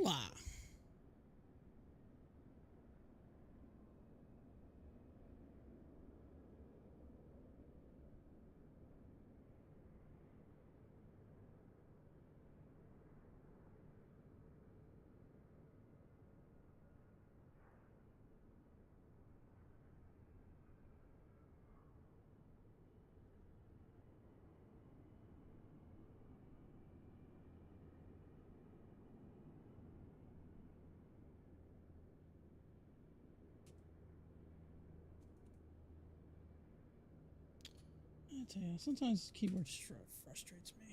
Hola. I tell you, sometimes the keyboard frustrates me.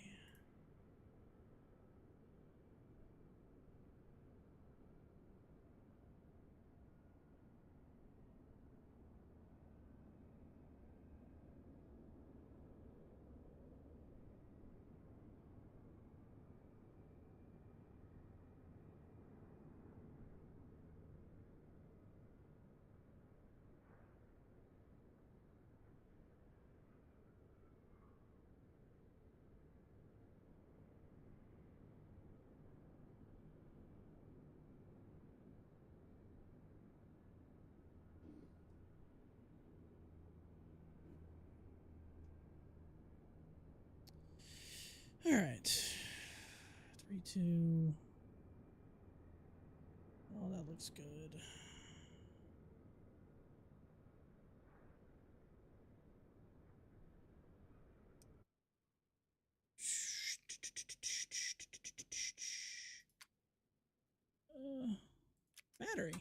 All right. 3, 2. Oh, that looks good. Battery.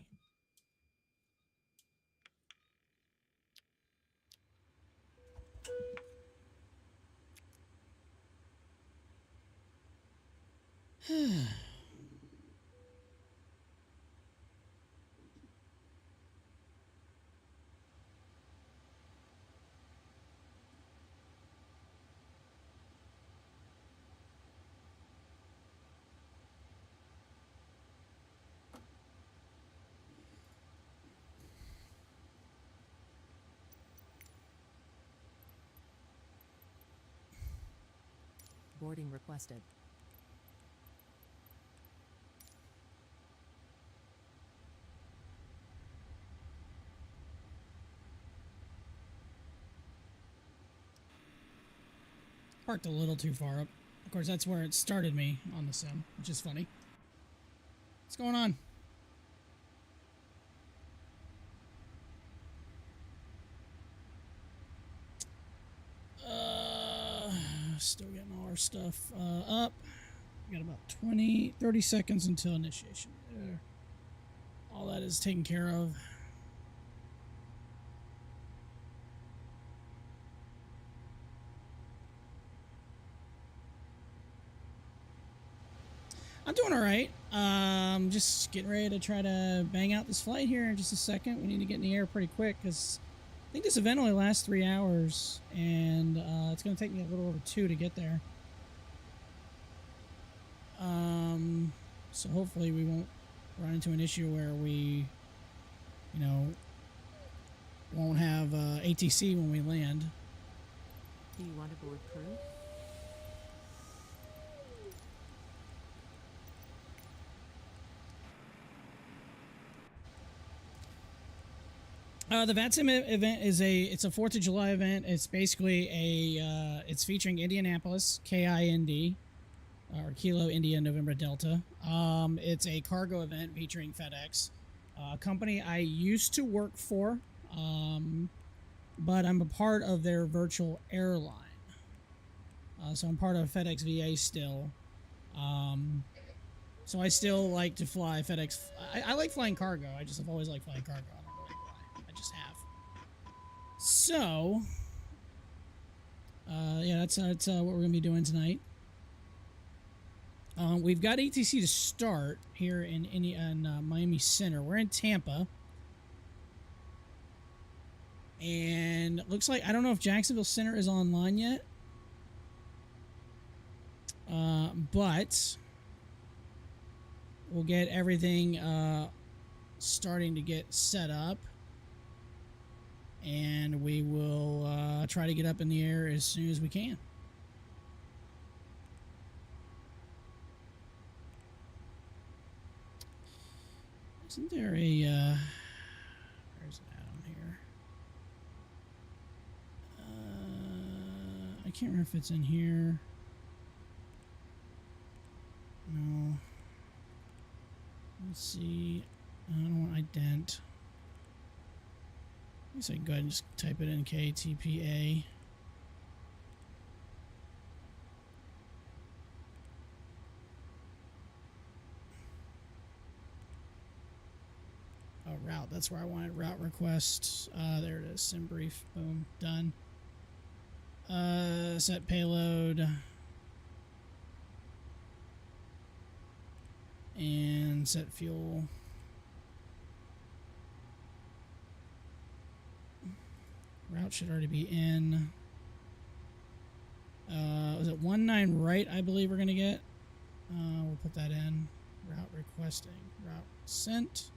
Boarding requested. Parked a little too far up. Of course, that's where it started me on the sim, which is funny. What's going on? Still getting all our stuff up. We got about 30 seconds until initiation. There. All that is taken care of. I'm doing all right. Just getting ready to try to bang out this flight here in just a second. We need to get in the air pretty quick because I think this event only lasts 3 hours, and it's going to take me a little over 2 to get there. So hopefully we won't run into an issue where we, you know, won't have ATC when we land. Do you want to board crew? The Vatsim event is it's a 4th of July event. It's basically it's featuring Indianapolis, KIND, or Kilo India November Delta. It's a cargo event featuring FedEx, a company I used to work for, but I'm a part of their virtual airline. So I'm part of FedEx VA still. So I still like to fly FedEx. I like flying cargo. I've always liked flying cargo. I don't know why. I just have. So, yeah, that's what we're gonna be doing tonight. We've got ATC to start here in Miami Center. We're in Tampa. And it looks like, I don't know if Jacksonville Center is online yet. But we'll get everything starting to get set up. And we will try to get up in the air as soon as we can. Isn't there a, where's it at on here? I can't remember if it's in here. No. Let's see. I don't want ident. I guess I can go ahead and just type it in KTPA. Oh, route. That's where I wanted route request. There it is. Sim brief. Boom. Done. Set payload. And set fuel. Route should already be in. Was it 19 right, I believe we're going to get? We'll put that in. Route requesting. Route sent.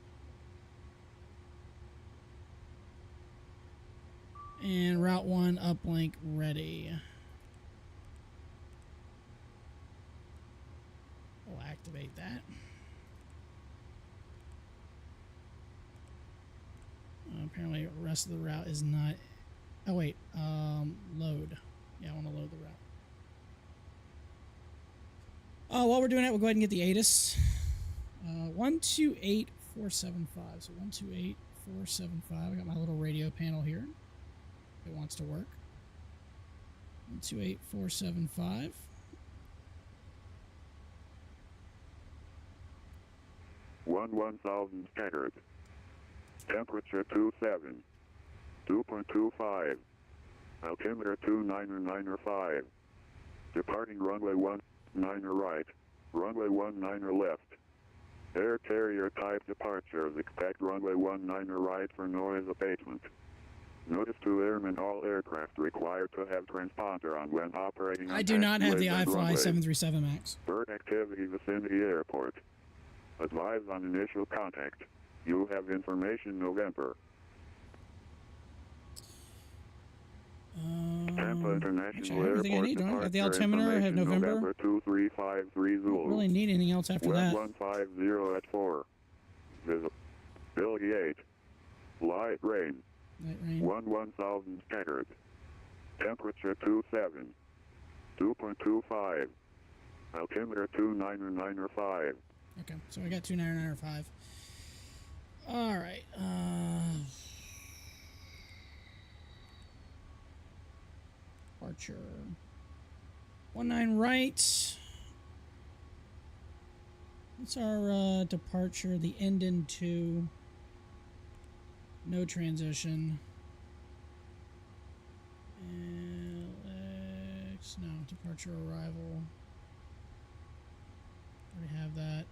And route 1 uplink ready. We'll activate that. Apparently the rest of the route is not... Oh, wait. Load. Yeah, I want to load the route. While we're doing that, we'll go ahead and get the ATIS. 128475. So 128475. I got my little radio panel here. If it wants to work. 128475. One thousand scattered. Temperature 27. 2.25. Altimeter 299er5. Departing runway 19er right. Runway 19er left. Air carrier type departures. Expect runway 19er right for noise abatement. Notice to airmen all aircraft required to have transponder on when operating on I do not have the taxiways and iFly runways. 737 MAX. Bird activity vicinity airport. Advise on initial contact. You have information November. Tampa International Actually, I have everything I Airport need, don't I? I have the departure altimeter, I have information November. 2353 Zulu. Don't really need anything else after Web that. 150 at 4. Visibility 8. Light rain. Light rain. 1000 scattered. Temperature 27. 2.25. Altimeter 299er5. Okay, so I got 29905. All right. Departure. 19 right. What's our departure? The end in 2. No transition. LX. No, departure arrival. Already have that.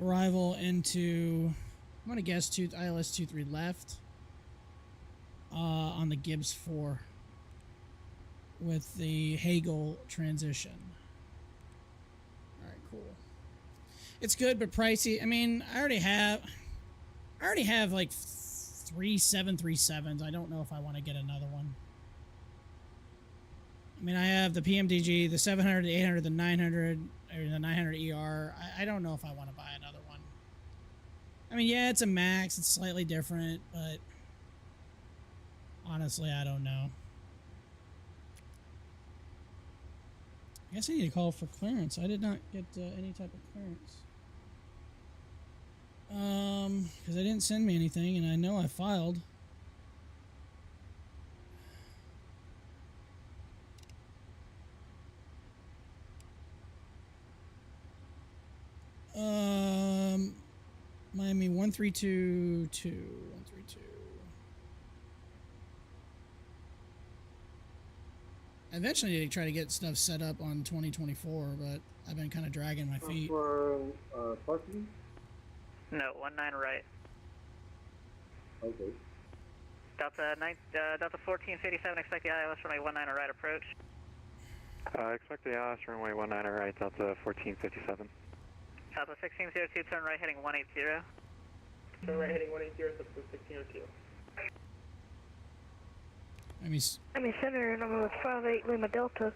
Arrival into, I'm going to guess ILS 23 left on the Gibbs 4 with the Hagel transition. All right, cool. It's good, but pricey. I mean, I already have like 3 737s. I don't know if I want to get another one. I mean, I have the PMDG, the 700, the 800, the 900, or the 900 ER. I don't know if I want to buy another one. I mean, yeah, it's a MAX. It's slightly different, but honestly, I don't know. I guess I need to call for clearance. I did not get any type of clearance. Because they didn't send me anything, and I know I filed. Miami 1322 132. I eventually need to try to get stuff set up on 2024, but I've been kind of dragging my feet. For parking? No, 19 right. Okay. Delta 1457, expect the ILS runway 19 right approach. Expect the ILS runway 19 right, Delta 1457. Delta 1602, turn right heading 180. Turn right heading 180, Delta 1602. Miami Center, number 58 Lima Delta,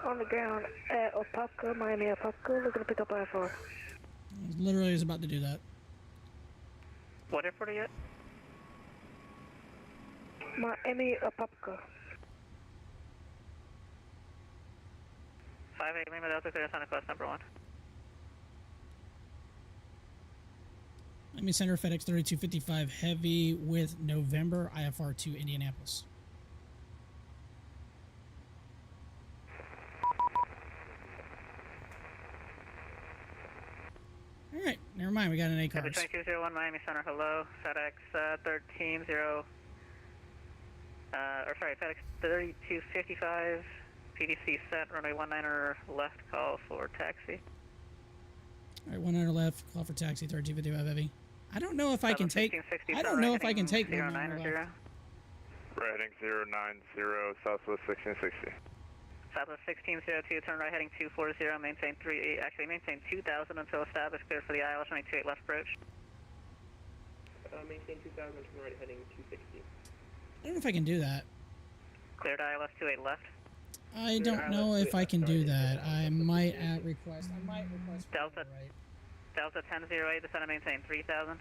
on the ground at Opaka, Miami Opaka, looking to pick up I-4. Literally is about to do that. What airport are you at? Miami, Apopka. 58 Lima Delta, clear Sonic Quest number 1. Let me center FedEx 3255 Heavy with November IFR to Indianapolis. All right, never mind. We got an A Heavy cars. 2201 Miami Center, hello. FedEx 130, FedEx 3255, PDC set, runway 19er left, call for taxi. All right, 100 left. Call for taxi. 3255 Heavy. I don't know if I can take. 1660, I don't know if I can take 090. 100 left. Right heading 090, Southwest 1660. Southwest 1602, turn right heading 240, maintain 2000 until established, clear for the ILS running 28 left approach. Maintain 2000, turn right heading 260. I don't know if I can do that. Cleared ILS 28 left. I don't know if I can do that. I might request. Delta. Right. Delta 1008, descend and maintain 3000.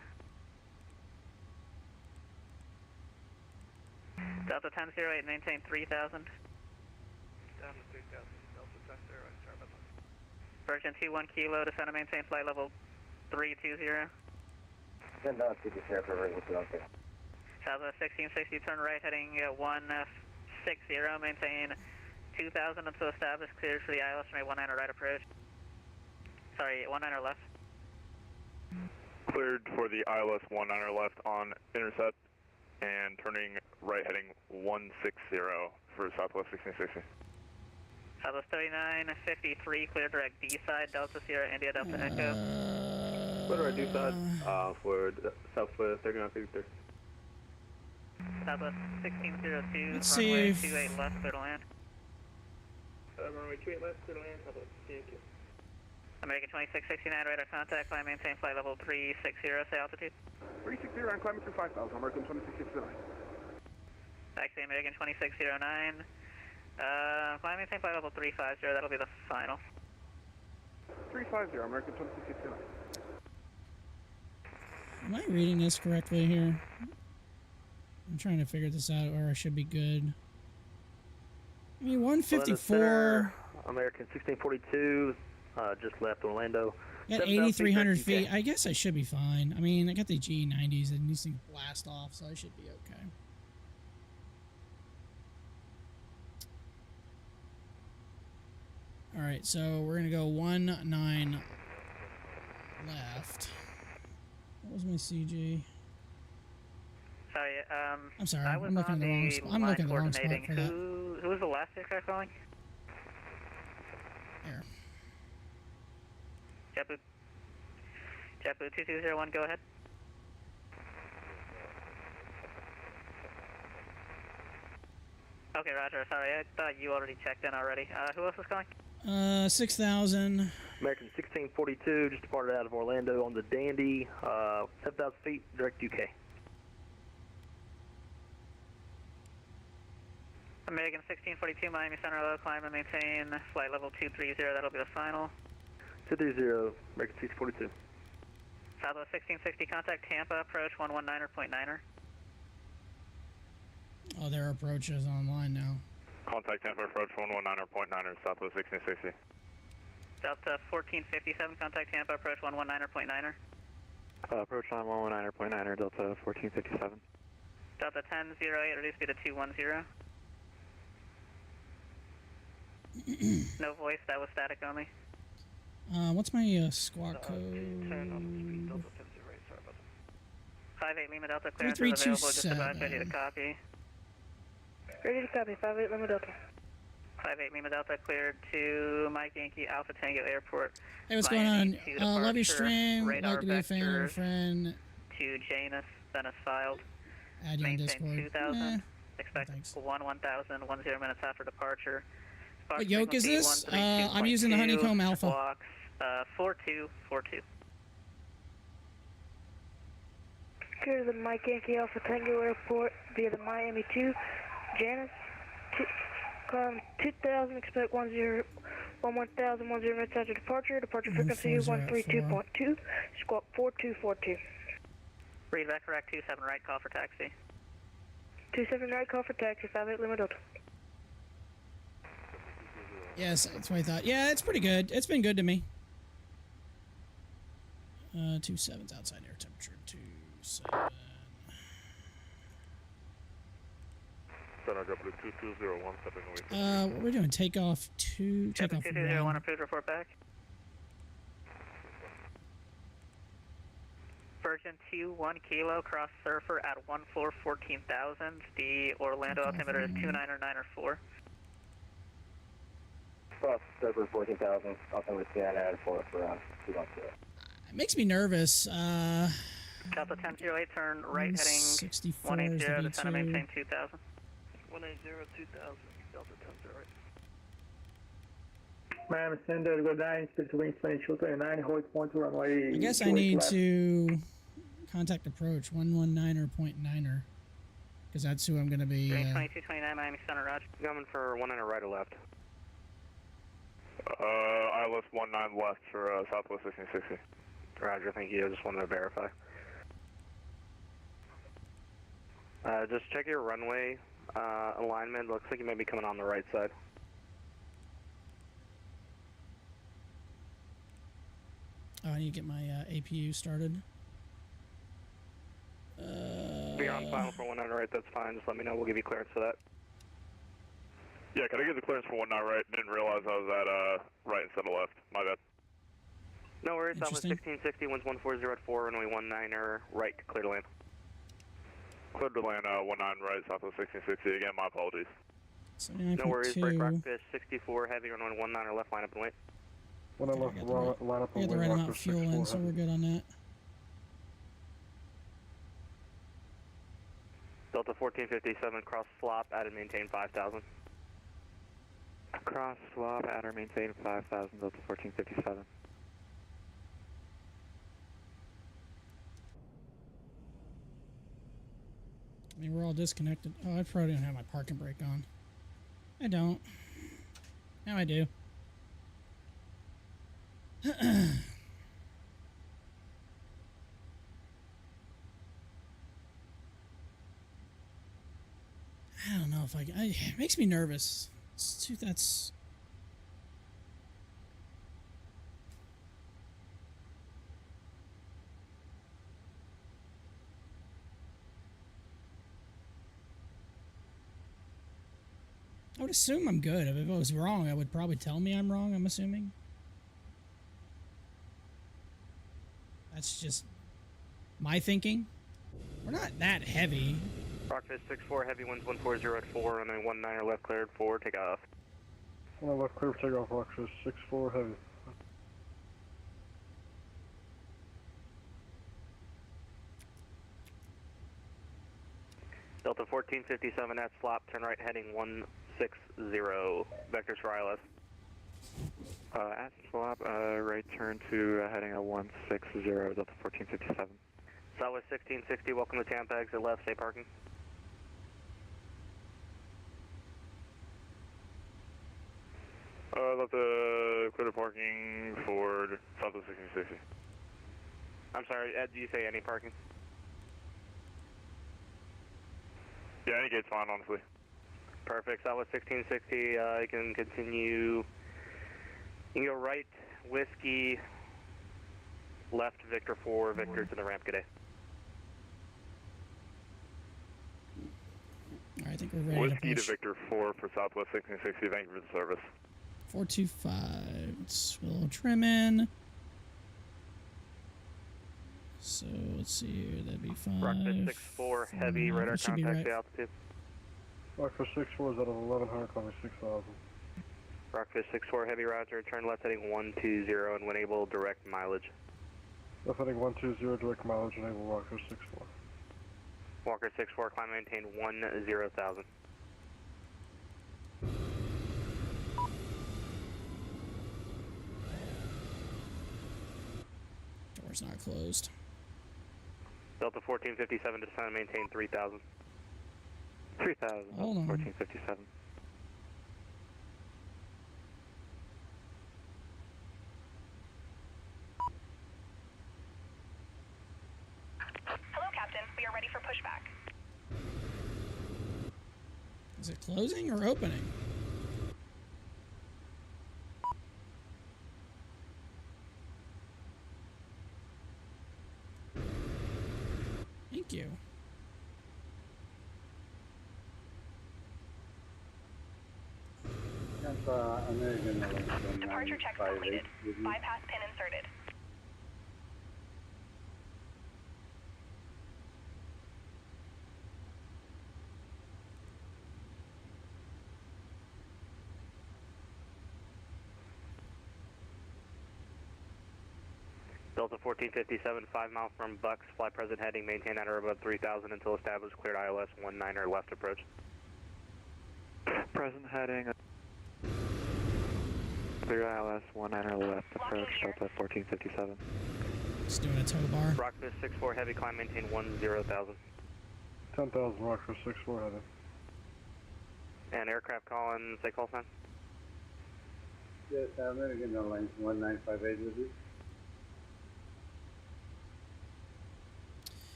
Delta 1008, maintain 3000. Down to 3000, Delta 1008, sorry about that. Virgin 21 Kilo, descend and maintain flight level 320. Send out to the airport right with Delta. Southwest 1660, turn right heading 160, maintain 2000 until established, cleared for the ILS runway 19er right approach. Sorry, 19er left. Cleared for the ILS 19er left on intercept and turning right heading 160 for Southwest 1660. Southwest 3953, clear direct D side, Delta Sierra, India, Delta Echo. Clear direct D side for Southwest 3953. Southwest 1602, Let's see runway if- 28 left, clear to land. Runway 28 left, clear to land, Southwest 1602. American 2669, radar contact, climb, maintain flight level 360, say altitude. 360 and climbing through 5000, American 2669. Taxi American 2609, climb, maintain flight level 350, that'll be the final. 350, American 2669. Am I reading this correctly here? I'm trying to figure this out, or I should be good. I mean, 154. American 1642, just left Orlando. Got 8,300 feet. I guess I should be fine. I mean, I got the G90s and these things blast off, so I should be okay. All right, so we're gonna go 19 left. What was my CG? Sorry, I'm sorry. I was I'm looking on at the wrong the spot. I'm line looking at the wrong spot coordinating. for that. Who was the last aircraft calling? There. JetBlue 2201, go ahead. Okay, roger. Sorry, I thought you already checked in already. Who else was calling? 6,000. American 1642, just departed out of Orlando on the Dandy, 7,000 feet, direct UK. American 1642, Miami Center, low, climb and maintain flight level 230, that'll be the final. 230, American 1642. Southwest 1660, contact Tampa, approach 119.9er. Oh, their approach is online now. Contact Tampa approach 119.9er, Southwest 1660. Delta 1457, contact Tampa, approach 119.9er. Approach line 119.9er, Delta 1457. Delta 1008, reduce speed to 210. No voice, that was static only. What's my squawk code? 58 Lima Delta, clearance is 3327. available, just about ready to copy. Ready to copy, 58 Lima Delta. 58 Lima Delta, cleared to Mike Yankee Alpha Tango Airport. Hey, what's going on? Miami to Love your departure, stream. radar Like to be a fan of a vectors friend. To Janus, Venice filed. Add you on Maintain Discord. 2000. Expect thanks. 1000, 10 minutes after departure. What yoke is this? I'm using the Honeycomb Alpha. Squawks, 4242. Clear to the Mike Yankee Alpha Tango Airport via the Miami 2, Janus. Climb 2000, expect 10 minutes after departure. Departure frequency 140.4. 132.2, squawk 4242. Read back correct, 27 right, call for taxi. 27 right, call for taxi, 58 Lima Delta. Yes, that's what I thought. Yeah, it's pretty good. It's been good to me. 27's outside air temperature. 27. Center JetBlue 22017 What we're doing? Takeoff 2. Takeoff 2201 1. approved, report back. Virgin 2-1 Kilo, cross surfer at 14,000. The Orlando altimeter is 29904. Cross surfer 14,000, altimeter 294 for 210. It makes me nervous. Delta 1008, turn right heading 64 is the 180 to center, V2. maintain 2000. 180, 2000, Delta 1008. Miami Center, go 9, speed to wind 2229, hold point to runway. I guess I need to contact approach 119er.9er because that's who I'm going to be. 2229 Miami Center, Roger. Coming for 19 right or left. ILS 19 left for Southwest 1660. Roger, thank you. I just wanted to verify. Just check your runway alignment. Looks like you might be coming on the right side. Oh, I need to get my APU started. If you're on final for 19 right, that's fine. Just let me know. We'll give you clearance for that. Yeah, can I get the clearance for 19 right? Didn't realize I was at right instead of left. My bad. No worries. That was Interesting. 1660, winds 140 at 4, runway 19er right, clear to land. Cleared to land 19 right, Southwest 1660. Again, my apologies. 79.2. No worries. Break Rockfish 64 heavy, runway 19er left, line up and wait. When I left, line up We and got the wait, right amount Rockfish of fuel 64 in, so heavy. we're good on that. Delta 1457, cross slop, add and maintain 5000. Cross swap, add or maintain 5,000, Delta 1457. I mean, we're all disconnected. Oh, I probably don't have my parking brake on. I don't. Now I do. I don't know if it makes me nervous. That's. I would assume I'm good. If I was wrong, I would probably tell me I'm wrong, I'm assuming. That's just my thinking. We're not that heavy. Rockfish 64, heavy winds 140 at 4, runway 19er left cleared 4, take off. When I left clear for takeoff, Rockfish 64 heavy. Delta 1457 at slop, turn right heading 160, vectors for ILS. At swap, right turn to heading at 160, Delta 1457. Southwest 1660, welcome to Tampa, exit left, stay parking. Left clear to parking for Southwest 1660. I'm sorry, Ed, do you say any parking? Yeah, any gate's fine, honestly. Perfect, Southwest 1660, you can continue. You can go right, Whiskey, left, Victor 4, Victor to the ramp, good day. Alright, I think we're ready Whiskey to to push. Victor 4 for Southwest 1660. Thank you for the service. 425. Let's put a little trim in. So let's see here. That'd be 5. Rockfish 64, heavy, radar That should be contact right. altitude. Rockfish 64 is at 1100, calling 6,000. Rockfish 64, heavy, roger, turn left heading 120 and when able, direct mileage. Left heading 120, direct mileage, enable Rockfish 64. Walker 64, climb maintain 10,000. Door's not closed. Delta 1457, descend and maintain 3,000. 3,000, Delta Hold on. 1457. Hello, Captain. Is it closing or opening? Thank you. Tampa American Airlines. Departure checks completed. Bypass pin inserted. Delta 1457, 5 miles from Bucks, fly present heading, maintain at or above 3,000 until established, cleared ILS 19er left approach. Present heading. Clear ILS 19er left approach, Delta 1457. Just doing a tow bar. Rockfish 64 heavy, climb, maintain 10,000. 10,000 Rockfish 64 heavy. And aircraft calling, say call sign. Yes, American Airlines 1958 with you.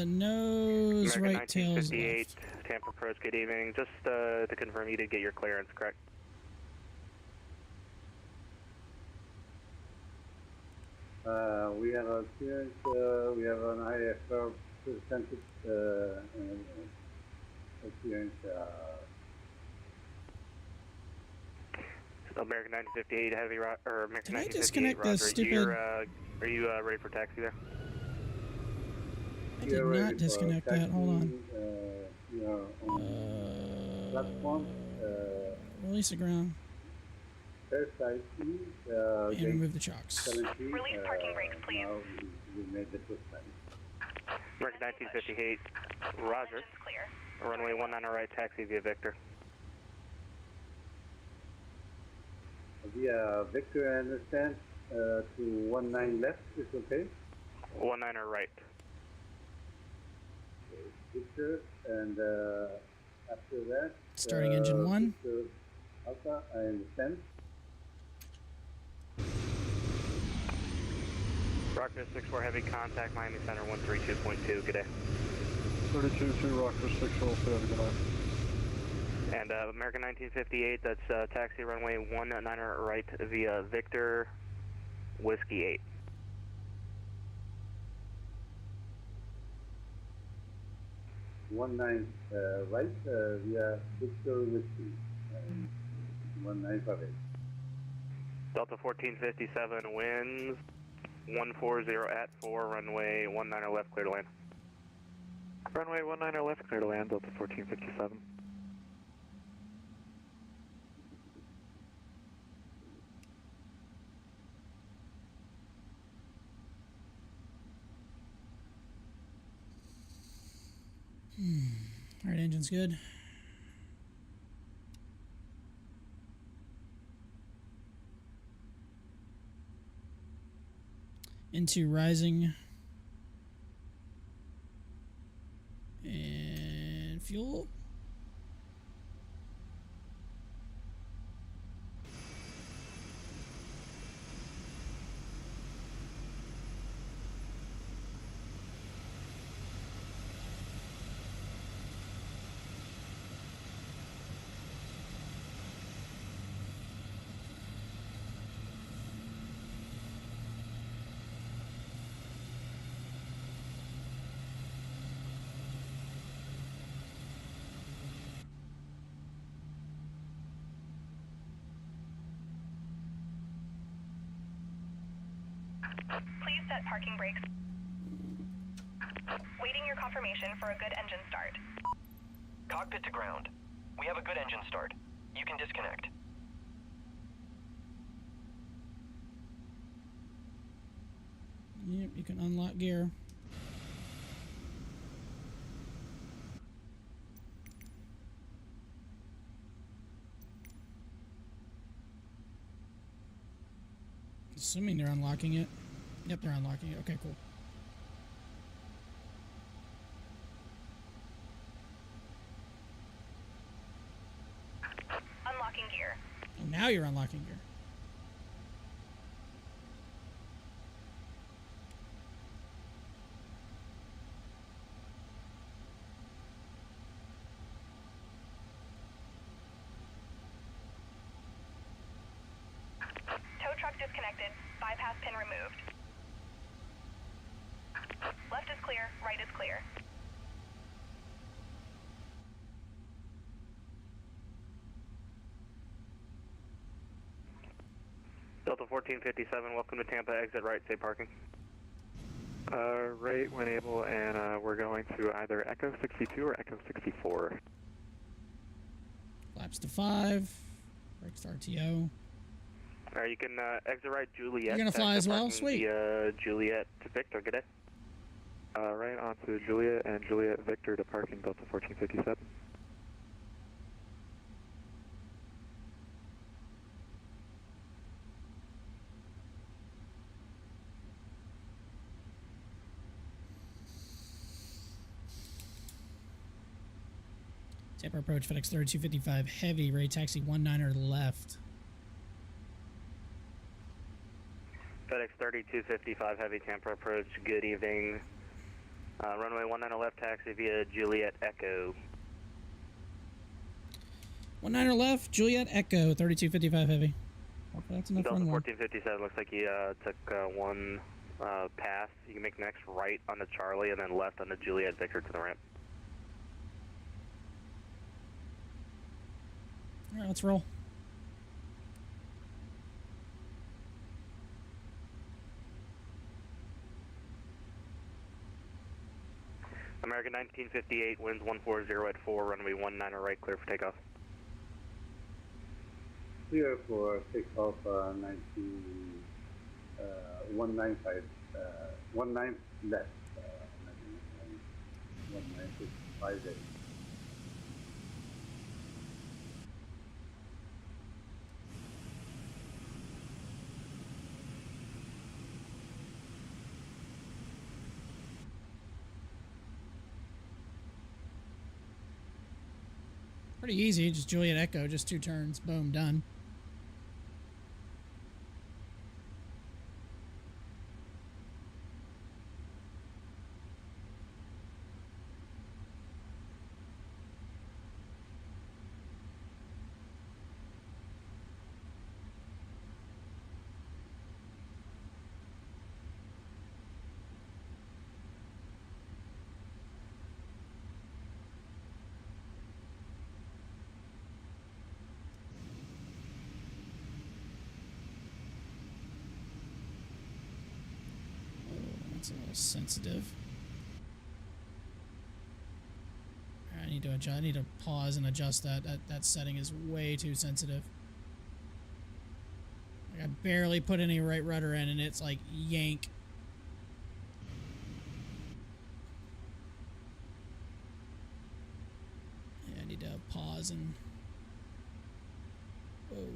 Nose American right, tails 1958, left. Tampa approach, good evening. Just to confirm, you did get your clearance, correct? We have a clearance, we have an IFR percentage clearance. American 1958 heavy, or American Did I 1958 disconnect the Roger. stupid... Are you ready for taxi there? I did not disconnect that. Hold on. Platform. Release the ground. Airside, And remove the chocks. Release parking brakes, please. We made the first time. American 1958, Roger. Engines clear. Runway 19 right, taxi via Victor. Via Victor, I understand, to 19 left is okay? 19 right. Victor, and after that... Starting engine 1. Victor Alpha, I understand. Rockfish 64 heavy, contact Miami Center 132.2, good day. 32-2 Rockfish 64 heavy, good night. And American 1958, that's taxi runway 19 right via Victor, Whiskey 8. Right via Victor Whiskey, 1958. Delta 1457 winds 140 at 4, runway 19 left, clear to land. Runway 19 left, clear to land, Delta 1457. All right, engine's good. Into rising. And fuel. Please set parking brakes. Waiting your confirmation for a good engine start. Cockpit to ground. We have a good engine start. You can disconnect. Yep, you can unlock gear. Assuming they're unlocking it. Yep, they're unlocking it. Okay, cool. Unlocking gear. Oh, now you're unlocking gear. disconnected. Bypass pin removed. Left is clear, right is clear. Delta 1457, welcome to Tampa, exit right, safe parking. Right when able, and we're going to either Echo 62 or Echo 64. Flaps to 5. Brakes to RTO. Alright, you can exit right Juliet. You're gonna fly as well? Sweet. Juliet to Victor, good day. Right onto Juliet and Juliet Victor to parking Delta 1457. Tampa approach, FedEx 3255 heavy, ready taxi 19er left. FedEx 3255 heavy, Tampa approach, good evening. Runway 19 left, taxi via Juliet Echo. 19er left, Juliet Echo, 3255 heavy. Hopefully that's enough Delta run long. 1457, looks like you took one pass. You can make next right onto Charlie and then left onto Juliet Victor to the ramp. Alright, let's roll. American 1958, winds 140 at 4, runway 19 right, clear for takeoff. Clear for takeoff 195, 19 left, 1958. Pretty easy, just Juliet Echo, just 2 turns, boom, done. That's a little sensitive. I need to adjust. I need to pause and adjust that. That setting is way too sensitive. Like I barely put any right rudder in, and it's like yank. Yeah, I need to pause and. Whoa.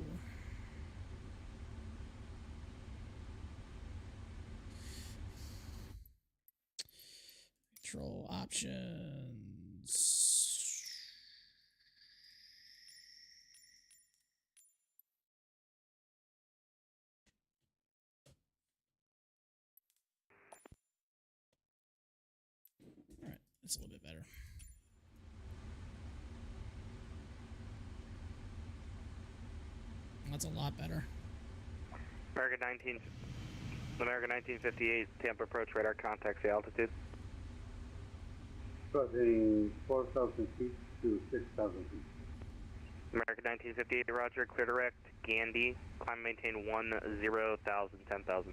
Control options. All right, that's a little bit better. That's a lot better. American 1958, Tampa approach, radar contact, the altitude. Crossing 4,000 feet to 6,000 feet. American 1958, roger, clear direct, Gandhi, climb maintain 10,000, 10,000.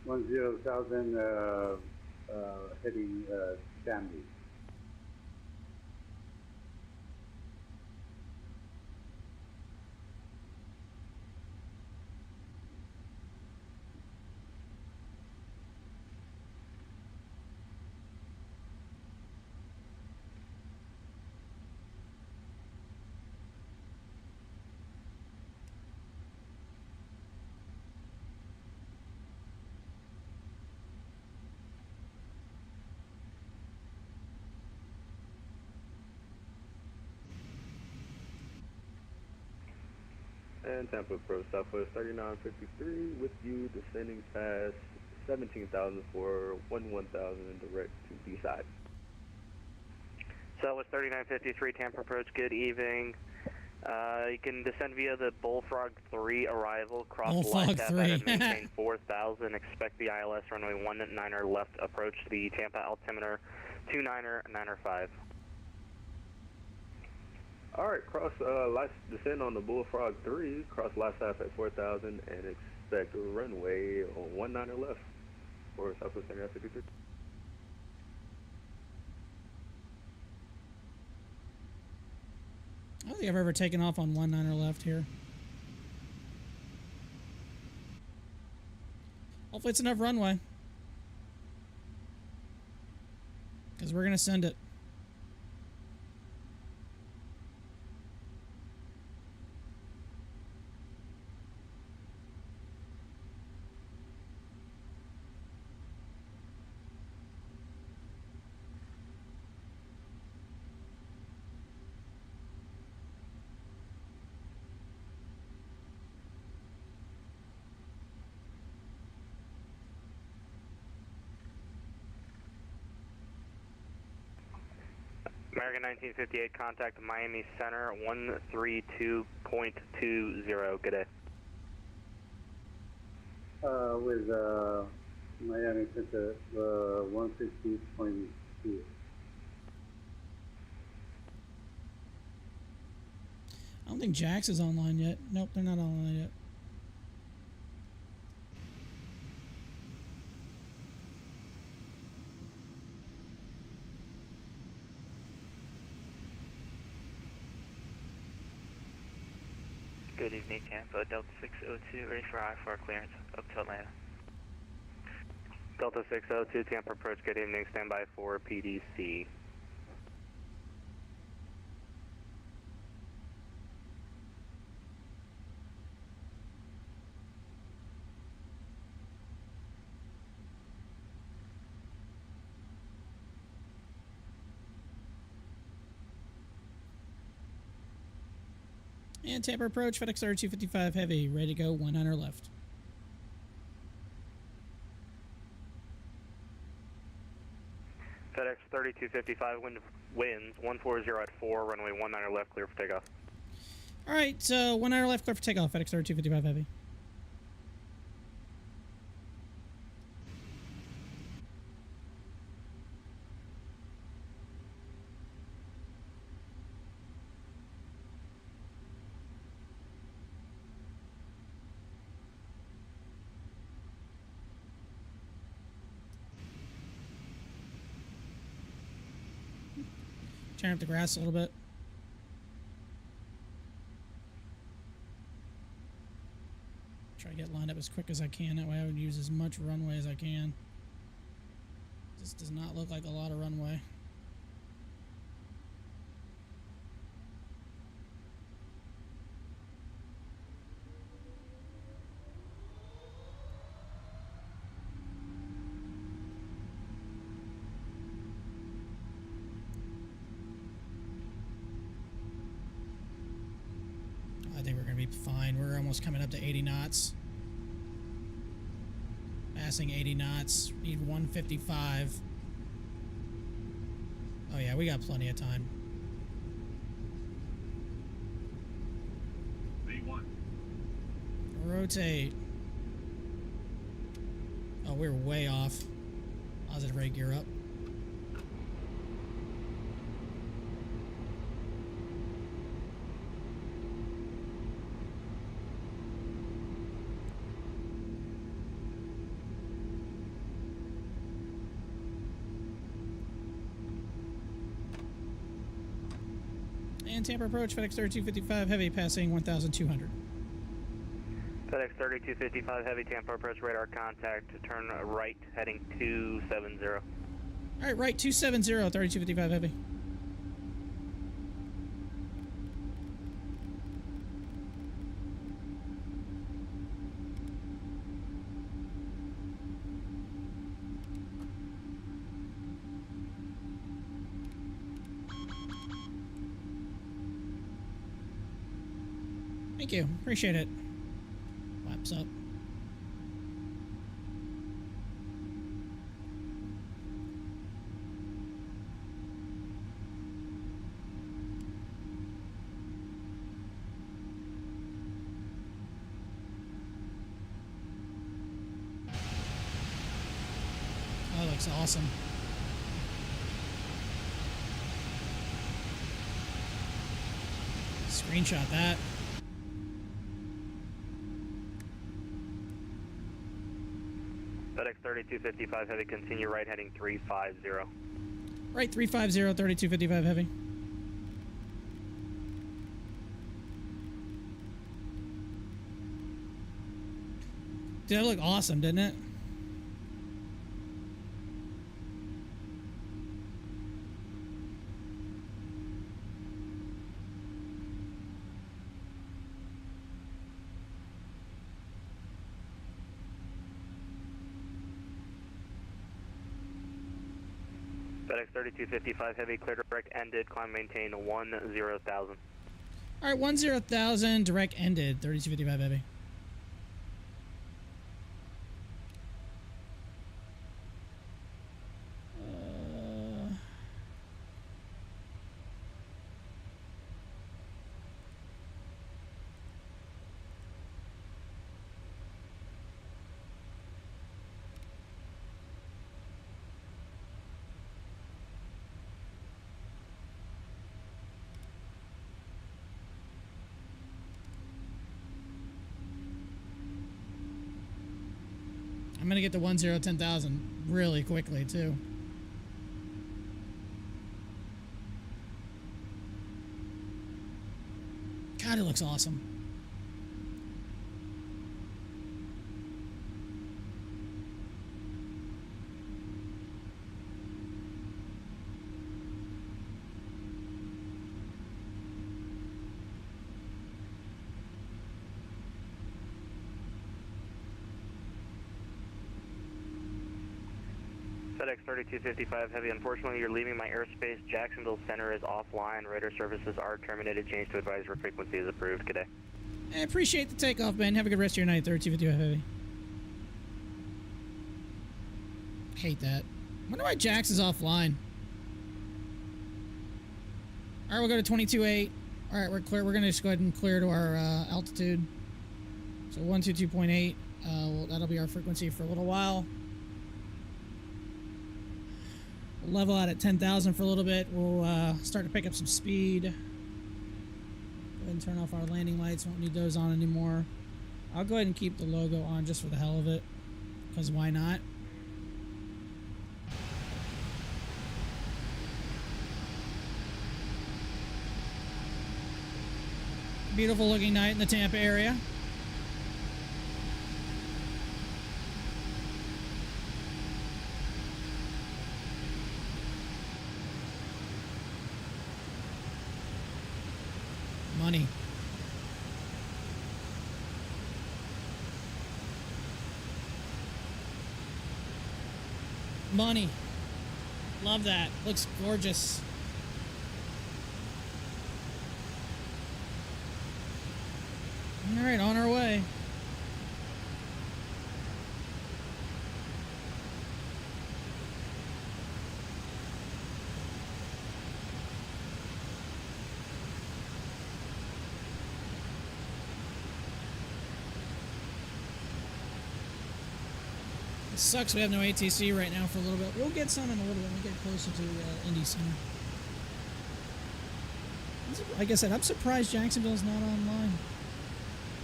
10,000 heading Gandhi. And Tampa approach Southwest 3953 with you descending past 17,000 for 11,000 and direct to B side. Southwest 3953, Tampa approach, good evening. You can descend via the Bullfrog 3 arrival, cross Bullfrog light tap 3. and maintain 4,000. Expect the ILS runway 19er left approach to the Tampa altimeter 29er 9er 5. Alright, cross descend on the Bullfrog 3, cross last half at 4,000 and expect runway on 19er left for Southwest Indianapolis 53. I don't think I've ever taken off on 19er left here. Hopefully it's enough runway. Because we're going to send it. American 1958, contact Miami Center 132.20. Good day. With Miami Center 150.2. I don't think Jax is online yet. Nope, they're not online yet. Good evening, Tampa. Delta 602, ready for I-4 clearance up to Atlanta. Delta 602, Tampa approach, good evening, stand by for PDC. And Tampa approach, FedEx 3255 heavy, ready to go, 19er left. FedEx 3255, winds 140 at 4, runway 19er left, clear for takeoff. All right, so 19er left, clear for takeoff, FedEx 3255 heavy. Turn up the grass a little bit. Try to get lined up as quick as I can. That way I would use as much runway as I can. This does not look like a lot of runway. I think we're going to be fine. We're almost coming up to 80 knots. Passing 80 knots. Need 155. Oh yeah, we got plenty of time. V1. Rotate. Oh, we're way off. Positive rate gear up. And Tampa approach, FedEx 3255 heavy, passing 1,200. FedEx 3255, heavy Tampa approach, radar contact, turn right, heading 270. All right, right, 270, 3255 heavy. Thank you. Appreciate it. Flaps up. Looks awesome. Screenshot that. FedEx 3255 Heavy, continue right heading 350. Right, 350, 3255 Heavy. Dude, that looked awesome, didn't it? FedEx 3255 Heavy, clear direct ended, climb maintain 10,000. Alright, 10,000, direct ended, 3255 Heavy. I'm gonna get to 10,000 really quickly too. God, it looks awesome. FedEx 3255 Heavy, unfortunately you're leaving my airspace. Jacksonville Center is offline. Radar services are terminated. Change to advisory frequency is approved. Good day. I appreciate the takeoff, Ben. Have a good rest of your night, 3255 Heavy. Hate that. Wonder why Jax is offline. Alright, we'll go to 22.8. Alright, we're clear. We're gonna just go ahead and clear to our altitude. So 122.8. Well, that'll be our frequency for a little while. We'll level out at 10,000 for a little bit. We'll start to pick up some speed. Go ahead and turn off our landing lights. Won't need those on anymore. I'll go ahead and keep the logo on just for the hell of it, because why not? Beautiful looking night in the Tampa area. Money. Money. Love that. Looks gorgeous. All right, on our way. It sucks we have no ATC right now for a little bit. We'll get some in a little bit when we get closer to Indy Center. Like I said, I'm surprised Jacksonville's not online.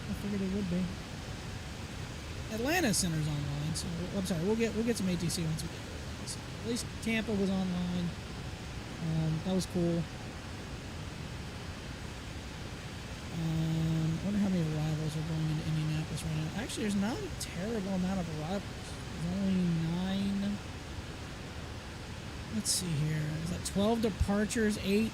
I figured it would be. Atlanta Center's online, so I'm sorry. We'll get some ATC once we get there. So at least Tampa was online. That was cool. I wonder how many arrivals are going into Indianapolis right now. Actually, there's not a terrible amount of arrivals. There's only 9. Let's see here. Is that 12 departures, 8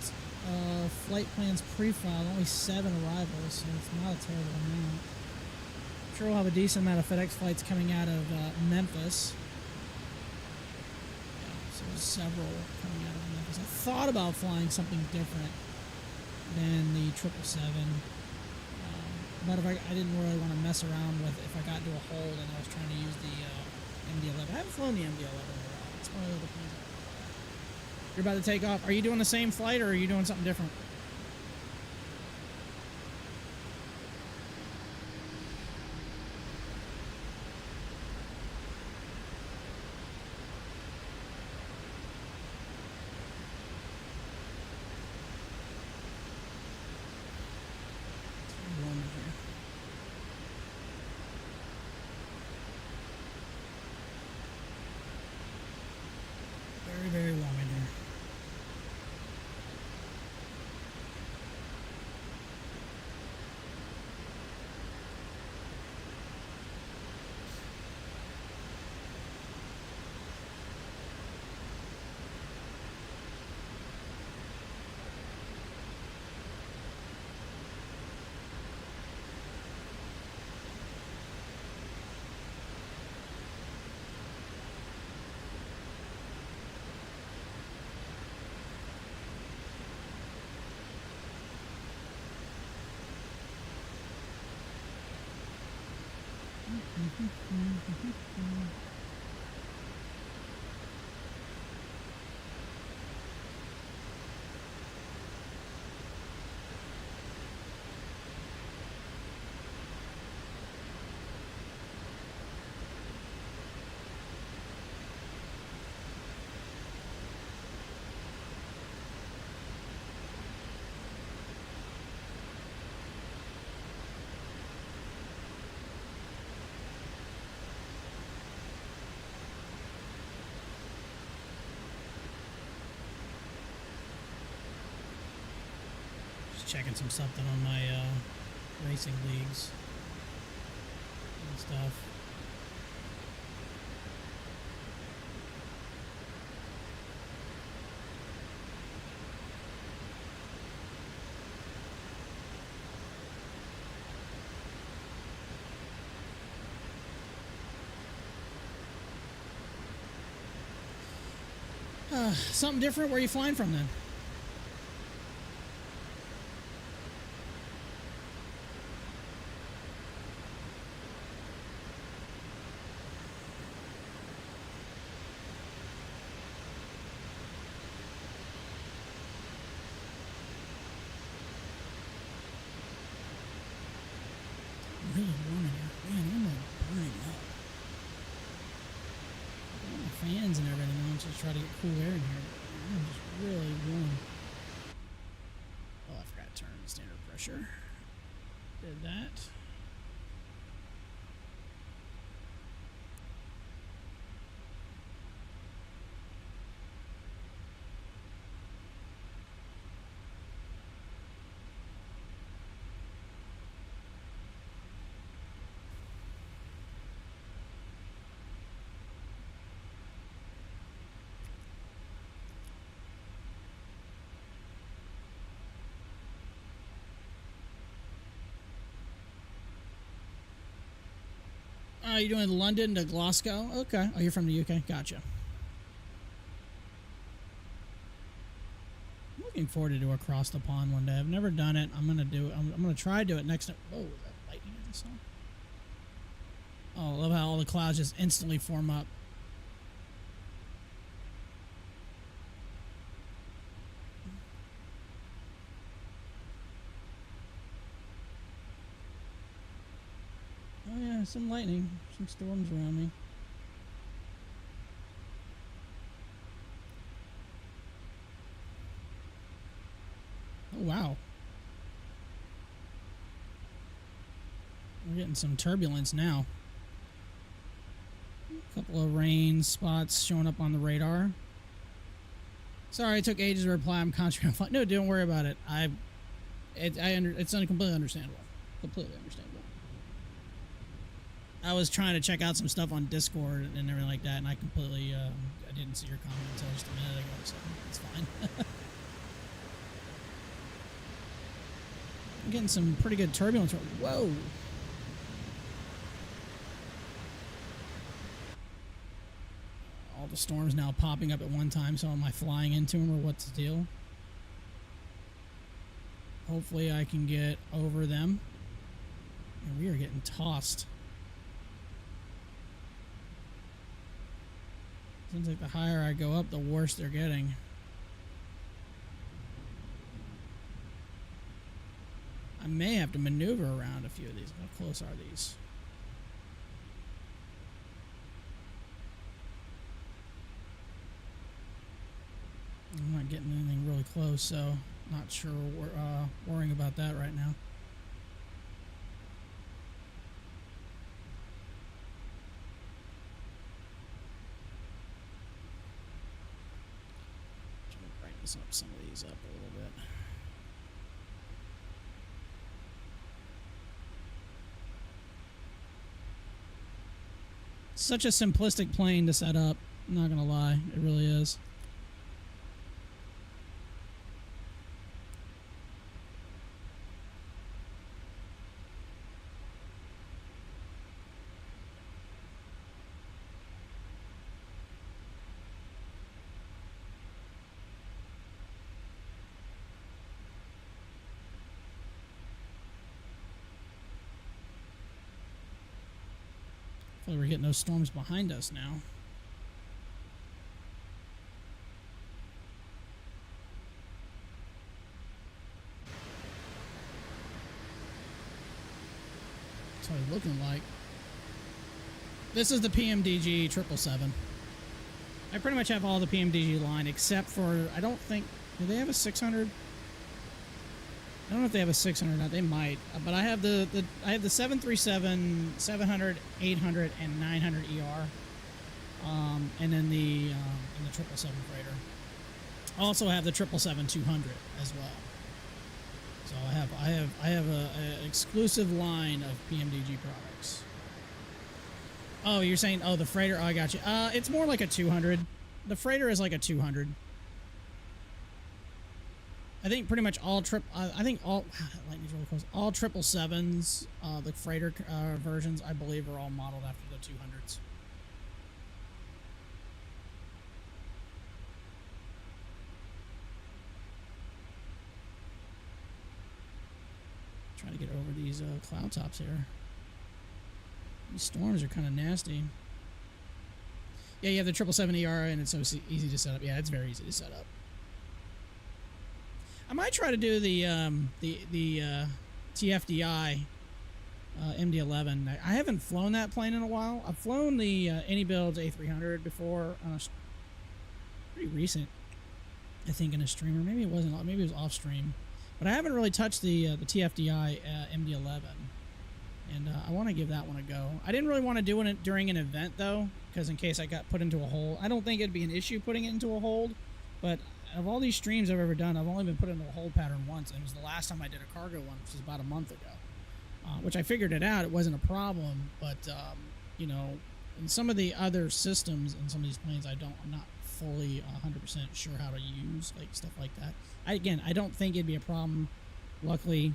flight plans pre-filed, only 7 arrivals, so it's not a terrible amount. I'm sure we'll have a decent amount of FedEx flights coming out of Memphis. Yeah, so there's several coming out of Memphis. I thought about flying something different than the 777. But if I didn't really want to mess around with if I got into a hold and I was trying to use the MD-11. I haven't flown the MD-11 in a while. It's one of the planes. You're about to take off. Are you doing the same flight or are you doing something different? Checking something on my racing leagues and stuff. Something different. Where are you flying from then? Really warm in here. Man, I'm like burning up. All my fans and everything on to try to get cool air in here. I'm just really warm. Oh, I forgot to turn the standard pressure. Did that. You're doing London to Glasgow? Okay. Oh, you're from the UK? Gotcha. I'm looking forward to do across the pond one day. I've never done it. I'm gonna do it. I'm gonna try to do it next time. Oh, is that lightning I just saw? Oh, I love how all the clouds just instantly form up. Oh yeah, some lightning, some storms around me. Oh wow. We're getting some turbulence now. A couple of rain spots showing up on the radar. Sorry, it took ages to reply. I'm concentrating on flight. No, don't worry about it. It's completely understandable. Completely understandable. I was trying to check out some stuff on Discord and everything like that, and I completely, I didn't see your comment until just a minute ago, so it's fine. I'm getting some pretty good turbulence. Whoa! All the storms now popping up at one time, so am I flying into them, or what's the deal? Hopefully I can get over them. And we are getting tossed. Seems like the higher I go up, the worse they're getting. I may have to maneuver around a few of these. How close are these? I'm not getting anything really close, so not sure we're worrying about that right now. Up some of these up a little bit. Such a simplistic plane to set up, I'm not gonna lie, it really is. Hopefully we're getting those storms behind us now. That's what it's looking like. This is the PMDG 777. I pretty much have all the PMDG line except for, I don't think, do they have a 600? I don't know if they have a 600 or not. They might, but I have the 737, 700, 800, and 900 ER, and then the 777 freighter. I also have the 777-200 as well. So I have a exclusive line of PMDG products. Oh, you're saying, oh, the freighter. Oh, I got you. It's more like a 200. The freighter is like a 200. I think pretty much all lightning's really close. All 777s, the freighter versions, I believe, are all modeled after the 200s. Trying to get over these cloud tops here. These storms are kind of nasty. Yeah, you have the 777ER, and it's so easy to set up. Yeah, it's very easy to set up. I might try to do the TFDI MD-11. I haven't flown that plane in a while. I've flown the AnyBuilds A300 before. Pretty recent, I think, in a streamer. Maybe it wasn't. Maybe it was off stream. But I haven't really touched the TFDI MD-11, and I want to give that one a go. I didn't really want to do it during an event though, because in case I got put into a hold. I don't think it'd be an issue putting it into a hold, but of all these streams I've ever done, I've only been put into a hold pattern once, and it was the last time I did a cargo one, which was about a month ago. Which I figured it out; it wasn't a problem, but you know, in some of the other systems in some of these planes, I'm not fully 100% sure how to use, like stuff like that. I don't think it'd be a problem. Luckily,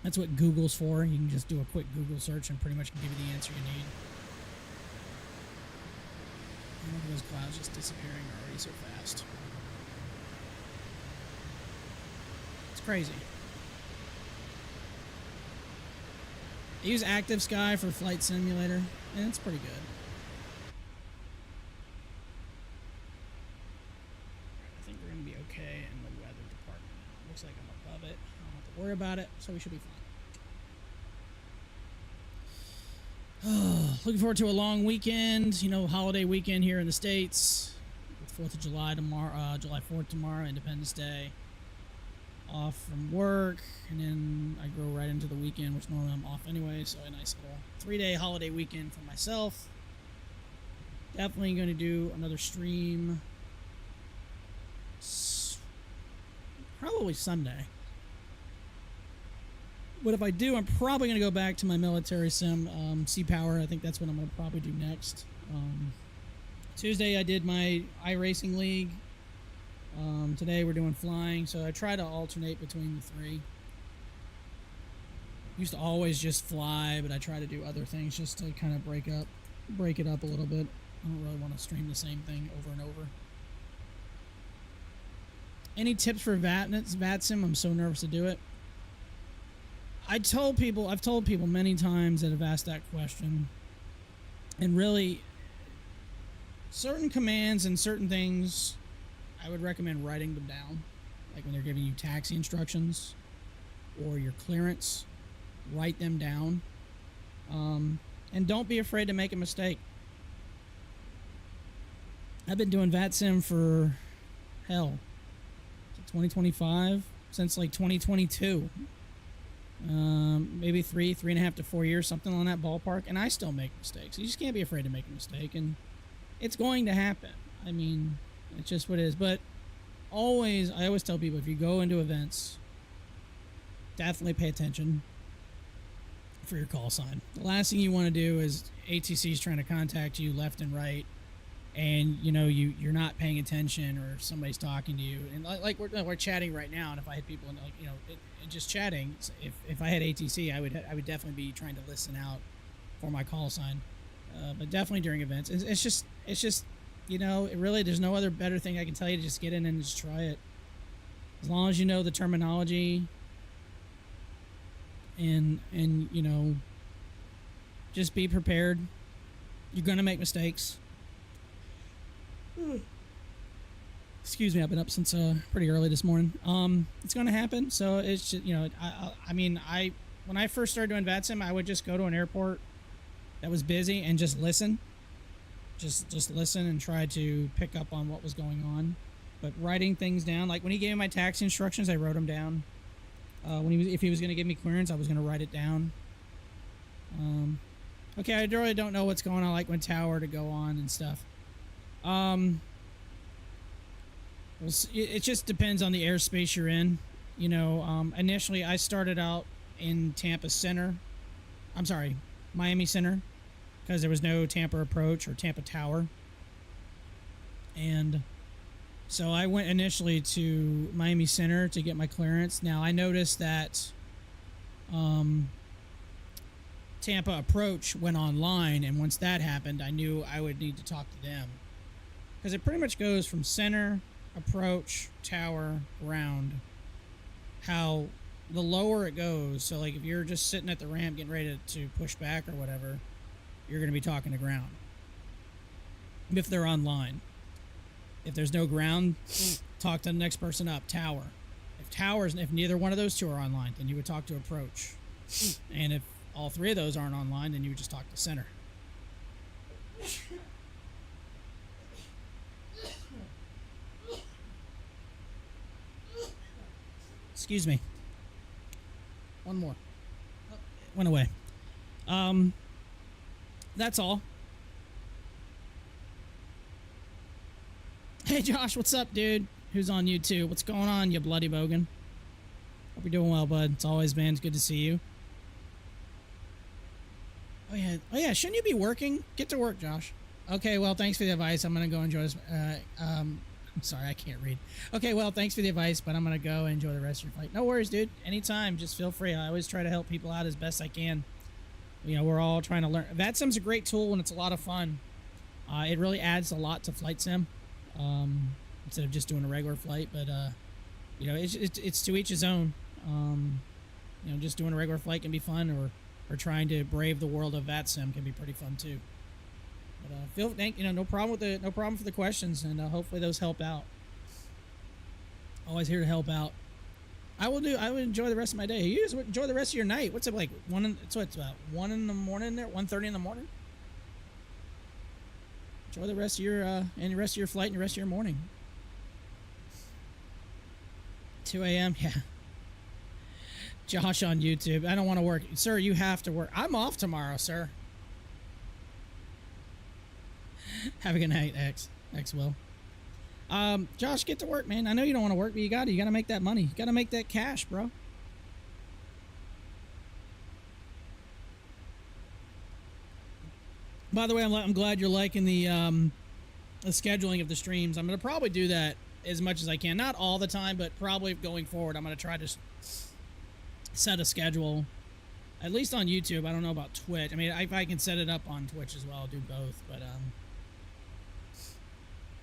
that's what Google's for. You can just do a quick Google search and pretty much give you the answer you need. And look at those clouds just disappearing already so fast. It's crazy. I use Active Sky for Flight Simulator, and it's pretty good. I think we're going to be okay in the weather department. Looks like I'm above it. I don't have to worry about it, so we should be fine. Looking forward to a long weekend, you know, holiday weekend here in the States. With 4th of July tomorrow, July 4th tomorrow, Independence Day. Off from work, and then I go right into the weekend, which normally I'm off anyway, so a nice little 3-day holiday weekend for myself. Definitely going to do another stream probably Sunday. But if I do, I'm probably going to go back to my military sim, Sea Power. I think that's what I'm going to probably do next. Tuesday I did my iRacing League. Today we're doing flying, so I try to alternate between the three. Used to always just fly, but I try to do other things just to kind of break it up a little bit. I don't really want to stream the same thing over and over. Any tips for Vatsim? I'm so nervous to do it. I've told people many times that have asked that question, and really, certain commands and certain things, I would recommend writing them down, like when they're giving you taxi instructions or your clearance. Write them down, and don't be afraid to make a mistake. I've been doing Vatsim for 2025 since like 2022. Maybe 3.5 to 4 years, something on that ballpark, and I still make mistakes. You just can't be afraid to make a mistake, and it's going to happen. I mean, it's just what it is. But I always tell people, if you go into events, definitely pay attention for your call sign. The last thing you want to do is ATC's trying to contact you left and right, and you know you're not paying attention, or somebody's talking to you, and like we're chatting right now, and if I had people just chatting, if I had ATC, I would definitely be trying to listen out for my call sign. But definitely during events, it's just it really, there's no other better thing I can tell you to just get in and just try it. As long as you know the terminology, and just be prepared. You're gonna make mistakes. Excuse me, I've been up since pretty early this morning. It's gonna happen. So it's just, you know, I mean, when I first started doing Vatsim, I would just go to an airport that was busy and just listen. Just listen and try to pick up on what was going on. But writing things down, like when he gave me my taxi instructions, I wrote them down. If he was going to give me clearance, I was going to write it down. Okay, I really don't know what's going on, like when tower to go on and stuff. It just depends on the airspace you're in. You know, initially I started out in Tampa Center. I'm sorry, Miami Center, because there was no Tampa approach or Tampa Tower. And so I went initially to Miami Center to get my clearance. Now I noticed that Tampa approach went online, and once that happened, I knew I would need to talk to them, because it pretty much goes from center, approach, tower, ground. How the lower it goes, so like if you're just sitting at the ramp getting ready to push back or whatever, you're going to be talking to ground if they're online. If there's no ground, talk to the next person up, tower. If neither one of those two are online, then you would talk to approach. And if all three of those aren't online, then you would just talk to center. Excuse me. One more. Oh, it went away. That's all. Hey Josh, what's up, dude? Who's on YouTube? What's going on, you bloody bogan? Hope you're doing well, bud. It's always, man. It's good to see you. Oh yeah. Shouldn't you be working? Get to work, Josh. Okay, well, thanks for the advice. I'm gonna go enjoy this. I'm sorry, I can't read. Okay, well, thanks for the advice, but I'm gonna go enjoy the rest of your flight. No worries, dude. Anytime, just feel free. I always try to help people out as best I can. You know, we're all trying to learn. Vatsim's a great tool and it's a lot of fun. It really adds a lot to flight sim. Instead of just doing a regular flight, but you know, it's to each his own. You know, just doing a regular flight can be fun, or trying to brave the world of Vatsim can be pretty fun too. But you know, no problem for the questions, and hopefully those help out. Always here to help out. I would enjoy the rest of my day. You guys enjoy the rest of your night. What's it like? It's about 1 in the morning there, 1:30 in the morning. Enjoy the rest of your and the rest of your flight and the rest of your morning. 2 a.m. Yeah. Josh on YouTube. I don't want to work. Sir, you have to work. I'm off tomorrow, sir. Have a good night, X Will. Josh, get to work, man. I know you don't want to work, but you gotta make that money. You gotta make that cash, bro. By the way, I'm glad you're liking the scheduling of the streams. I'm gonna probably do that as much as I can. Not all the time, but probably going forward, I'm gonna try to set a schedule, at least on YouTube. I don't know about Twitch. I mean, if I can set it up on Twitch as well, I'll do both. But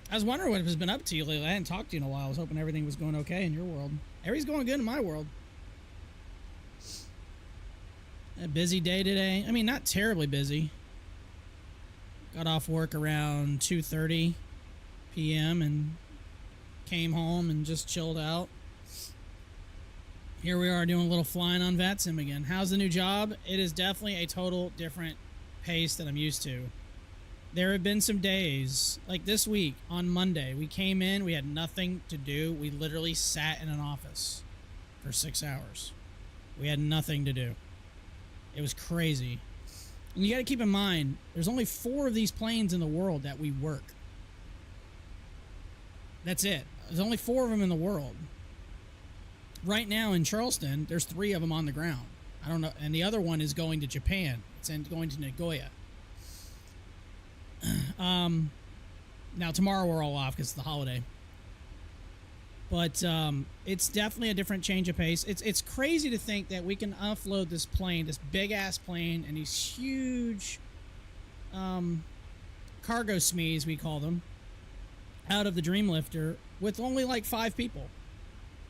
I was wondering what has been up to you lately. I hadn't talked to you in a while. I was hoping everything was going okay in your world. Everything's going good in my world. A busy day today. I mean, not terribly busy. Got off work around 2:30 p.m. and came home and just chilled out. Here we are doing a little flying on Vatsim again. How's the new job? It is definitely a total different pace than I'm used to. There have been some days, like this week, on Monday, we came in, we had nothing to do. We literally sat in an office for 6 hours. We had nothing to do. It was crazy. And you got to keep in mind, there's only 4 of these planes in the world that we work. That's it. There's only 4 of them in the world. Right now in Charleston, there's 3 of them on the ground. I don't know. And the other one is going to Japan. It's going to Nagoya. Now tomorrow we're all off because it's the holiday. But it's definitely a different change of pace. It's crazy to think that we can offload this plane, this big ass plane, and these huge cargo SMEs, we call them, out of the Dreamlifter with only like 5 people.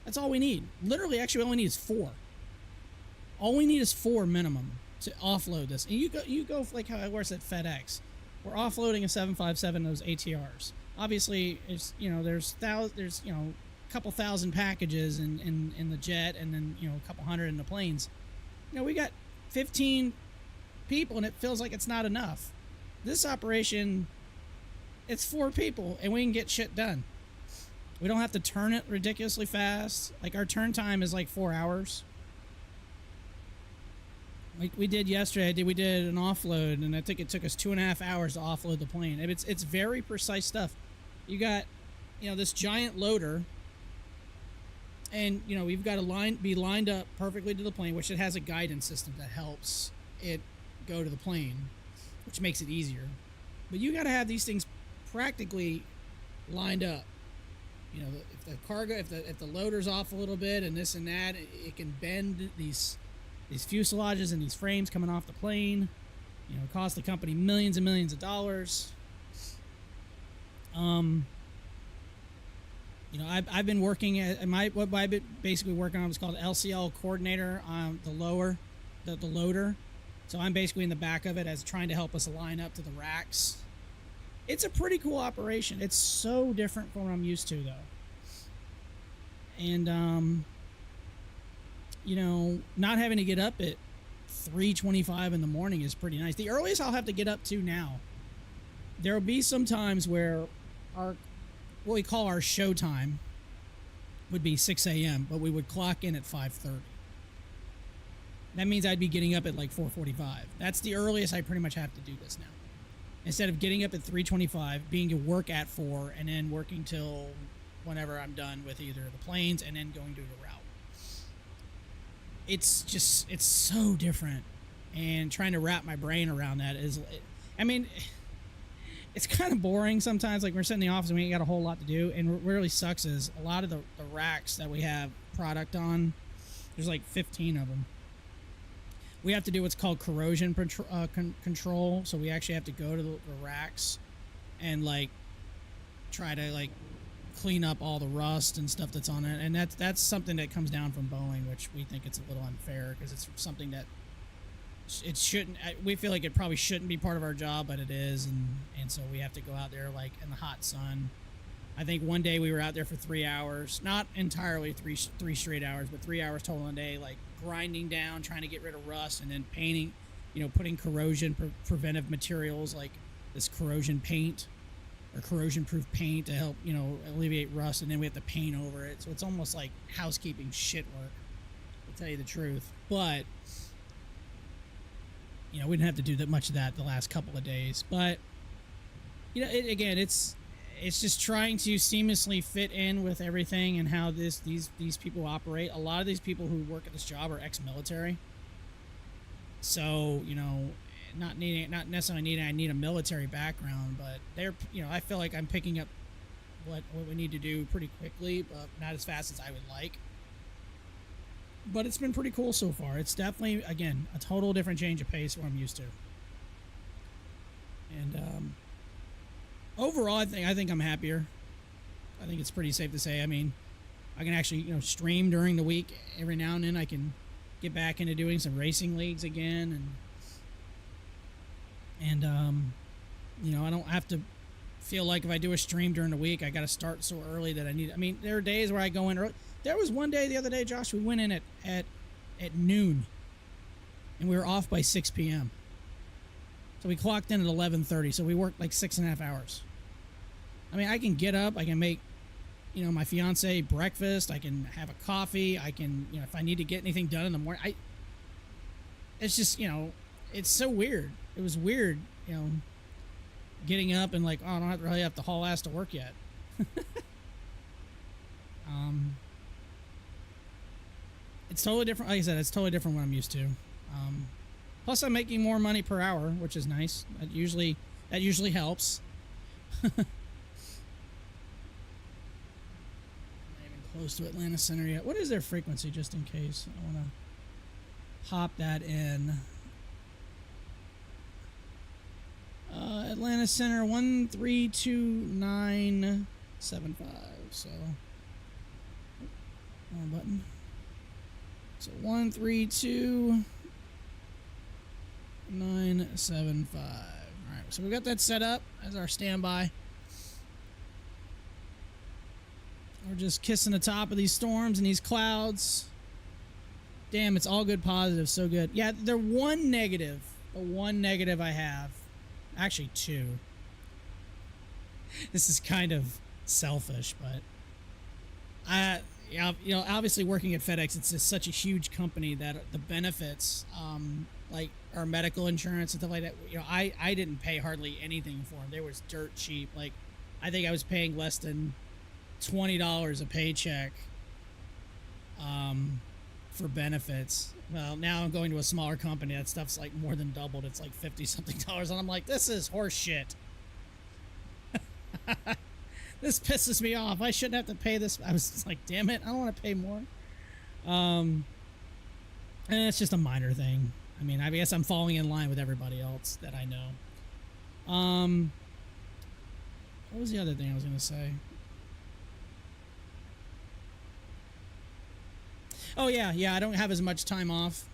That's all we need. Literally, actually, all we need is 4. All we need is 4 minimum to offload this. And you go like how it works at FedEx, we're offloading a 757 those ATRs. Obviously, it's, there's a couple thousand packages in the jet, and then a couple hundred in the planes. We got 15 people, and it feels like it's not enough. This operation, it's 4 people, and we can get shit done. We don't have to turn it ridiculously fast. Like, our turn time is like 4 hours. Like we did yesterday, we did an offload, and I think it took us 2.5 hours to offload the plane. And it's very precise stuff. You got, this giant loader, and we've got to be lined up perfectly to the plane, which it has a guidance system that helps it go to the plane, which makes it easier. But you got to have these things practically lined up. If the cargo, if the loader's off a little bit and this and that, it can bend these fuselages and these frames coming off the plane. It costs the company millions and millions of dollars. I've been working at what I've been basically working on was called LCL coordinator on the loader. So I'm basically in the back of it as trying to help us line up to the racks. It's a pretty cool operation. It's so different from what I'm used to, though. And not having to get up at 3:25 in the morning is pretty nice. The earliest I'll have to get up to now, there will be some times where what we call our show time would be 6 a.m., but we would clock in at 5:30. That means I'd be getting up at like 4:45. That's the earliest I pretty much have to do this now. Instead of getting up at 3:25, being to work at 4, and then working till whenever I'm done with either the planes and then going to the route. It's so different, and trying to wrap my brain around that is, it's kind of boring sometimes. Like, we're sitting in the office and we ain't got a whole lot to do, and what really sucks is a lot of the racks that we have product on, there's like 15 of them. We have to do what's called corrosion control, so we actually have to go to the racks and like try to like clean up all the rust and stuff that's on it, and that's something that comes down from Boeing, which we think it's a little unfair because it's something that it shouldn't. We feel like it probably shouldn't be part of our job, but it is, and so we have to go out there like in the hot sun. I think one day we were out there for 3 hours, not entirely three straight hours, but 3 hours total a day, like grinding down, trying to get rid of rust, and then painting, putting corrosion preventive materials like this corrosion paint or corrosion proof paint to help, alleviate rust, and then we have to paint over it. So it's almost like housekeeping shit work, to tell you the truth. But, we didn't have to do that much of that the last couple of days. But, it's just trying to seamlessly fit in with everything and how these people operate. A lot of these people who work at this job are ex-military. So, not necessarily needing I need a military background, but they're, I feel like I'm picking up what we need to do pretty quickly, but not as fast as I would like. But it's been pretty cool so far. It's definitely, again, a total different change of pace from what I'm used to. And overall, I think I'm happier. I think it's pretty safe to say. I mean, I can actually, stream during the week every now and then. I can get back into doing some racing leagues again, and I don't have to feel like if I do a stream during the week, I got to start so early that I need. I mean, there are days where I go in early. There was one day the other day, Josh, we went in at noon, and we were off by 6 p.m. So we clocked in at 11:30. So we worked like 6.5 hours. I mean, I can get up, I can make, my fiance breakfast, I can have a coffee, I can, if I need to get anything done in the morning, it's just, it's so weird. It was weird, getting up and like, oh, I don't really have to haul ass to work yet. It's totally different. Like I said, it's totally different from what I'm used to. Plus, I'm making more money per hour, which is nice. That usually helps. I'm not even close to Atlanta Center yet. What is their frequency, just in case? I want to hop that in. Atlanta Center 132975. So, wrong button. So 132975. All right, So we've got that set up as our standby. We're just kissing the top of these storms and these clouds. Damn, it's all good positive, so good. Yeah, the one negative I have, actually two. This is kind of selfish, but obviously working at FedEx, it's just such a huge company that the benefits, like our medical insurance and stuff like that, I didn't pay hardly anything for them. They was dirt cheap. Like, I think I was paying less than $20 a paycheck for benefits. Well, now I'm going to a smaller company. That stuff's like more than doubled. It's like $50-something, and I'm like, this is horse shit. This pisses me off. I shouldn't have to pay this. I was just like, damn it, I don't want to pay more. And it's just a minor thing. I mean, I guess I'm falling in line with everybody else that I know. What was the other thing I was going to say? Oh, yeah, I don't have as much time off.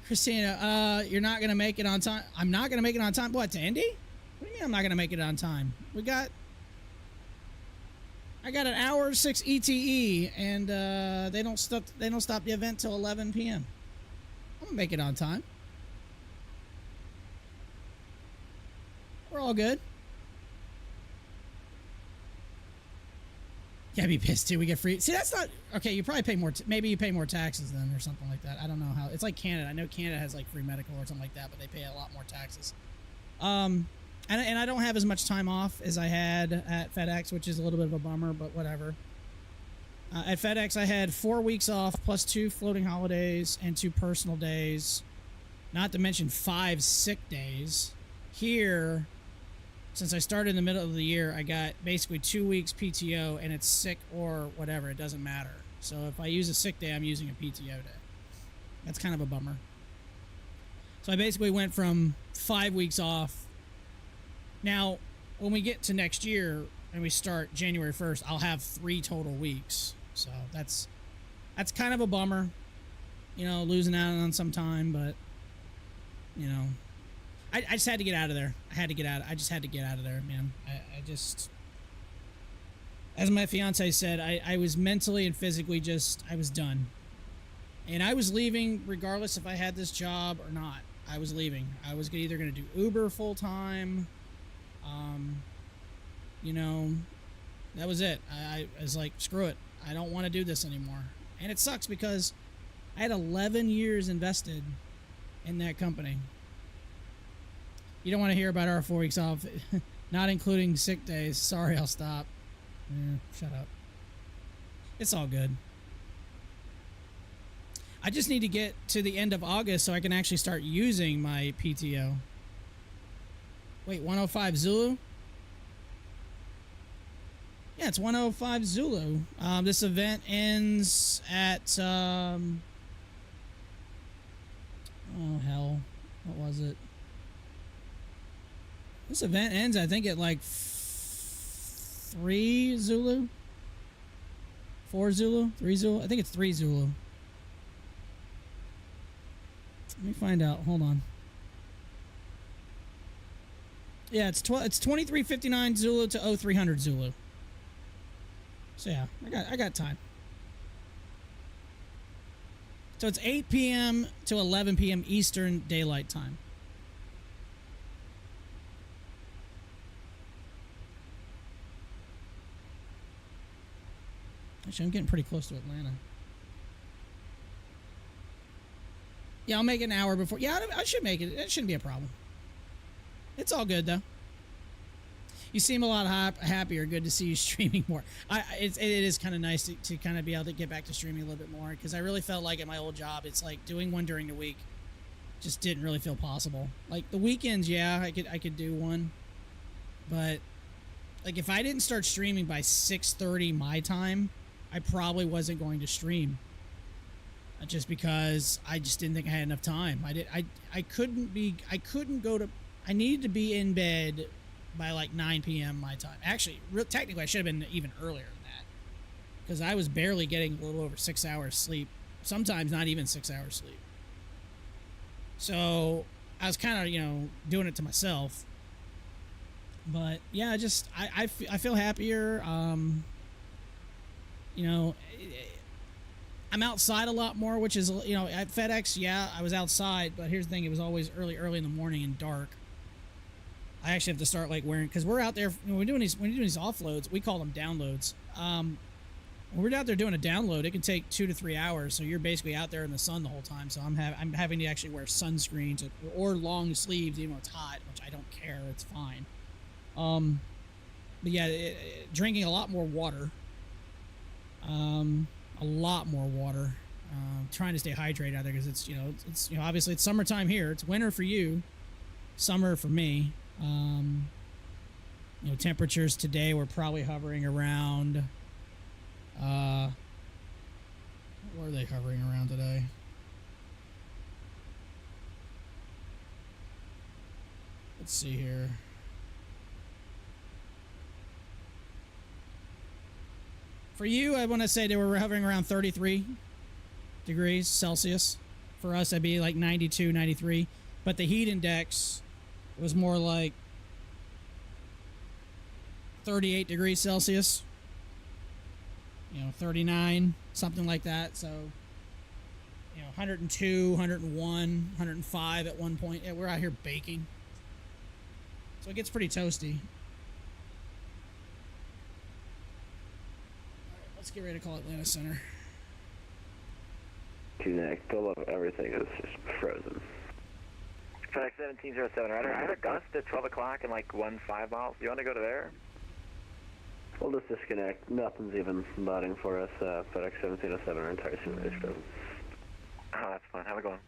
Christina, you're not going to make it on time. I'm not going to make it on time. What, to Indy? What do you mean I'm not going to make it on time? I got an hour 6 ETE, and they don't stop the event till 11 p.m. I'm going to make it on time. We're all good. Yeah, I'd be pissed too. We get free. See, that's not okay. You probably pay more. Maybe you pay more taxes then, or something like that. I don't know how. It's like Canada. I know Canada has like free medical or something like that, but they pay a lot more taxes. And I don't have as much time off as I had at FedEx, which is a little bit of a bummer, but whatever. At FedEx, I had 4 weeks off plus 2 floating holidays and 2 personal days, not to mention 5 sick days. Here, since I started in the middle of the year, I got basically 2 weeks PTO, and it's sick or whatever. It doesn't matter. So if I use a sick day, I'm using a PTO day. That's kind of a bummer. So I basically went from 5 weeks off. Now, when we get to next year and we start January 1st, I'll have 3 total weeks. So that's kind of a bummer, losing out on some time, but, I just had to get out of there. I just had to get out of there, man. I just, as my fiance said, I was mentally and physically I was done. And I was leaving regardless if I had this job or not. I was leaving. I was either going to do Uber full time. That was it. I was like, screw it. I don't want to do this anymore. And it sucks because I had 11 years invested in that company. You don't want to hear about our 4 weeks off, not including sick days. Sorry, I'll stop. Shut up. It's all good. I just need to get to the end of August so I can actually start using my PTO. Wait, 105 Zulu? Yeah, it's 105 Zulu. This event ends at, oh hell, what was it? This event ends, I think, at like 3 Zulu? 4 Zulu? 3 Zulu? I think it's 3 Zulu. Let me find out. Hold on. Yeah, it's 23:59 Zulu to 0300 Zulu. So yeah, I got time. So it's 8 p.m. to 11 p.m. Eastern Daylight Time. Actually, I'm getting pretty close to Atlanta. Yeah, I'll make it an hour before. Yeah, I should make it. It shouldn't be a problem. It's all good, though. You seem a lot happier. Good to see you streaming more. It is kind of nice to kind of be able to get back to streaming a little bit more, because I really felt like at my old job, it's like doing one during the week just didn't really feel possible. Like the weekends, yeah, I could do one, but like if I didn't start streaming by 6:30 my time, I probably wasn't going to stream. Just because I just didn't think I had enough time. I needed to be in bed by like 9 p.m. my time. Actually, technically I should have been even earlier than that, because I was barely getting a little over 6 hours sleep. Sometimes not even 6 hours sleep. So I was kind of, you know, doing it to myself. But yeah, I feel happier. You know, I'm outside a lot more, which is, you know, at FedEx, yeah, I was outside, but here's the thing, it was always early in the morning and dark. I actually have to start like wearing, because we're out there, when we're doing these offloads, we call them downloads. When we're out there doing a download, it can take 2 to 3 hours, so you're basically out there in the sun the whole time. So I'm having to actually wear sunscreens or long sleeves, even though it's hot, which I don't care, it's fine. But yeah, drinking a lot more water. A lot more water. Trying to stay hydrated out there because it's, you know, obviously it's summertime here. It's winter for you, summer for me. You know, temperatures today were probably hovering around. What were they hovering around today? Let's see here. For you, I want to say they were hovering around 33 degrees Celsius. For us, that'd be like 92, 93. But the heat index was more like 38 degrees Celsius. You know, 39, something like that. So, you know, 102, 101, 105 at one point. Yeah, we're out here baking. So it gets pretty toasty. Let's get ready to call Atlanta Center. Connect. Pull up. Everything is just frozen. FedEx 1707. I had a gust at 12 o'clock and like 15 miles. You want to go to there? We'll just disconnect. Nothing's even budding for us. FedEx 1707. Our entire simulator is frozen. Oh, that's fine. Have a good one.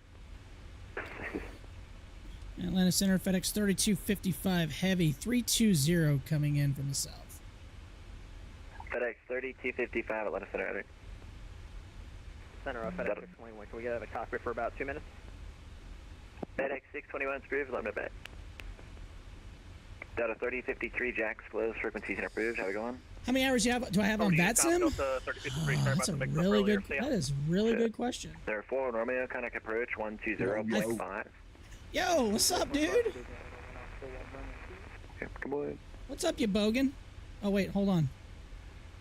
Atlanta Center, FedEx 3255 Heavy 320 coming in from the south. FedEx 3255 Atlanta Center. Heading. Center of FedEx 621. Can we get out of the cockpit for about 2 minutes? FedEx 621 approved. Let me back. Delta 3053 Jacks closed. Frequencies and approved. How we going? How many hours do I have on Vatsim? That's a really good. That is a really good question. There 4 Romeo, Conic approach 120.5. Yo, what's up, dude? Okay, come on. What's up, you bogan? Oh wait, hold on.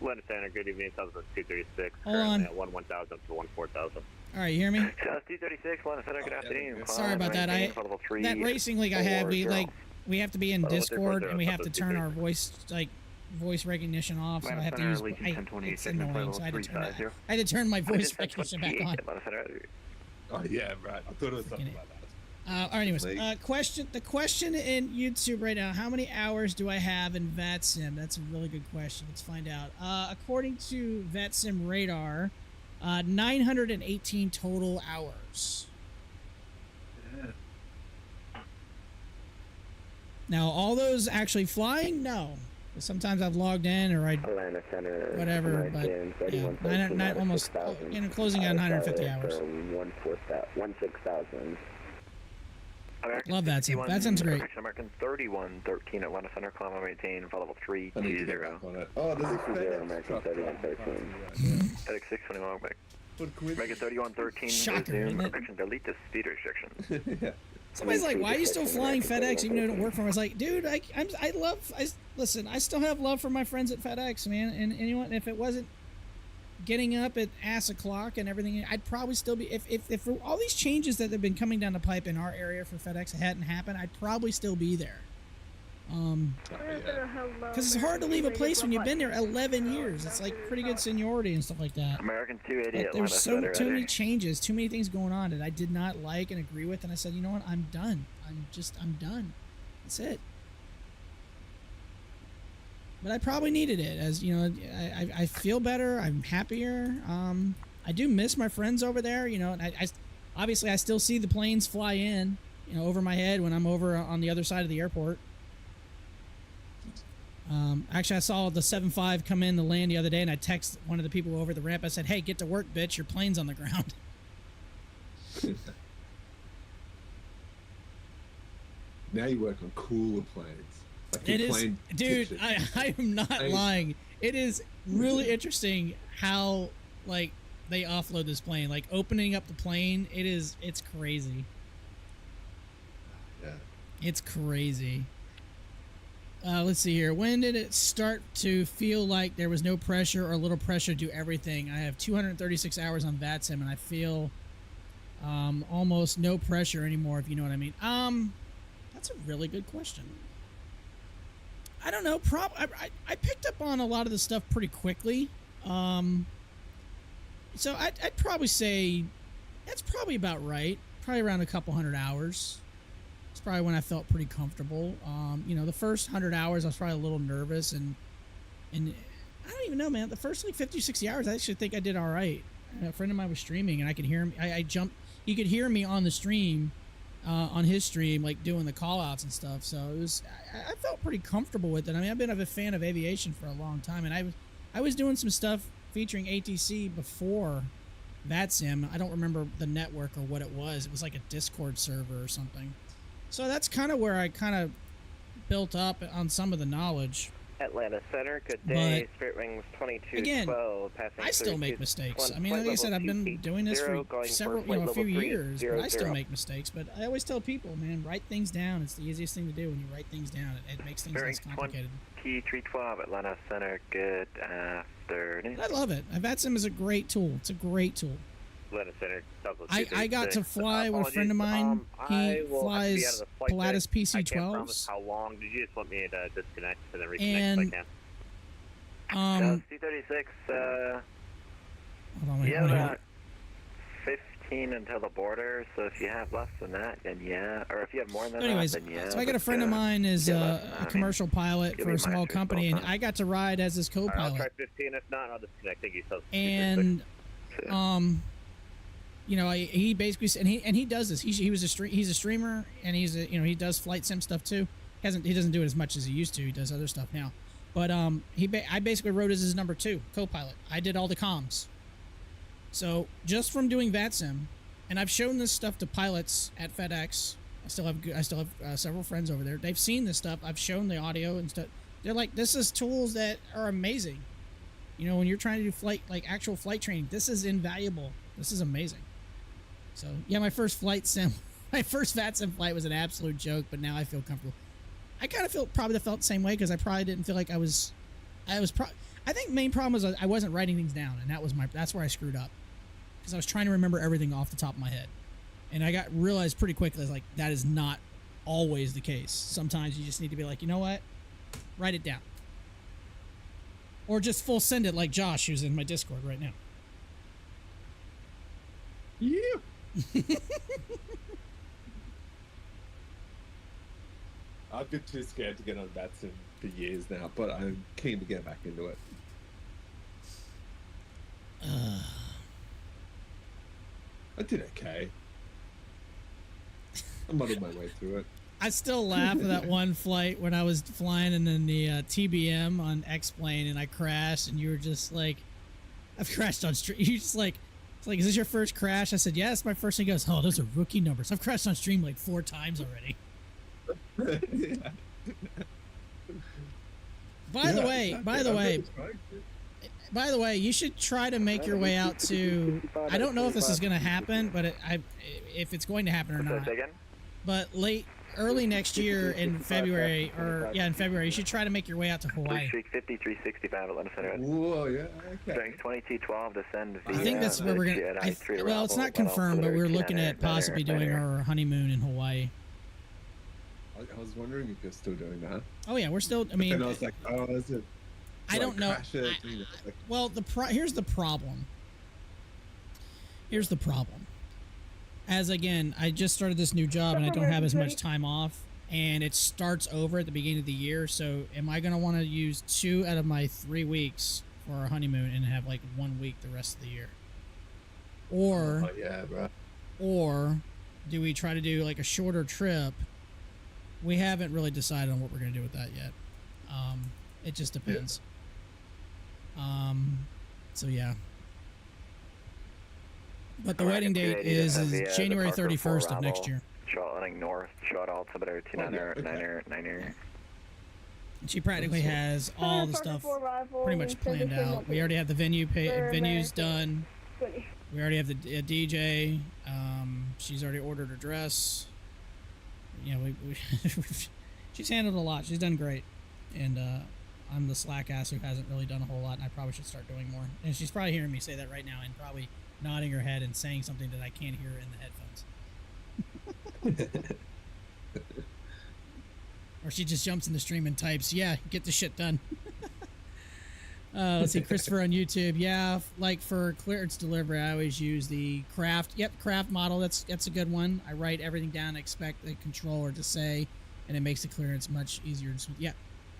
Atlanta Center, good evening. 236. Hold on. At 1,000 to 14,000. All right, you hear me? 236. Atlanta Center. Good afternoon. Sorry about that. That racing league I have, we have to be in Discord and we have to turn our voice recognition off. So I have to use. It's annoying. So I had to turn my voice recognition back on. Oh yeah, right. I thought it was something like that. All right, anyways, the question in YouTube right now, how many hours do I have in Vatsim? That's a really good question. Let's find out. According to Vatsim Radar, 918 total hours. Yeah. Now, all those actually flying? No. Sometimes I've logged in or I whatever, but yeah, almost closing on 950 hours. 16,000. Love that. Vatsim's great. American 3113 Atlanta Center, Colombo maintain, level 320. Oh, there's a FedEx American 3113. FedEx 621 back. American 3113 resume. Correction, delete the speed restriction. Yeah. Somebody's like, why are you still flying FedEx even though you don't work for them? I was like, dude, listen, I still have love for my friends at FedEx, man. And anyone, if it wasn't getting up at ass o'clock and everything, I'd probably still be, if all these changes that have been coming down the pipe in our area for FedEx hadn't happened, I'd probably still be there. Because it's hard to leave a place when you've been there 11 years. It's like pretty good seniority and stuff like that. American 280 but there's too many changes, too many things going on that I did not like and agree with, and I said, you know what, I'm done. I'm done. That's it. But I probably needed it, as you know. I feel better. I'm happier. I do miss my friends over there. You know, and I obviously I still see the planes fly in, you know, over my head when I'm over on the other side of the airport. Actually, I saw the 7.5 come in to land the other day, and I texted one of the people over the ramp. I said, "Hey, get to work, bitch! Your plane's on the ground." Now you work on cooler planes. Like it is, dude. I am not lying. It is really interesting how like they offload this plane. Like opening up the plane, it's crazy. It's crazy. Let's see here. When did it start to feel like there was no pressure or little pressure to do everything? I have 236 hours on Vatsim, and I feel almost no pressure anymore, if you know what I mean. That's a really good question. I don't know. I picked up on a lot of the stuff pretty quickly. So I'd probably say that's probably about right. Probably around a couple hundred hours. It's probably when I felt pretty comfortable. You know, the first 100 hours I was probably a little nervous, and I don't even know, man. The first like 50 or 60 hours I actually think I did all right. A friend of mine was streaming, and I could hear him. I jumped. He could hear me on the stream, on his stream, like doing the call outs and stuff. So it was. I felt pretty comfortable with it. I mean, I've been a fan of aviation for a long time, and I was doing some stuff featuring ATC before Vatsim. I don't remember the network or what it was. It was like a Discord server or something. So that's kind of where I kind of built up on some of the knowledge. Atlanta Center, good day. Spirit Wings 2212, passing I still make mistakes. I mean, like I said, I've been doing this for a few years, but I still make mistakes. But I always tell people, man, write things down. It's the easiest thing to do when you write things down. It makes things less complicated. 2312, Atlanta Center, good afternoon. I love it. Vatsim is a great tool. It's a great tool. Atlanta Center, I got to fly with a friend of mine. He flies Pilatus PC-12s. I can't promise how long. Did you just want me to disconnect and then reconnect and, if I can? C-36, hold on, you have about 15 until the border, so if you have less than that, then yeah. Or if you have more than that, then yeah. So I got a friend of mine is a commercial pilot for a small company, and I got to ride as his co-pilot. I'll try 15. If not, I'll disconnect. Thank you. So and you know, he basically and he does this. He's a streamer, and he does flight sim stuff too. He doesn't do it as much as he used to. He does other stuff now. But I basically wrote as his number 2 co-pilot. I did all the comms. So just from doing Vatsim, and I've shown this stuff to pilots at FedEx. I still have several friends over there. They've seen this stuff. I've shown the audio and stuff. They're like, this is tools that are amazing. You know, when you're trying to do actual flight training, this is invaluable. This is amazing. So yeah, my first Vatsim flight was an absolute joke, but now I feel comfortable. I kind of probably felt the same way because I probably didn't feel like I think the main problem was I wasn't writing things down, and that's where I screwed up, because I was trying to remember everything off the top of my head, and I realized pretty quickly like that is not always the case. Sometimes you just need to be like, you know what, write it down, or just full send it like Josh, who's in my Discord right now. Yeah. I've been too scared to get on Vatsim for years now, but I'm keen to get back into it. I did okay. I muddled my way through it. I still laugh at that one flight when I was flying and then the TBM on X-Plane and I crashed, and you were just like, I've crashed on stream. You just like, it's like, is this your first crash? I said, yes, my first. He goes, oh, those are rookie numbers. I've crashed on stream like 4 times already. Yeah. By the way, you should try to make your way out to. I don't know if this is going to happen, but if it's going to happen or not. But early next year in February, you should try to make your way out to Hawaii. 5365 Atlanta Center. Whoa, yeah, okay. Strength 2212, descend via. I think that's where we're gonna. Well, it's not confirmed, but we're looking at possibly doing our honeymoon in Hawaii. I was wondering if you're still doing that. Oh yeah, we're still. I mean, and I was like, oh, is it? I don't know. Well, here's the problem. Here's the problem. As again, I just started this new job and I don't have as much time off, and it starts over at the beginning of the year. So, am I gonna want to use 2 out of my 3 weeks for our honeymoon and have like 1 week the rest of the year? Or, or do we try to do like a shorter trip? We haven't really decided on what we're gonna do with that yet. It just depends. So yeah. But the wedding date is January 31st of next year. Shortlining north, short altimeter 29er. And she practically has all the stuff pretty much planned out. We already have the venues done. We already have the DJ. She's already ordered her dress. you know, she's handled a lot. She's done great, and I'm the slack ass who hasn't really done a whole lot, and I probably should start doing more. And she's probably hearing me say that right now, and probably nodding her head and saying something that I can't hear in the headphones. Or she just jumps in the stream and types, "Yeah, get the shit done." Let's see, Christopher on YouTube. Yeah, like for clearance delivery, I always use the craft. Yep, craft model. That's a good one. I write everything down, expect the controller to say, and it makes the clearance much easier and smooth. Yeah,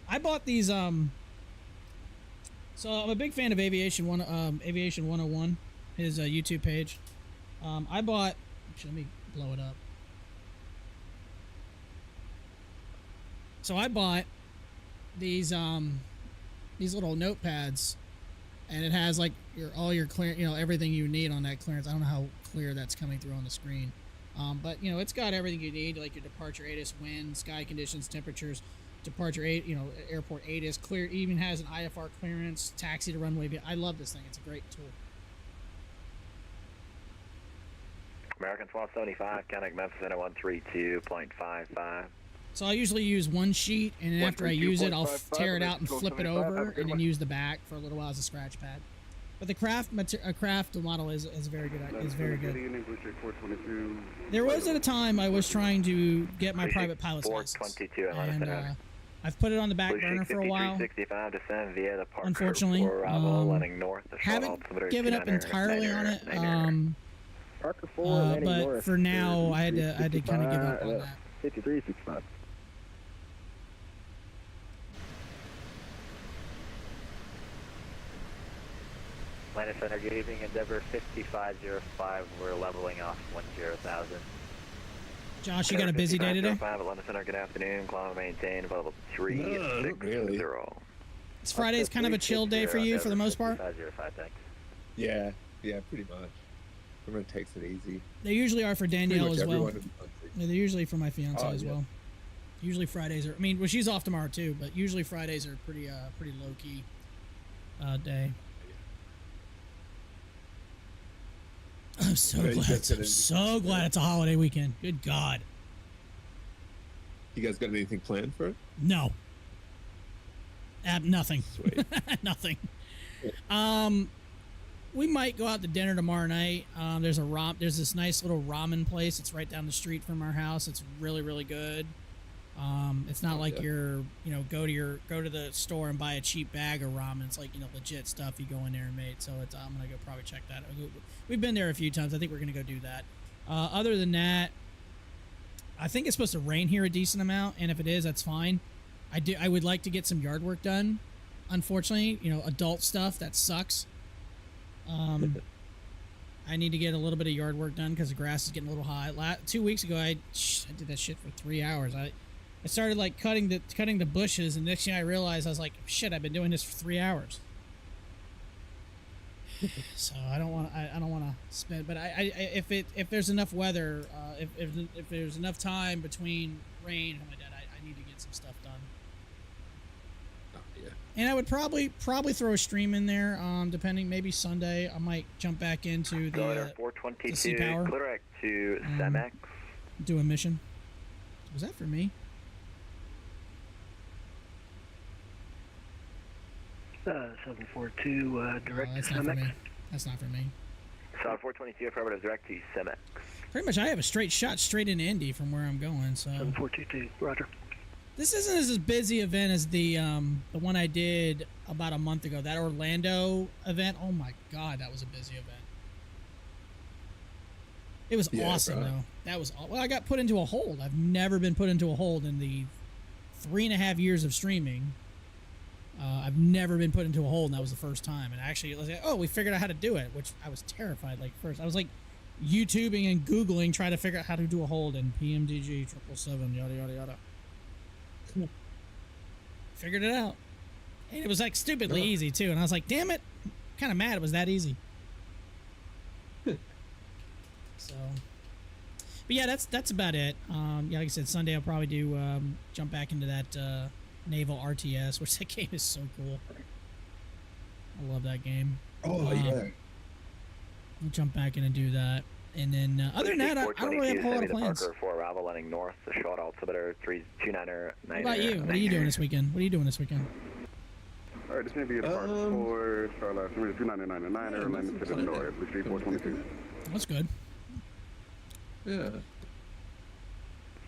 I bought these. So I'm a big fan of Aviation 101, his YouTube page. I bought. Actually, let me blow it up. So I bought these little notepads, and it has like all your clear, everything you need on that clearance. I don't know how clear that's coming through on the screen, but it's got everything you need, like your departure ATIS, wind, sky conditions, temperatures, departure airport ATIS, clear. It even has an IFR clearance, taxi to runway. I love this thing. It's a great tool. American 1275, Connect Memphis Center 132.55. So I usually use one sheet, and then after I use it, I'll tear it out and flip it over, and then use the back for a little while as a scratch pad. But the craft model is very good. Is very good. There was at a time I was trying to get my private pilot's license, and I've put it on the back burner for a while. Unfortunately, haven't given up entirely on it. But for now, I had to kind of give up on that. 5365. Landing Center, good evening. Endeavor 5505. We're leveling off 10,000. Josh, you got a busy day today? Landing Center, good afternoon. Climb maintain, level 360. Is Friday's kind of a chill day for you for the most part? 5505, thanks. Yeah, pretty much. Everyone takes it easy. They usually are for Danielle as well. Yeah, they're usually for my fiance as well. Usually Fridays are. I mean, well, she's off tomorrow too, but usually Fridays are pretty low key day. I'm so glad. I'm so glad it's a holiday weekend. Good God. You guys got anything planned for it? No. Nothing. Sweet. Nothing. We might go out to dinner tomorrow night. There's this nice little ramen place. It's right down the street from our house. It's really, really good. It's not like you're, go to the store and buy a cheap bag of ramen. It's like, legit stuff you go in there and make. So I'm going to go probably check that out. We've been there a few times. I think we're going to go do that. Other than that, I think it's supposed to rain here a decent amount. And if it is, that's fine. I would like to get some yard work done. Unfortunately, adult stuff, that sucks. I need to get a little bit of yard work done because the grass is getting a little high. 2 weeks ago, I did that shit for 3 hours. I started like cutting the bushes, and next thing I realized, I was like, shit, I've been doing this for 3 hours. So I don't want to spend, but if there's enough weather, if there's enough time between rain and like that, I need to get some stuff done. And I would probably throw a stream in there, depending. Maybe Sunday I might jump back into the 422, sea power. Clirac to Semex. Do a mission. Was that for me? 742, direct that's to not for Semex. me. That's not for me. Solid 422, affirmative, direct to Semex. Pretty much, I have a straight shot straight into Indy from where I'm going. So 7422, roger. This isn't as busy event as the one I did about a month ago. That Orlando event. Oh my God, that was a busy event. It was awesome though. That was well. I got put into a hold. I've never been put into a hold in the 3.5 years of streaming. I've never been put into a hold, and that was the first time. And actually, it was like, we figured out how to do it, which I was terrified. Like first, I was like YouTubing and Googling, trying to figure out how to do a hold in PMDG 777 yada yada yada. Figured it out, and it was like stupidly easy too. And I was like, "Damn it!" Kind of mad it was that easy. So, but yeah, that's about it. Yeah, like I said, Sunday I'll probably do jump back into that Naval RTS, which that game is so cool. I love that game. Oh yeah. I'll jump back in and do that, And then other than that, I don't really have a whole lot of plans. Parker for arrival landing north, the short altimeter 329er. What about you? What are you doing this weekend? What are you doing this weekend? All right, this may be a part for Starlight. So we're 299er, landing to the north, 3422. That's good. Yeah.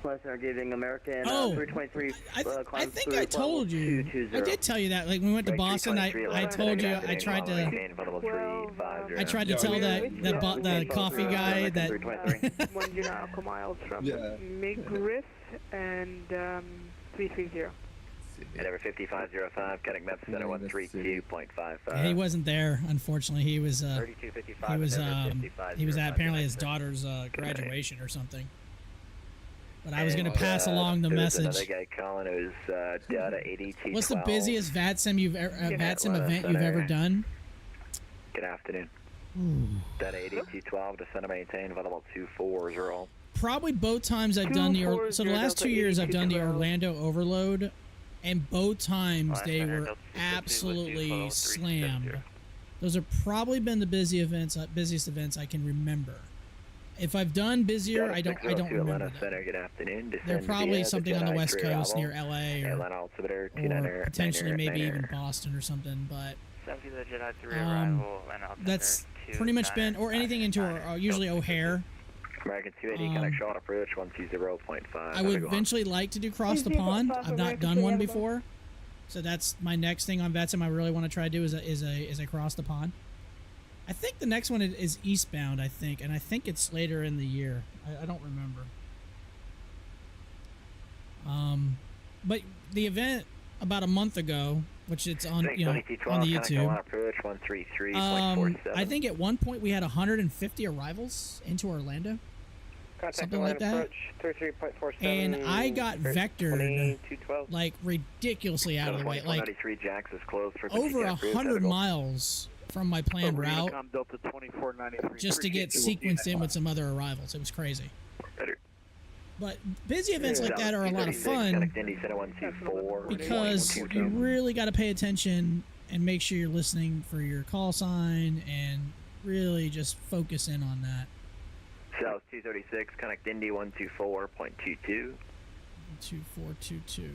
Flights are giving American 323. I think I told you. I did tell you that. Like when we went to Boston, I told you I tried to tell the coffee guy that. 1 nautical miles from McGriff and 330. And over 5505, cutting map center 132.55. Yeah, he wasn't there, unfortunately. He was at apparently his daughter's graduation or something. But I was going to pass along the message. Another guy calling. It was Data 8212. What's the busiest Vatstim event you've ever done? Good afternoon. Ooh. Data 8212, descend and maintain, available 240. Probably both times I've done the last 2 years I've done the Orlando overload, and both times they were absolutely slammed. Those have probably been the busiest events I can remember. If I've done busier, I don't remember them. They're probably something on the West Coast near LA or potentially maybe even Boston or something, but that's pretty much been, or anything into usually O'Hare. American 280, connect short approach 120.5. I would eventually like to do cross the pond. I've not done one before, so that's my next thing on Vatsim. I really want to try to do is a cross the pond. I think the next one is eastbound, I think, and I think it's later in the year. I don't remember. But the event about a month ago, which it's on, on the YouTube. I think at one point we had 150 arrivals into Orlando, something like that. And I got vectored like ridiculously out of the way, like over 100 miles from my planned route, just to get sequenced in with some other arrivals. It was crazy. But busy events like that are a lot of fun because you really got to pay attention and make sure you're listening for your call sign and really just focus in on that. South 236, connect Indy 124.22. 2422.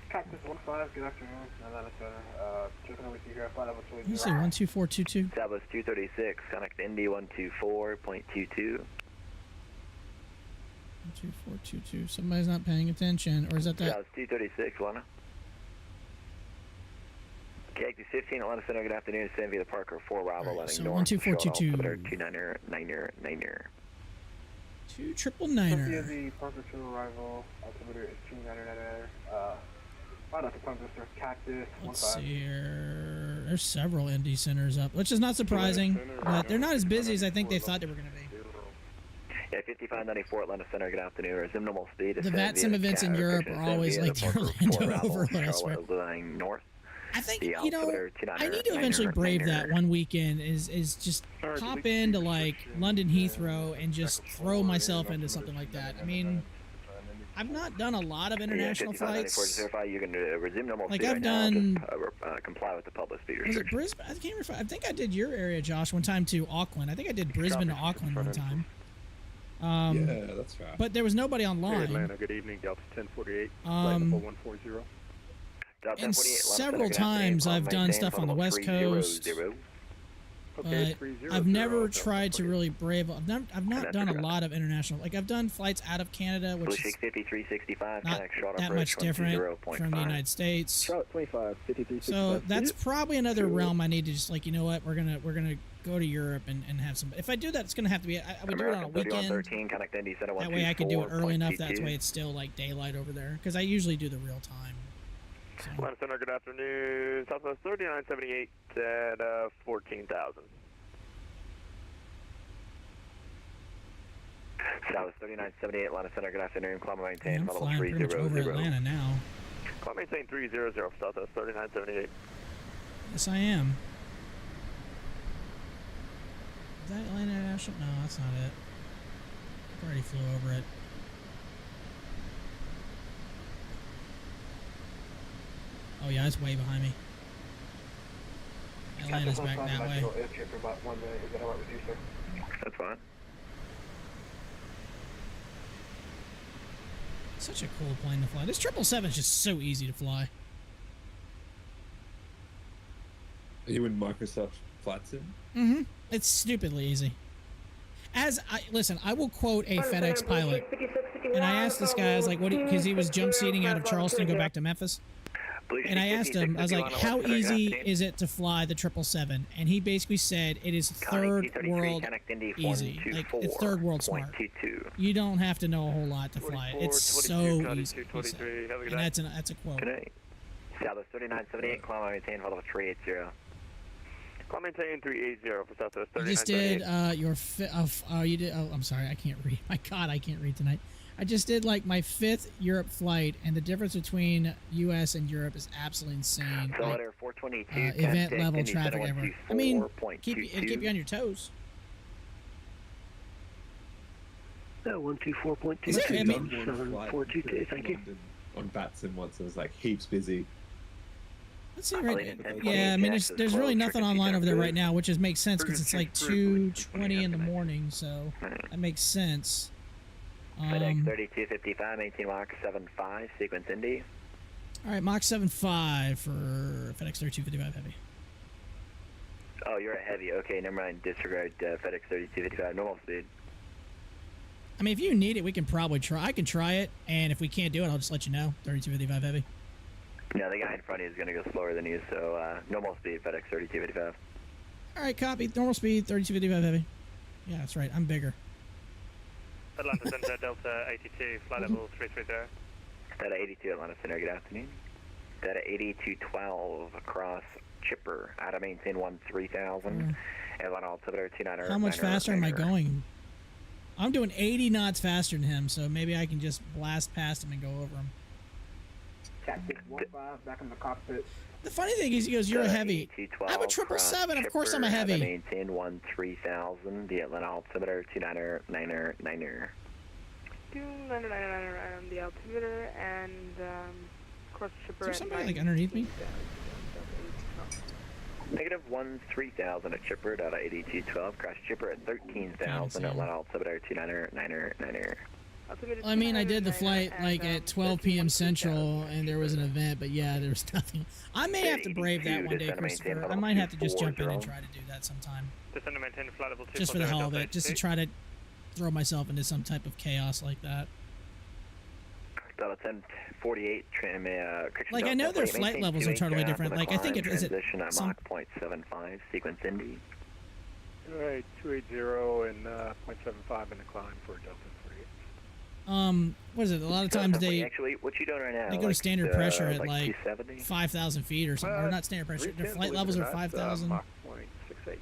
Cactus 15, good afternoon. Atlanta Center. Checking with you here. You say 12422? Southwest 236, connect Indy 124.22. 12422. Somebody's not paying attention, or is that that? Southwest 236, Atlanta. Cactus 15, Atlanta Center. Good afternoon. Send via the Parker 4 arrival Right, landing so north. 12422. 29er. 2999er. Via the Parker 2 arrival. Altimeter is 2999er. Find out the point of Cactus. Let's see here. There's several ND centers up, which is not surprising, but they're not as busy as I think they thought they were going to be. Yeah, 5594 Atlanta Center. Good afternoon. Resume normal speed. The Vatstim events in Europe are always like the Orlando overload, I swear. North. I think, I need to eventually brave that one weekend is just hop into like London Heathrow and just throw myself into something like that. I mean, I've not done a lot of international flights. You can resume normal like speed I've done. Comply with the public speed Was restriction. it Brisbane? I can't remember. I think I did your area, Josh, one time to Auckland. I think I did Brisbane to Auckland one time. Yeah, that's fast. But there was nobody online. Atlanta, good evening. Delta 1048. Flight number 140. And several times I've done stuff on the West Coast. But I've never tried to really brave. I've not done a lot of international. Like I've done flights out of Canada, which is not that much different from the United States. So that's probably another realm I need to just like, you know what, we're gonna go to Europe and have some. If I do that, it's gonna have to be. I would do it on a weekend. That way I could do it early enough. That way it's still like daylight over there because I usually do the real time. Atlanta Center, good afternoon. Southwest 3978 at 14,000. Southwest 3978 Atlanta Center, good afternoon. Climb and maintain. I'm flying pretty much over Atlanta now. Climb and maintain 300 for Southwest 3978. Yes, I am. Is that Atlanta International? No, that's not it. I already flew over it. Oh yeah, it's way behind me. Atlanta's back that way. That's fine. Such a cool plane to fly. This 777 is just so easy to fly. Are you in Microsoft Flight Sim? Mm-hmm. It's stupidly easy. Listen, I will quote a FedEx pilot, and I asked this guy, I was like, what? Because he was jump seating out of Charleston to go back to Memphis. And I asked him, I was like, how easy is it to fly the 777? And he basically said it is third world easy. Like, it's third world smart. You don't have to know a whole lot to fly it. It's so easy. And that's a quote. Southwest 3978, climb maintain, follow 380. Climb maintain 380 for Southwest 3978. You just did you did. Oh, I'm sorry, I can't read. My God, I can't read tonight. I just did like my 5th Europe flight, and the difference between U.S. and Europe is absolutely insane. Like, 422, event level traffic everywhere. I mean, it'll keep you on your toes. 124.2. Thank you. On Vatsim once, it was like heaps busy. Let's see, right? Yeah, I mean, there's really nothing online over there right now, which makes sense because it's like 2:20 in the morning, so that makes sense. FedEx 3255, maintain Mach 75, sequence Indy. All right, Mach 75 for FedEx 3255 Heavy. Oh, you're at Heavy. Okay, never mind. Disregard FedEx 3255, normal speed. I mean, if you need it, we can probably try. I can try it, and if we can't do it, I'll just let you know. 3255 Heavy. No, the guy in front of you is going to go slower than you, so normal speed, FedEx 3255. All right, copy. Normal speed, 3255 Heavy. Yeah, that's right. I'm bigger. Atlanta Center, Delta 82, flight level 330. Delta 82, Atlanta Center, good afternoon. Delta 8212 across Chipper, out of maintain 13,000. Atlanta altimeter 29. How much faster am I going? I'm doing 80 knots faster than him, so maybe I can just blast past him and go over him. Tactic 15, back in the cockpit. The funny thing is, he goes, "You're a heavy." I'm a 777. Of course, I'm a heavy. Maintain 13,000. The Atlanta altimeter 2999. 2999 on the altimeter and cross shipper. Is there somebody like underneath me? Negative 13,000 at Chipper. Data 8212. Cross Chipper at 13,000. Atlanta altimeter 2999. I mean, I did the flight like at 12 p.m. Central, and there was an event, but yeah, there was nothing. I may have to brave that one day, Christopher. I might have to just jump in and try to do that sometime. Just for the hell of it, just to try to throw myself into some type of chaos like that. Delta 1048, like, I know their flight levels are totally different. Like, I think it is it some... Mach 0.75, sequence Indy. Alright, 280 and 0.75 in the climb for Delta 38. What is it? A lot of times they actually, what you doing right now? They go to standard pressure at like 5,000 feet or something. Or not standard pressure. Their flight levels are 5,000. Mach 0.68.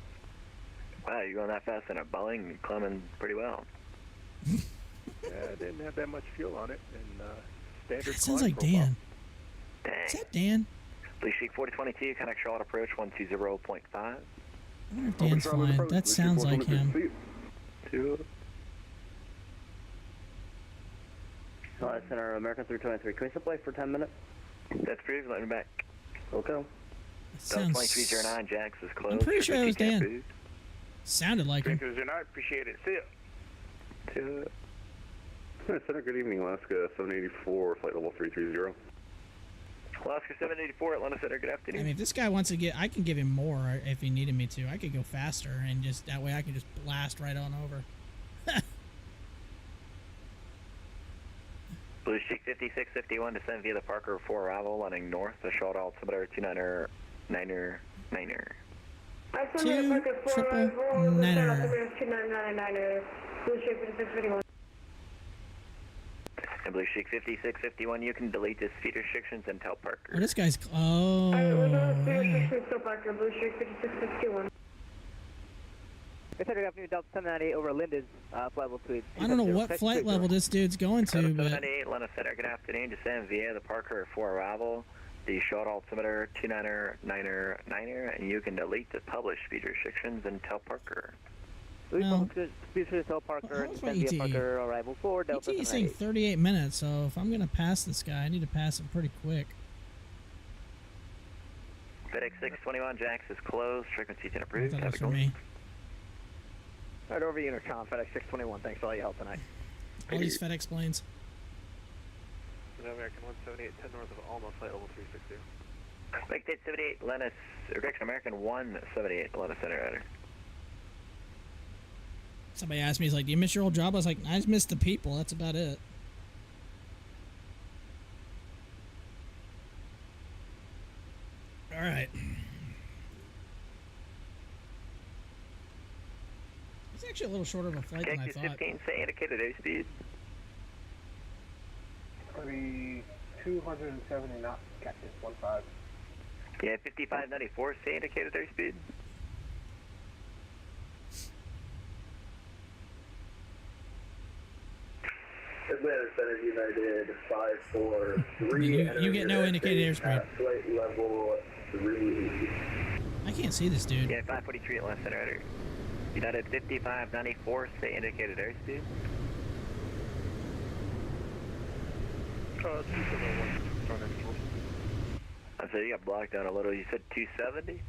Wow, you're going that fast in a Boeing and climbing pretty well. Yeah, it didn't have that much fuel on it, and standard. That sounds like Dan. Is that Dan? Blue Sheik 4022, connect Charlotte approach 120.5. I wonder if Dan's flying. That sounds like him. Center, American 323. Can we supply for 10 minutes? That's pretty. Let me back. Okay. Delta 2309, Jax is closed. I'm pretty sure it was Dan. Sounded like him. I appreciate it. See ya. Center, good evening, Alaska 784, flight level 330. Alaska 784, Atlanta Center, good afternoon. I mean, if this guy wants to get, I can give him more if he needed me to. I could go faster, and just that way I can just blast right on over. Blue Sheik 5651, descend via the Parker 4 arrival, landing north, the Charlotte altimeter 2999. 2999. Blue Sheik 5651. And Blue Sheik 5651, you can delete this feed restrictions and tell Parker. Oh, this guy's... Oh. Alright, we're going to feed restrictions to Parker, Blue Sheik 5651. Good afternoon, Delta 798 over Linden's flight level suite. I don't know what flight level this dude's going to, but... 798, Atlanta Center, good afternoon. Descend via the Parker 4 arrival, the Charlotte altimeter 2999, and you can delete the published speed restrictions and tell Parker. Well, speed restrictions tell Parker, descend via Parker arrival 4, Delta ET is saying 38 minutes, so if I'm going to pass this guy, I need to pass him pretty quick. FedEx 621, Jax is closed. Frequency 10 approved. That Have was a for good one. me. Right over intercom, FedEx 621. Thanks for all your help tonight. All these FedEx planes. American 178, 10 north of almost flight level 360. Dictate 78, Lennis, correction, American 178, Lennis Center Rider. Somebody asked me, he's like, do you miss your old job? I was like, I just miss the people. That's about it. All right. It's actually a little shorter of a flight than I Cactus thought. 15, say indicated airspeed. It'll be 270 knots, Cactus 15. Yeah, 5594, say indicated airspeed. Atlanta Center United 543. You get no indicated airspeed. Flight level 3. I can't see this dude. Yeah, 543 Atlanta Center Rider. United 5594, say indicated airspeed. I said you got blocked out a little. You said 270?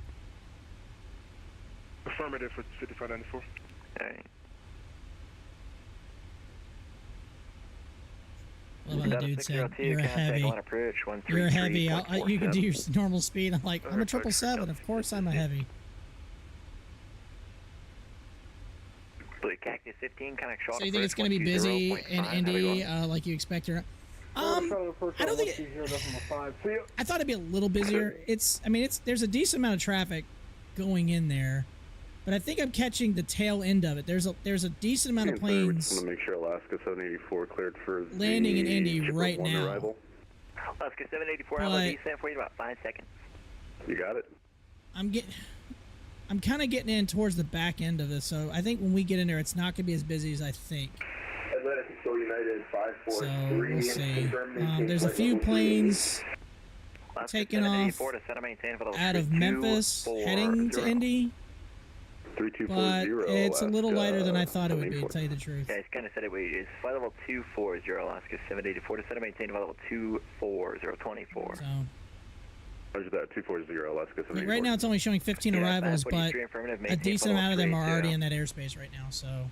Affirmative for 5594. Alright. Well, the dude said, you're a heavy. Approach, You're a heavy. You can do your normal speed. I'm like, I'm a 777. Of course I'm a heavy. Blue Cactus 15, kind of short. So you think it's going to be busy in Indy like you expect? Or I don't think I thought it'd be a little busier. There's a decent amount of traffic going in there, but I think I'm catching the tail end of it. There's a decent amount of planes. We just want to make sure Alaska 784 cleared for landing in Indy right now. Arrival. Alaska 784, I'll descent for you in about 5 seconds. You got it. I'm kind of getting in towards the back end of this, so I think when we get in there, it's not going to be as busy as I think. So we'll see. There's a few planes taking off out of Memphis, heading to Indy, but it's a little lighter than I thought it would be, to tell you the truth. Yeah, it's kind of said it was flight level 240, Alaska 784 to set maintain flight level 24024. So. Roger that, 240 Alaska 784. Right now it's only showing 15 arrivals, but a decent amount of them are already in that airspace right now, so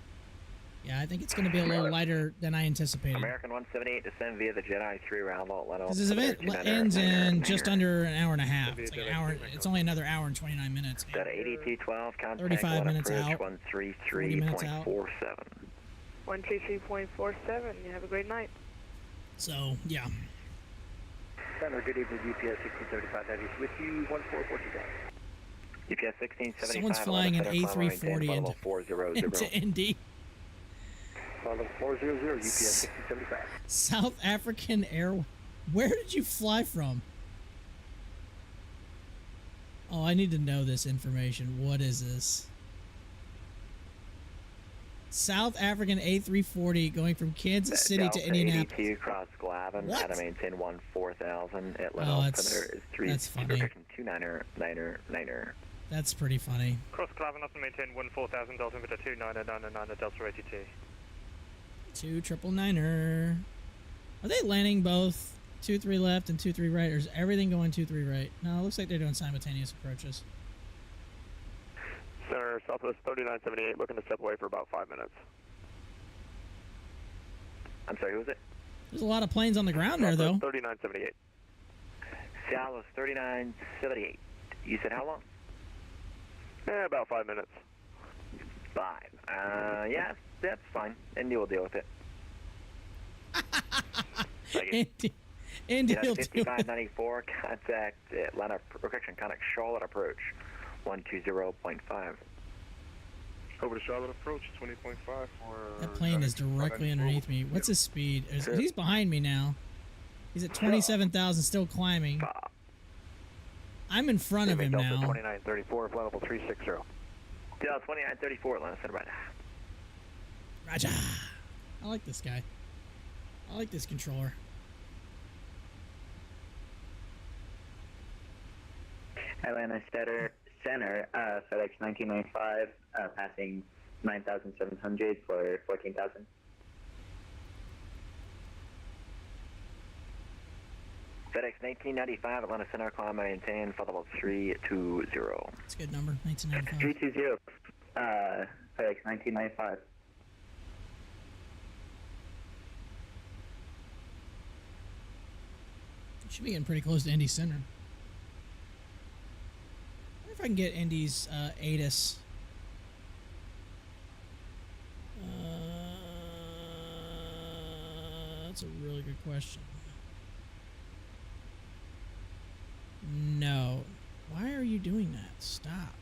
yeah, I think it's going to be a little lighter than I anticipated. American 178 descend via the Jedi 3 round Atlanta. Because this event ends in just under an hour and a half. It's like an hour. It's only another hour and 29 minutes. Got 8212, contact 35 minutes out. 133.47. 133.47. You have a great night. So, yeah. Center, good evening, UPS 1675 Heavy. With you, 1442. UPS 1675. Someone's flying an A340 into Indy. Level 400, UPS 1675. South African Air. Where did you fly from? Oh, I need to know this information. What is this? South African A340 going from Kansas City to Indianapolis. 82 cross Glavin, What? how to maintain 14,000. Atlanta altimeter is 3. That's funny. 2999. That's pretty funny. Cross Glavin, up to maintain 14,000, altimeter 2999 at Delta ATT. 2999er. Are they landing both 2-3 left and 2-3 right, or is everything going 2-3 right? No, it looks like they're doing simultaneous approaches. Center, Southwest 3978, looking to step away for about 5 minutes. I'm sorry, who was it? There's a lot of planes on the ground there, though. 3978. Southwest 3978. You said how long? About 5 minutes. 5. Yeah, that's fine. Indy will deal with it. Indy will deal with it. 5594, contact Atlanta, correction, contact Charlotte approach, 120.5. Over to Charlotte approach, 20.5 for... That plane is directly underneath me. What's his speed? He's behind me now. He's at 27,000, still climbing. I'm in front of him now. 2934, flight level 360. Yeah, 2934, Atlanta Center, right. Roger. I like this guy. I like this controller. Atlanta Center, FedEx 1995, passing 9,700 for 14,000. FedEx 1995, Atlanta Center, climb maintain, follow up 320. That's a good number, 1995. 320, FedEx 1995. Should be getting pretty close to Indy Center. I wonder if I can get Indy's ATIS. That's a really good question. No. Why are you doing that? Stop.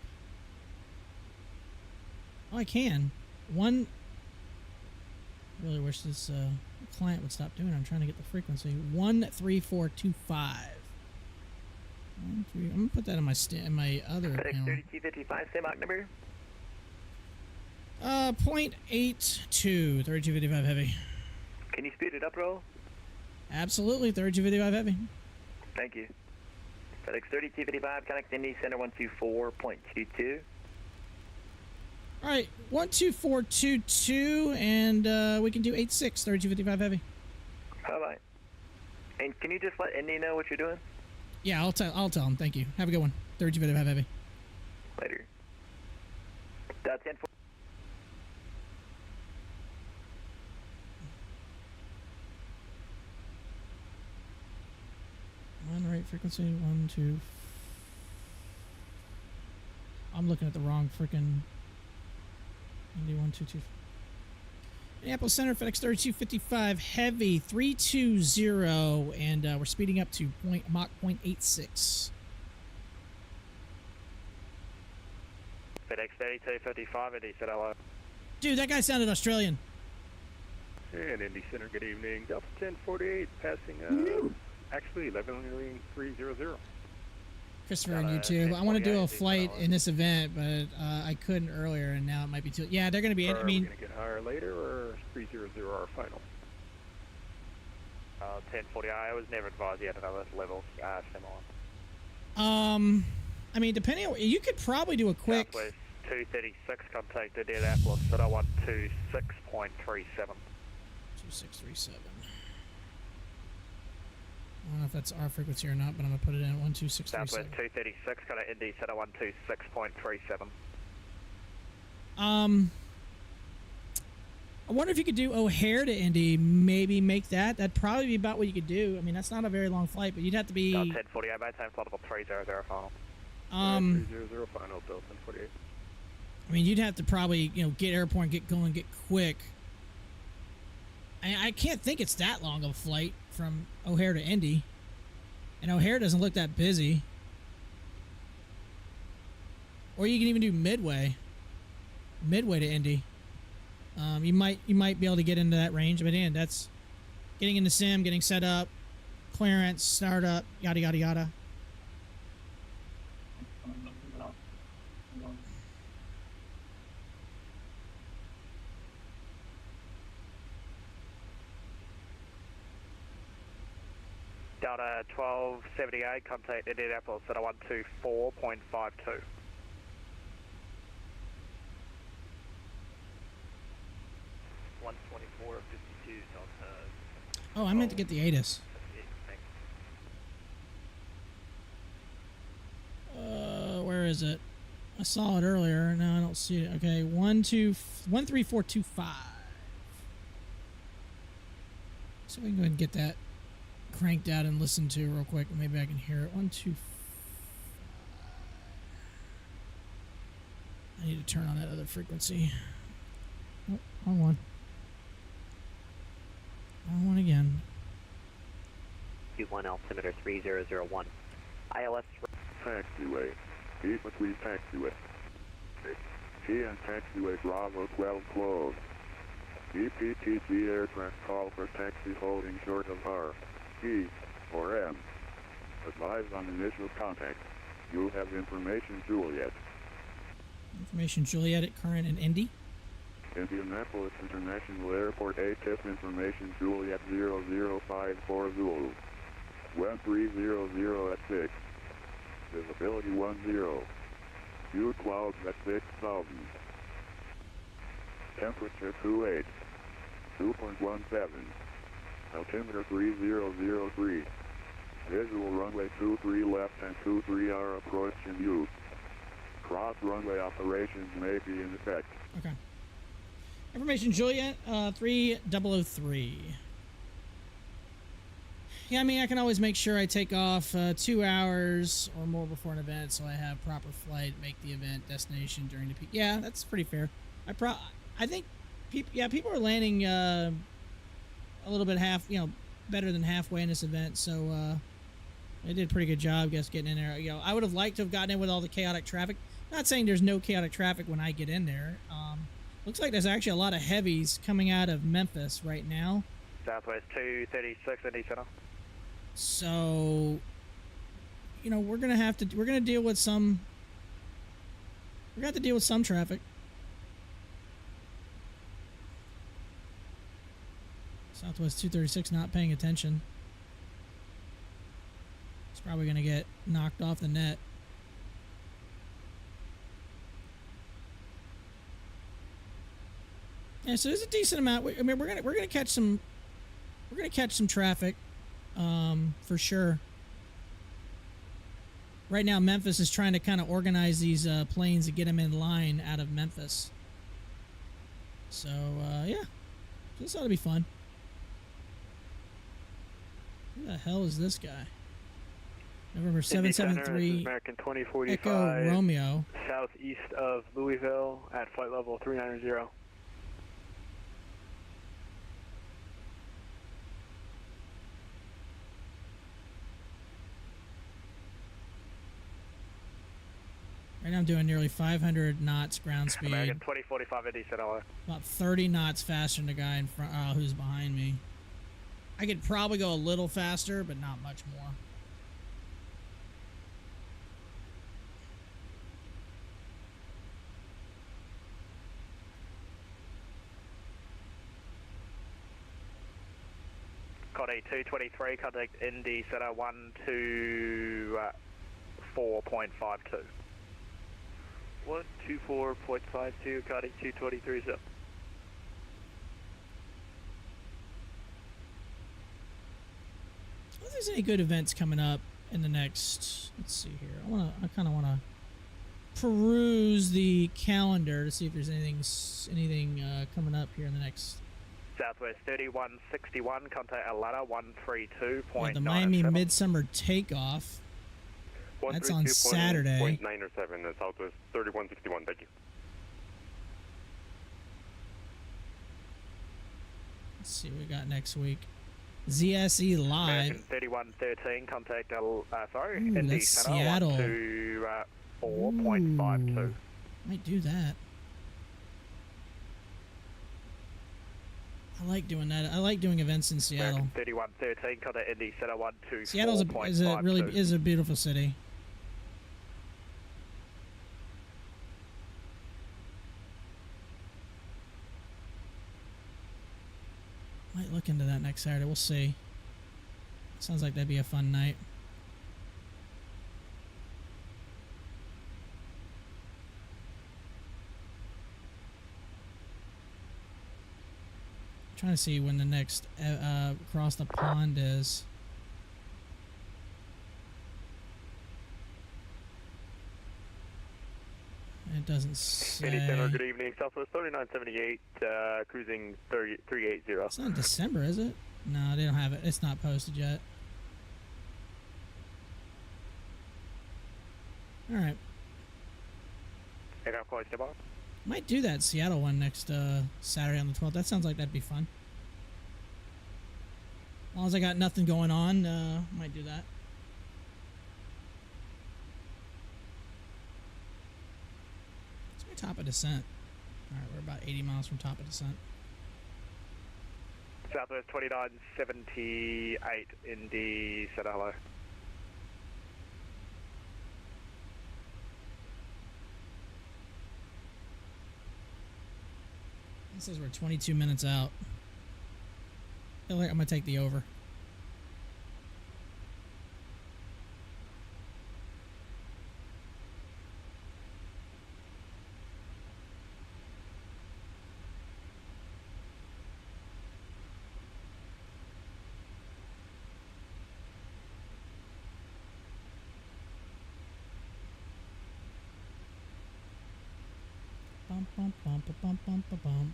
Oh, I can. I really wish this client would stop doing it. I'm trying to get the frequency. 13425. I'm gonna put that in my other FedEx panel. 3255, same Mach number. 0.82, 3255 heavy. Can you speed it up, roll? Absolutely, 3255 heavy. Thank you. FedEx 3255, connect Indy Center 124.22. All right, 12422, and we can do 86, 3255 heavy. Bye-bye. And can you just let Indy know what you're doing? Yeah, I'll tell him. Thank you. Have a good one. 3255 heavy. Later. That's 10 On rate frequency 1, 2. I'm looking at the wrong freaking Indy 122. Indianapolis Center, FedEx 3255 heavy 320, and we're speeding up to Mach 0.86. FedEx 3255, Indy Center, hello. Dude, that guy sounded Australian. And Indy Center, good evening. Delta 1048, passing, actually 11.300. Christopher on YouTube. I want to do a flight in this event, but I couldn't earlier, and now it might be too. Yeah, they're going to be. Are we going to get higher later, or 300 our final? 1040. I was never advised yet another level. Similar. I mean, depending on you could probably do a quick. Southwest 236, contact Indianapolis at 126.37. 2637. I don't know if that's our frequency or not, but I'm gonna put it in at 12637. Southwest 236, kind of Indy Center 126.37. I wonder if you could do O'Hare to Indy. Maybe make that. That'd probably be about what you could do. I mean, that's not a very long flight, but you'd have to be. 1048, maintain flight level 300 final. 300 final, Delta 1048. I mean, you'd have to probably get airborne, get going, get quick. I can't think it's that long of a flight from O'Hare to Indy. And O'Hare doesn't look that busy. Or you can even do Midway. Midway to Indy. You might be able to get into that range, but again, that's getting into sim, getting set up, clearance, startup, yada yada yada. Delta 1278, contact Indianapolis at 124.52. Oh, I meant to get the ATIS. Where is it? I saw it earlier. No, I don't see it. Okay, 13425. So we can go ahead and get that cranked out and listen to real quick. Maybe I can hear it. 125. I need to turn on that other frequency. Oh, wrong one. Wrong one again. 21 altimeter 3001. ILS. Taxiway. Keep between taxiway. T and taxiway Bravo 12 closed. EPTC aircraft call for taxi holding short of R, E, or M. Advise on initial contact. You have information Juliet. Information Juliet at current and Indy. Indianapolis International Airport ATIP information Juliet 0054 Zulu. 1300 at 6. Visibility 10. View clouds at 6,000. Temperature 28. 2.17. Altimeter 3003. Visual runway 23 left and 23 are approaching you. Cross runway operations may be in effect. Okay. Information Juliet 3003. Yeah, I mean, I can always make sure I take off 2 hours or more before an event so I have proper flight, make the event destination during the peak. Yeah, that's pretty fair. I think people are landing a little bit better than halfway in this event, so they did a pretty good job, I guess, getting in there. I would have liked to have gotten in with all the chaotic traffic. Not saying there's no chaotic traffic when I get in there. Looks like there's actually a lot of heavies coming out of Memphis right now. Southwest 236 Indy Center. So, we're gonna deal with some. We're gonna have to deal with some traffic. Southwest 236 not paying attention. It's probably gonna get knocked off the net. Yeah, so there's a decent amount. I mean, we're gonna catch some traffic, for sure. Right now, Memphis is trying to kind of organize these planes and get them in line out of Memphis. So yeah, this ought to be fun. Who the hell is this guy? November 773 American 2045 Echo Romeo. Southeast of Louisville at flight level 390. Right now I'm doing nearly 500 knots ground speed. American 2045 Indy Center. About 30 knots faster than the guy in front, who's behind me. I could probably go a little faster, but not much more. Code 223, contact Indy Center 124.52. 124.52, code 223 is up. I don't think there's any good events coming up in the next. Let's see here. I kind of want to peruse the calendar to see if there's anything coming up here in the next. Southwest 3161, contact Atlanta 132.97. The Miami Midsummer Takeoff. That's on Saturday. 907, Southwest 3161, thank you. Let's see what we got next week. ZSE Live. American 3113, contact Ooh, Indy that's Center Seattle. 124.52. Might do that. I like doing that. I like doing events in Seattle. American 3113, contact Indy Center 124.52. Seattle's is a beautiful city. Might look into that next Saturday. We'll see. Sounds like that'd be a fun night. Trying to see when the next across the pond is. It doesn't say. Indy Center, good evening. Southwest 3978, cruising 380. It's not December, is it? No, they don't have it. It's not posted yet. All right. Might do that Seattle one next Saturday on the 12th. That sounds like that'd be fun. As long as I got nothing going on, might do that. What's my top of descent? Alright, we're about 80 miles from top of descent. Southwest 2978, Indy Center, hello. It says we're 22 minutes out. I feel like I'm going to take the over. bum, bum, bum, bum, bum, bum.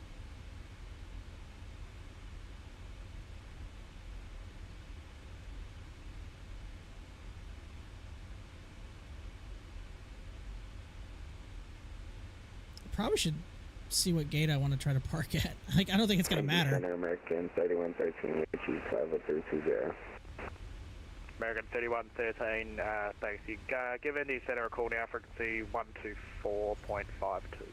Probably should see what gate I want to try to park at. Like, I don't think it's gonna matter. Center American 3113, which is 50320. American 3113, thanks. You give Indy Center a call now, frequency 124.52.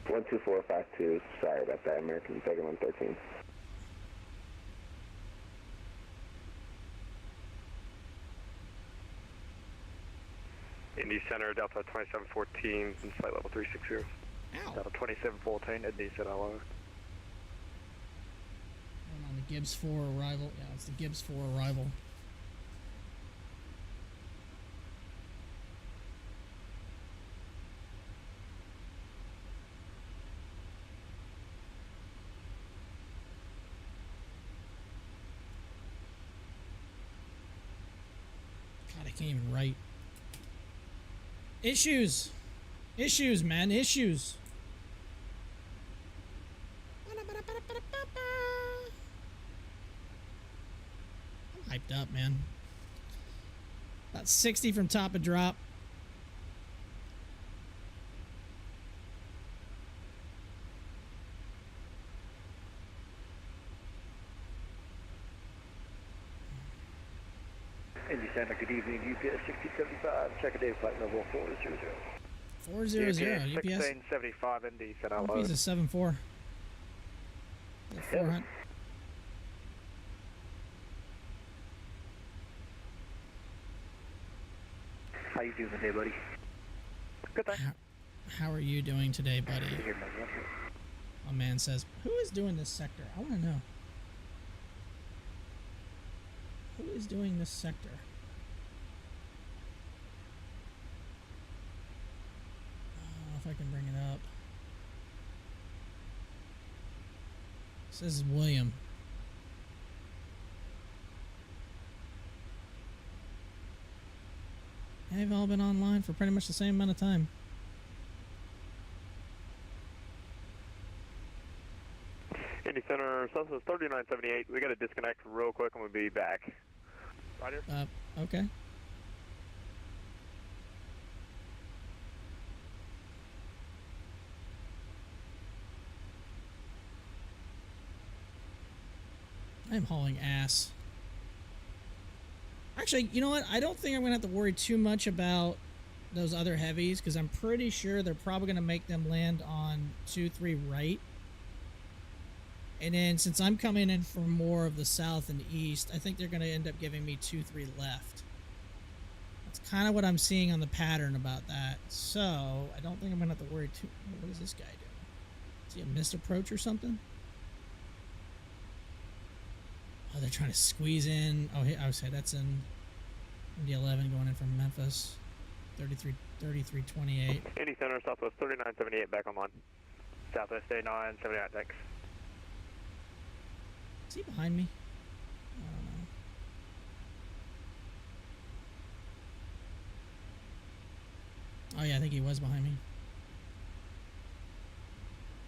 12452, sorry about that, American 3113. Indy Center, Delta 2714, and flight level 360. Ow. Delta 2714, Indy Center, hello. I'm on the Gibbs 4 arrival. Yeah, it's the Gibbs 4 arrival. God, I can't even write. Issues! Issues, man, issues! I'm hyped up, man. About 60 from top of drop. Indy Center, good evening. UPS 1675, check a day flight level 400. 400, UPS. 1675, Indy Center, hello. UPS is 74. 400. How you doing today, buddy? Good, thanks. How are you doing today, buddy? A man says, who is doing this sector? I want to know. Who is doing this sector? I don't know if I can bring it up. This is William. They've all been online for pretty much the same amount of time. Indy Center, Southwest 3978. We got to disconnect real quick and we'll be back. Roger. Okay. I'm hauling ass. Actually, you know what? I don't think I'm going to have to worry too much about those other heavies because I'm pretty sure they're probably going to make them land on 2-3 right. And then since I'm coming in from more of the south and east, I think they're going to end up giving me 2-3 left. That's kind of what I'm seeing on the pattern about that. So I don't think I'm going to have to worry too. What is this guy doing? Is he a missed approach or something? Oh, they're trying to squeeze in. Oh, I would say that's in Indy 11 going in from Memphis. 3328. Indy Center, Southwest 3978, back online. Southwest 3978, thanks. Is he behind me? I don't know. Oh yeah, I think he was behind me.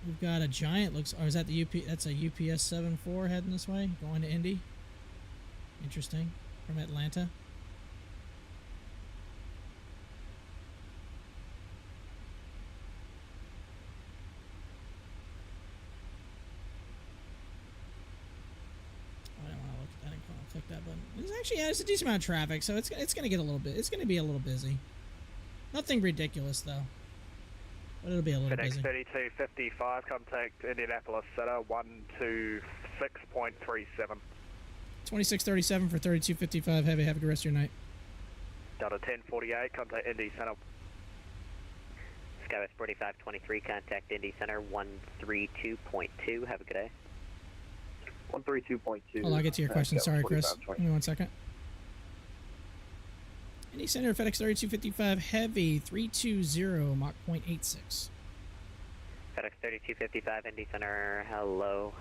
We've got a giant. Looks. Oh, is that the UP? That's a UPS 74 heading this way, going to Indy. Interesting. From Atlanta. Oh, I don't want to look at that. I don't want to click that button. There's actually it's a decent amount of traffic, so it's gonna get a little bit. It's gonna be a little busy. Nothing ridiculous though. But it'll be a little FedEx busy. 3255, contact Indianapolis Center 126.37. 2637 for 3255 heavy. Have a good rest of your night. Delta 1048, contact Indy Center. Skywest 4523, contact Indy Center 132.2. Have a good day. 132.2. Hold on, I'll get to your question. Sorry, Chris. Give me 1 second. Indy Center, FedEx 3255 heavy 320 Mach 0.86. FedEx 3255, Indy Center, hello.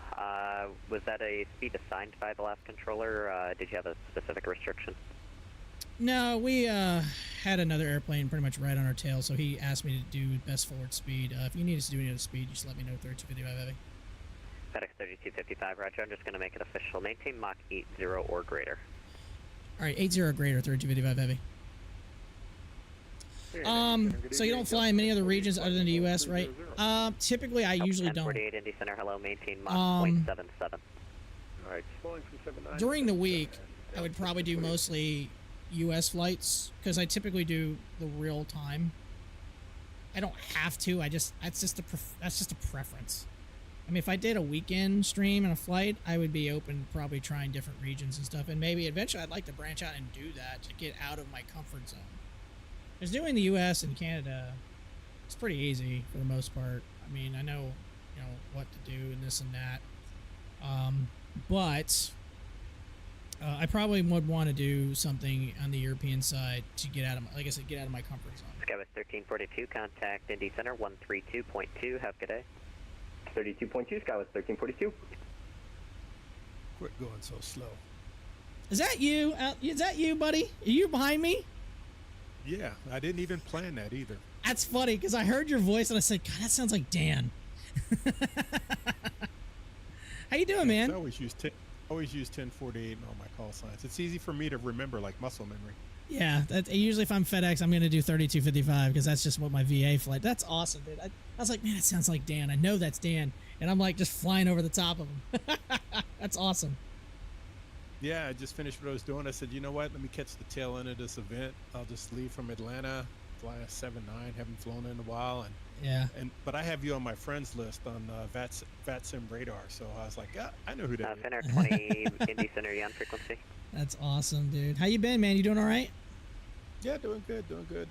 Was that a speed assigned by the last controller? Did you have a specific restriction? No, we had another airplane pretty much right on our tail, so he asked me to do best forward speed. If you need us to do any other speed, just let me know. 3255 heavy. FedEx 3255, roger. I'm just going to make it official. Maintain Mach 80 or greater. All right, 80 or greater, 3255 heavy. So you don't fly in many other regions other than the U.S., right? Typically, I usually don't. 48 Indy Center, hello. Maintain Mach 0.77. All right, flying from 79. During the week, I would probably do mostly U.S. flights because I typically do the real time. I don't have to. That's just a preference. I mean, if I did a weekend stream and a flight, I would be open to probably trying different regions and stuff. And maybe eventually I'd like to branch out and do that to get out of my comfort zone. Because doing the U.S. and Canada, it's pretty easy for the most part. I mean, I know, what to do and this and that. But I probably would want to do something on the European side to get out of, like I said, get out of my comfort zone. Skywest 1342, contact Indy Center 132.2. Have a good day. 32.2, Skywest 1342. Quit going so slow. Is that you? Is that you, buddy? Are you behind me? Yeah, I didn't even plan that either. That's funny because I heard your voice and I said, God, that sounds like Dan. How you doing, man? I always use 1048 in all my call signs. It's easy for me to remember, like muscle memory. Yeah, usually if I'm FedEx, I'm going to do 3255 because that's just what my VA flight. That's awesome, dude. I was like, man, it sounds like Dan. I know that's Dan. And I'm like just flying over the top of him. That's awesome. Yeah, I just finished what I was doing. I said, you know what? Let me catch the tail end of this event. I'll just leave from Atlanta, fly a 7-9, haven't flown in a while. But I have you on my friends list on Vatsim radar. So I was like, I know who that is. Center 20, Indy Center, Yan frequency. That's awesome, dude. How you been, man? You doing all right? Yeah, doing good. Good.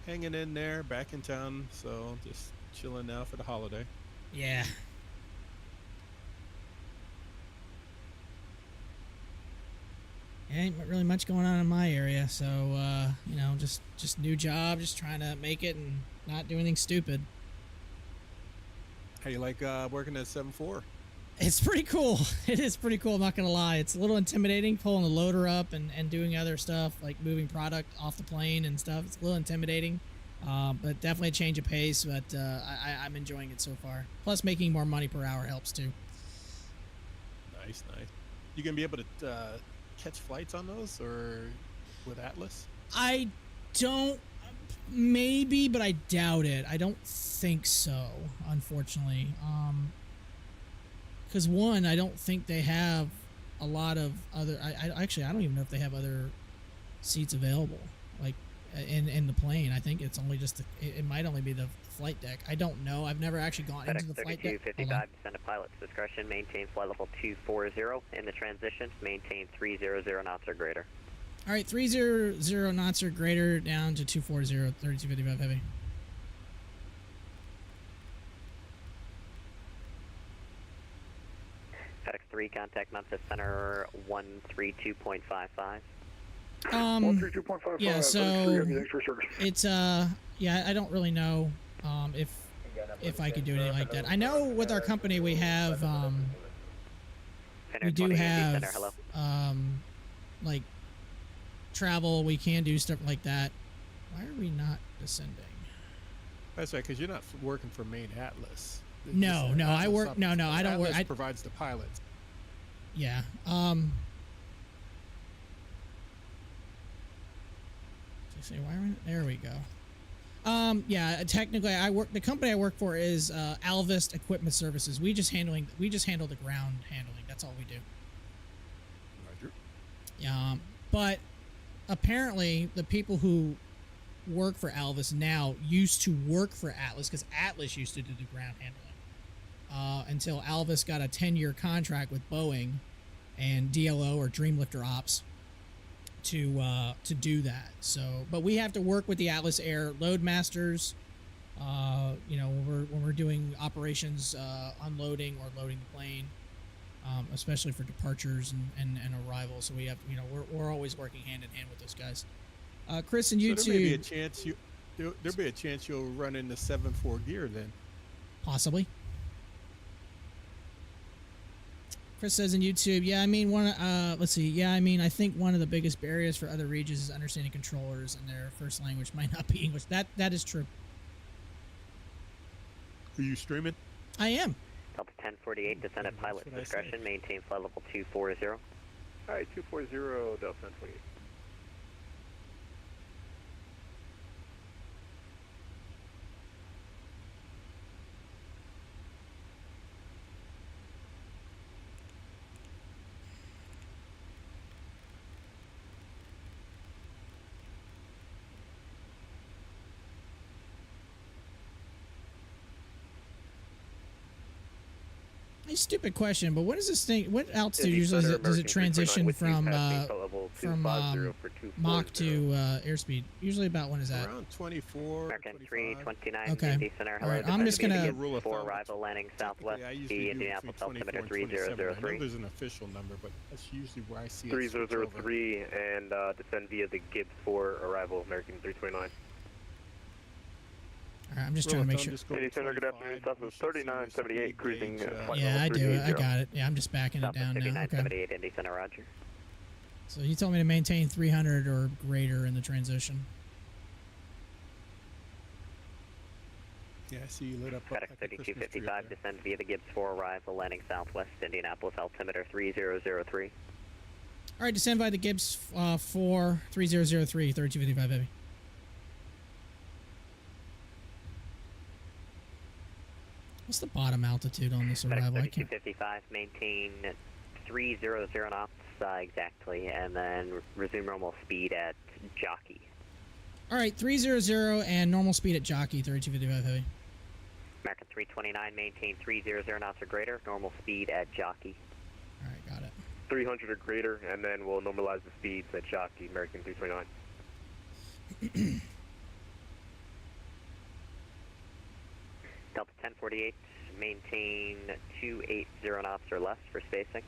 Hanging in there, back in town. So just chilling now for the holiday. Yeah. Ain't really much going on in my area, so just new job, just trying to make it and not do anything stupid. How you like working at 7-4? It's pretty cool. It is pretty cool, I'm not gonna lie. It's a little intimidating pulling the loader up and doing other stuff like moving product off the plane and stuff. It's a little intimidating, but definitely a change of pace. But I'm enjoying it so far. Plus, making more money per hour helps too. Nice. You gonna be able to catch flights on those or with Atlas? I don't. Maybe, but I doubt it. I don't think so, unfortunately. Because one, I don't think they have a lot of other. I don't even know if they have other seats available, like in the plane. I think it's only just it might only be the flight deck. I don't know. I've never actually gone into the flight deck. 3255, descend to pilot's discretion. Maintain flight level 240. In the transition, maintain 300 knots or greater. All right, 300 knots or greater down to 240, 3255 heavy. FedEx 3, contact Memphis Center 132.55. 132.55. Yeah, so it's yeah, I don't really know if I could do anything like that. I know with our company we have we do have like travel, we can do stuff like that. Why are we not descending? That's right, because you're not working for Main Atlas. No, I work. No, I don't work. Atlas provides the pilots. Yeah. Let's see, why are we? There we go. Yeah. Technically, I work. The company I work for is Alvist Equipment Services. We just handle the ground handling. That's all we do. Roger. Yeah. But apparently, the people who work for Alvis now used to work for Atlas because Atlas used to do the ground handling until Alvis got a 10-year contract with Boeing and DLO or Dreamlifter Ops to do that. So, but we have to work with the Atlas Air Loadmasters. When we're doing operations, unloading or loading the plane, especially for departures and arrivals. So we have, we're always working hand in hand with those guys. Chris and you so too. There'll be a chance you'll run into 7-4 gear then. Possibly. Chris says in YouTube, yeah, I mean, let's see. Yeah, I mean, I think one of the biggest barriers for other regions is understanding controllers and their first language might not be English. That is true. Are you streaming? I am. Delta 1048, descend at pilot's discretion, maintain flight level 240. Alright, 240, Delta 1048. A stupid question, but what is this thing? What altitude usually does it transition from Mach to airspeed? Usually about when is that? Around 24. American 329, Okay. Indy Center. All right, I'm just gonna. For arrival landing southwest, the Indianapolis altimeter 3003. There's an official number, but that's usually where I see it. 3003 and descend via the Gibbs for arrival, American 329. All right, I'm just trying to make sure. Indy Center, good afternoon. Southwest 3978, cruising. Yeah, I do. I got it. Yeah, I'm just backing it down now. 3978, Indy Center, roger. So you told me to maintain 300 or greater in the transition. Yeah, I see you lit up. FedEx 3255, descend via the Gibbs for arrival, landing southwest, Indianapolis altimeter 3003. All right, descend by the Gibbs 4 3003, 3255 heavy. What's the bottom altitude on this arrival? FedEx 3255, maintain 300 knots exactly, and then resume normal speed at jockey. All right, 300 and normal speed at jockey, 3255 heavy. American 329, maintain 300 knots or greater, normal speed at jockey. All right, got it. 300 or greater, and then we'll normalize the speeds at jockey, American 329. Delta 1048, maintain 280 knots or less for spacing.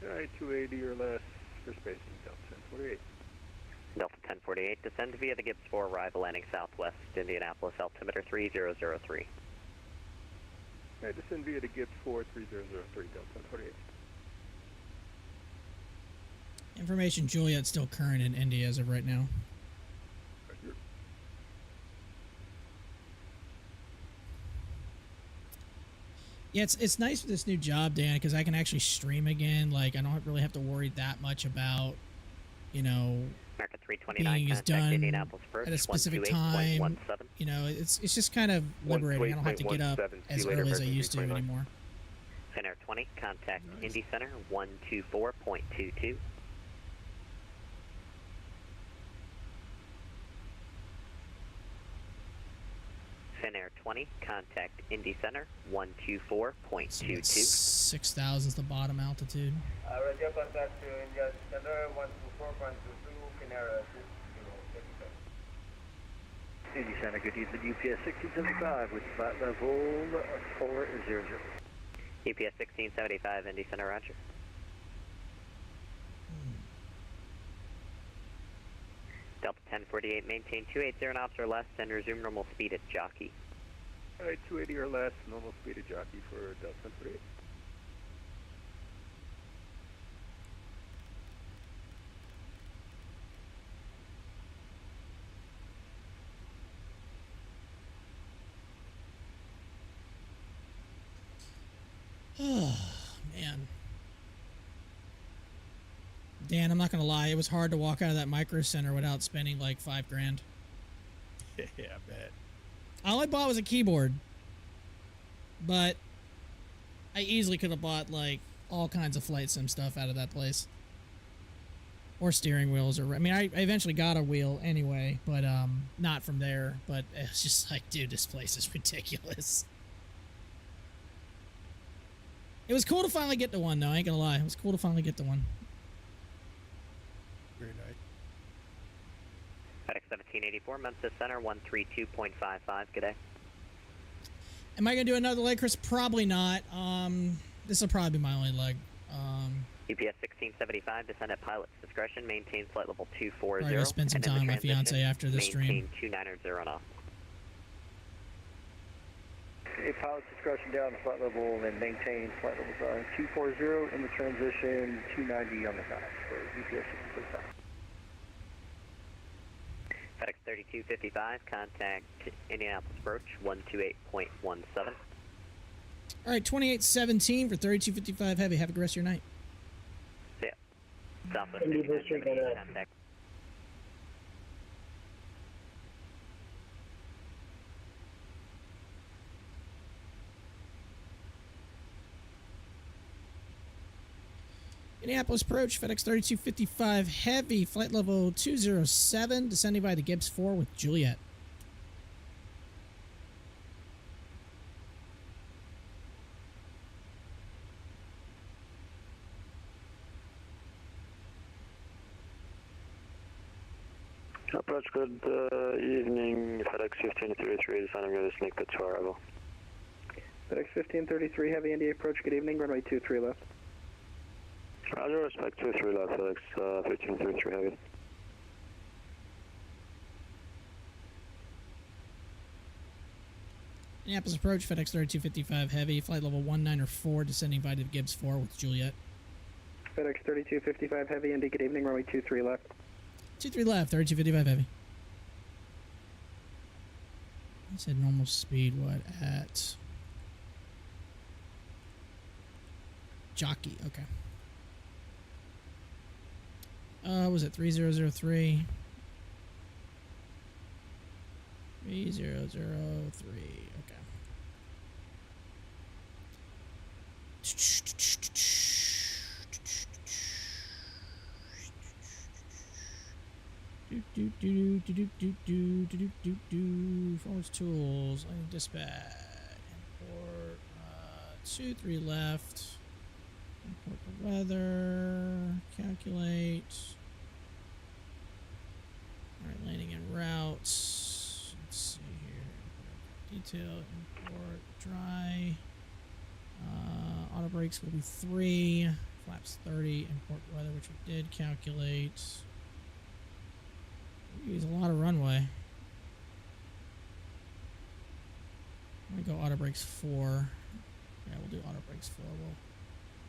Alright, 280 or less for spacing, Delta 1048. Delta 1048, descend via the Gibbs 4, arrival landing southwest, Indianapolis altimeter 3003. Alright, descend via the Gibbs 4, 3003, Delta 1048. Information Juliet still current in Indy as of right now. Yeah, it's nice with this new job, Dan, because I can actually stream again. Like, I don't really have to worry that much about, you know, American 329, being done Indianapolis approach, at a specific time. You know, it's just kind of liberating. I don't have to get up as early as I used to anymore. Center 20, contact Indy Center 124.22. Finnair 20, contact Indy Center 124.22. 6,000 is the bottom altitude. Radio contact to India Center 124.22, Finnair Indy Center, good evening, UPS 1675 with flight level 400. UPS 1675, Indy Center, roger. Delta 1048, maintain 280 knots or less and resume normal speed at jockey. Alright, 280 or less, normal speed at jockey for Delta 1048. Oh, man. Dan, I'm not gonna lie, it was hard to walk out of that micro center without spending like $5 grand. Yeah, I bet. All I bought was a keyboard, but I easily could have bought like all kinds of flight sim stuff out of that place, or steering wheels, or I mean, I eventually got a wheel anyway, but not from there. But it's just like, dude, this place is ridiculous. It was cool to finally get to one, though. I ain't gonna lie, it was cool to finally get to one. Very nice. FedEx 1784, Memphis Center 132.55, good day. Am I gonna do another leg, Chris? Probably not. This will probably be my only leg. UPS 1675, descend at pilot's discretion, maintain flight level 240. I'm gonna spend some time with my fiance after the stream. Maintain 290 knots. a pilot's discretion down to flight level and maintain flight levels 240 in the transition, 290 on the notch for VPS 665. FedEx 3255, contact Indianapolis approach 128.17. All right, 2817 for 3255 Heavy. Have a good rest of your night. Yeah. Southwest 5978, contact. Indianapolis approach, FedEx 3255 Heavy, flight level 207, descending by the Gibbs 4 with Juliet. Approach, good evening, FedEx 1533, descending to snake pit to arrival. FedEx 1533 Heavy India approach, good evening, runway 23 left. Roger, respect 23 left, FedEx 1533 Heavy. Indianapolis approach, FedEx 3255 Heavy, flight level 194, descending by the Gibbs 4 with Juliet. FedEx 3255 Heavy India, good evening, runway 23 left. 23 left, 3255 Heavy. I said normal speed, what, at Jockey, okay. Was it 3003? 3003, okay. Forwards tools, lane dispatch, import, 23 left, import the weather, calculate, alright, landing en route, let's see here, detail, import, dry, auto brakes will be 3, flaps 30, import weather, which we did calculate. Use a lot of runway. I'm gonna go auto brakes 4. Yeah, we'll do auto brakes 4.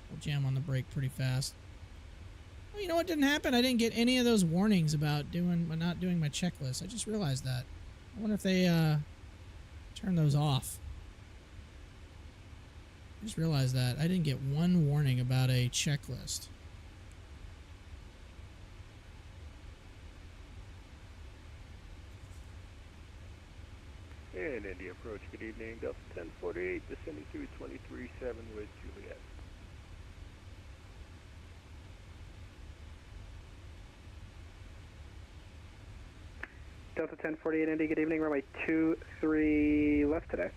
We'll jam on the brake pretty fast. Well, you know what didn't happen? I didn't get any of those warnings about not doing my checklist. I just realized that. I wonder if they turn those off. I just realized that I didn't get one warning about a checklist. And India approach, good evening, Delta 1048, descending through 23-7 with Juliet. Delta 1048 India, good evening, runway 23 left today.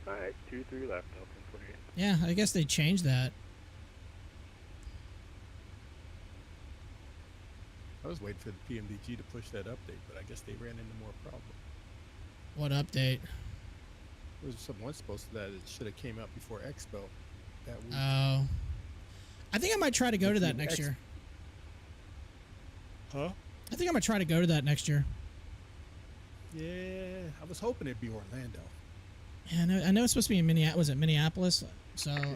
Alright, 23 left, Delta 1048. Yeah, I guess they changed that. I was waiting for the PMDG to push that update, but I guess they ran into more problems. What update? There was someone supposed to that it should have came out before Expo that week. Oh. I think I might try to go to that next year. Huh? I think I might try to go to that next year. Yeah, I was hoping it'd be Orlando. Yeah, I know it's supposed to be in Minneapolis. Was it Minneapolis? So yeah.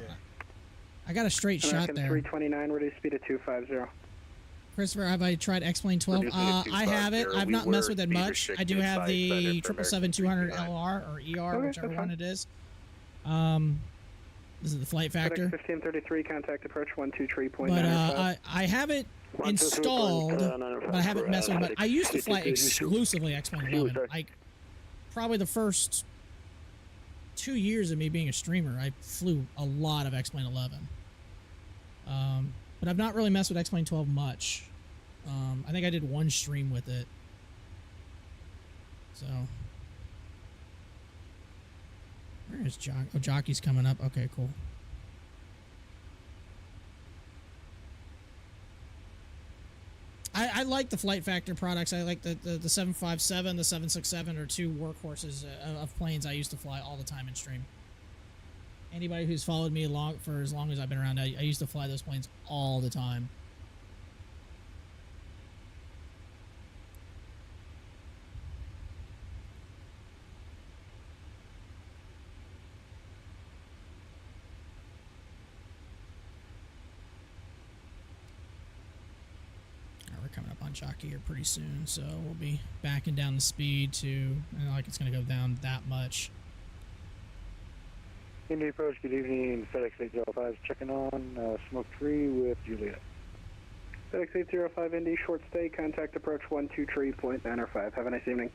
I got a straight shot there. 329, reduce speed at 250. Christopher, have I tried X-Plane 12? I haven't. I've not messed with it much. I do have the 777-200 LR or ER, whichever one it is. This is the flight factor. 1533, contact approach 123.9. But I have it installed, but I haven't messed with it. But I used to fly exclusively X-Plane 11. Like, probably the first 2 years of me being a streamer, I flew a lot of X-Plane 11. But I've not really messed with X-Plane 12 much. I think I did one stream with it. So. Where is Jockey? Oh, Jockey's coming up. Okay, cool. I like the Flight Factor products. I like the 757, the 767 are two workhorses of planes I used to fly all the time in stream. Anybody who's followed me for as long as I've been around, I used to fly those planes all the time. on jockey here pretty soon, so we'll be backing down the speed to, I don't like it's going to go down that much. Indy approach, good evening. FedEx 805 checking on Smoke 3 with Juliet. FedEx 805 Indy, short stay, contact approach 123.905. Have a nice evening.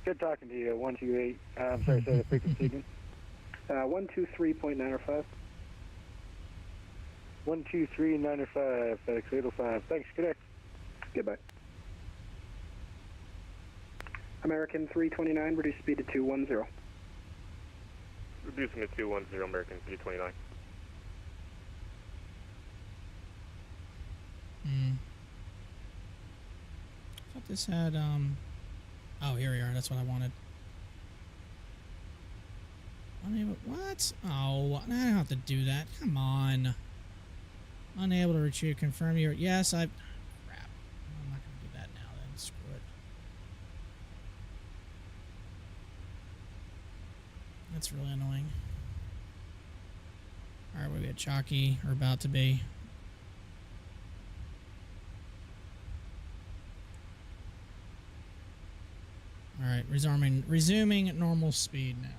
Good talking to you, 128. I'm sorry, say the frequency again. 123.905. 123.905, FedEx 805. Thanks, good day. Goodbye. American 329, reduce speed to 210. Reducing to 210, American 329. I thought this had, oh, here we are. That's what I wanted. Unable, what? Oh, I don't have to do that. Come on. Unable to retrieve, confirm your, yes, crap. I'm not going to do that now then. Screw it. That's really annoying. Alright, we got Chalky, or about to be. Alright, resuming normal speed now.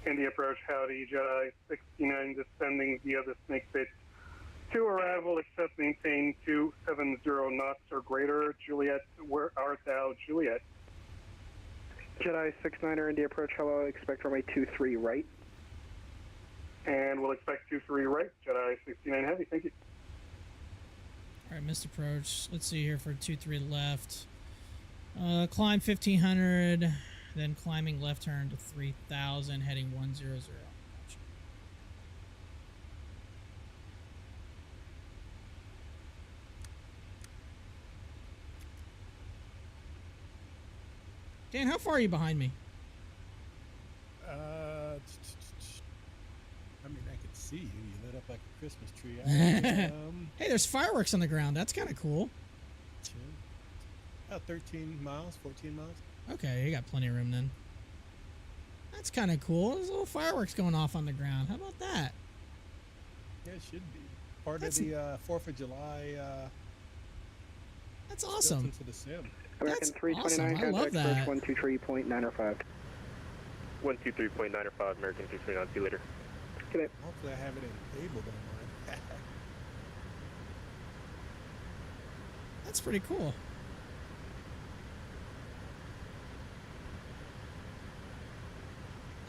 Indy approach, howdy, Jedi 69 descending via the snake pit to arrival, except maintain 270 knots or greater. Juliet, where art thou, Juliet? Jedi 69er Indy approach, hello, expect runway 23 right. And we'll expect 23 right, Jedi 69 heavy, thank you. Alright, missed approach. Let's see here for 23 left. Climb 1500. Then climbing left turn to 3000, heading 100. Gotcha. Dan, how far are you behind me? I mean, I can see you. You lit up like a Christmas tree. Hey, there's fireworks on the ground. That's kind of cool. About 13 miles, 14 miles. Okay, you got plenty of room then. That's kind of cool. There's little fireworks going off on the ground. How about that? Yeah, it should be. Part of the 4th of July. That's awesome. Into the sim. American 329, awesome. I love contact that. approach 123.905. 123.905, American 239, see you later. Good day. Hopefully I have it enabled on mine. That's pretty cool.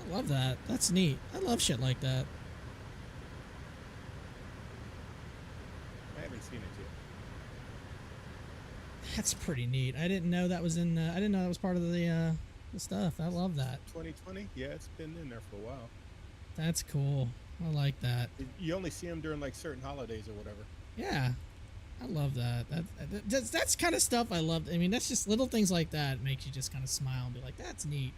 I love that. That's neat. I love shit like that. I haven't seen it yet. That's pretty neat. I didn't know that was in. I didn't know that was part of the stuff. I love that. 2020? Yeah, it's been in there for a while. That's cool. I like that. You only see them during like certain holidays or whatever. Yeah, I love that. That's kind of stuff I love. I mean, that's just little things like that makes you just kind of smile and be like, that's neat.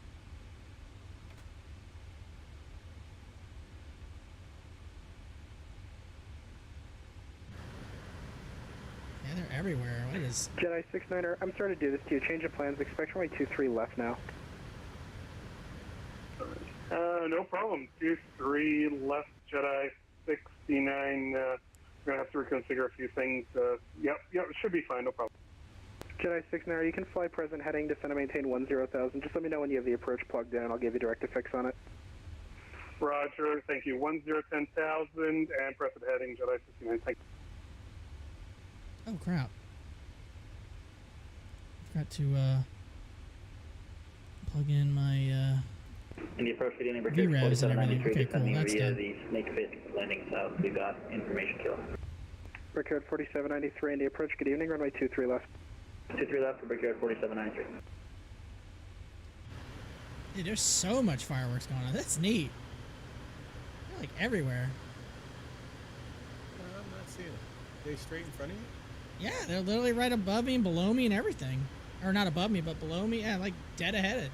Yeah, they're everywhere. What is... Jedi 69er, I'm sorry to do this to you. Change of plans. Expect runway 23 left now. No problem. 23 left, Jedi 69. We're going to have to reconfigure a few things. Yep, it should be fine, no problem. Jedi 69er, you can fly present heading, descend and maintain 10,000. Just let me know when you have the approach plugged in. I'll give you direct fix on it. Roger, thank you. 10,000 and present heading, Jedi 69. Thank you. Oh, crap. Forgot to plug in my In the approach to the VREVs and everything. Okay, cool. That's via done. the snake pit landing south. We've got information kill. Brickyard 4793 in the approach. Good evening. Runway 23 left. 23 left for Brickyard 4793. Dude, there's so much fireworks going on. That's neat. They're like everywhere. I'm not seeing it. Are they straight in front of you? Yeah, they're literally right above me and below me and everything. Or not above me, but below me. Yeah, like dead ahead.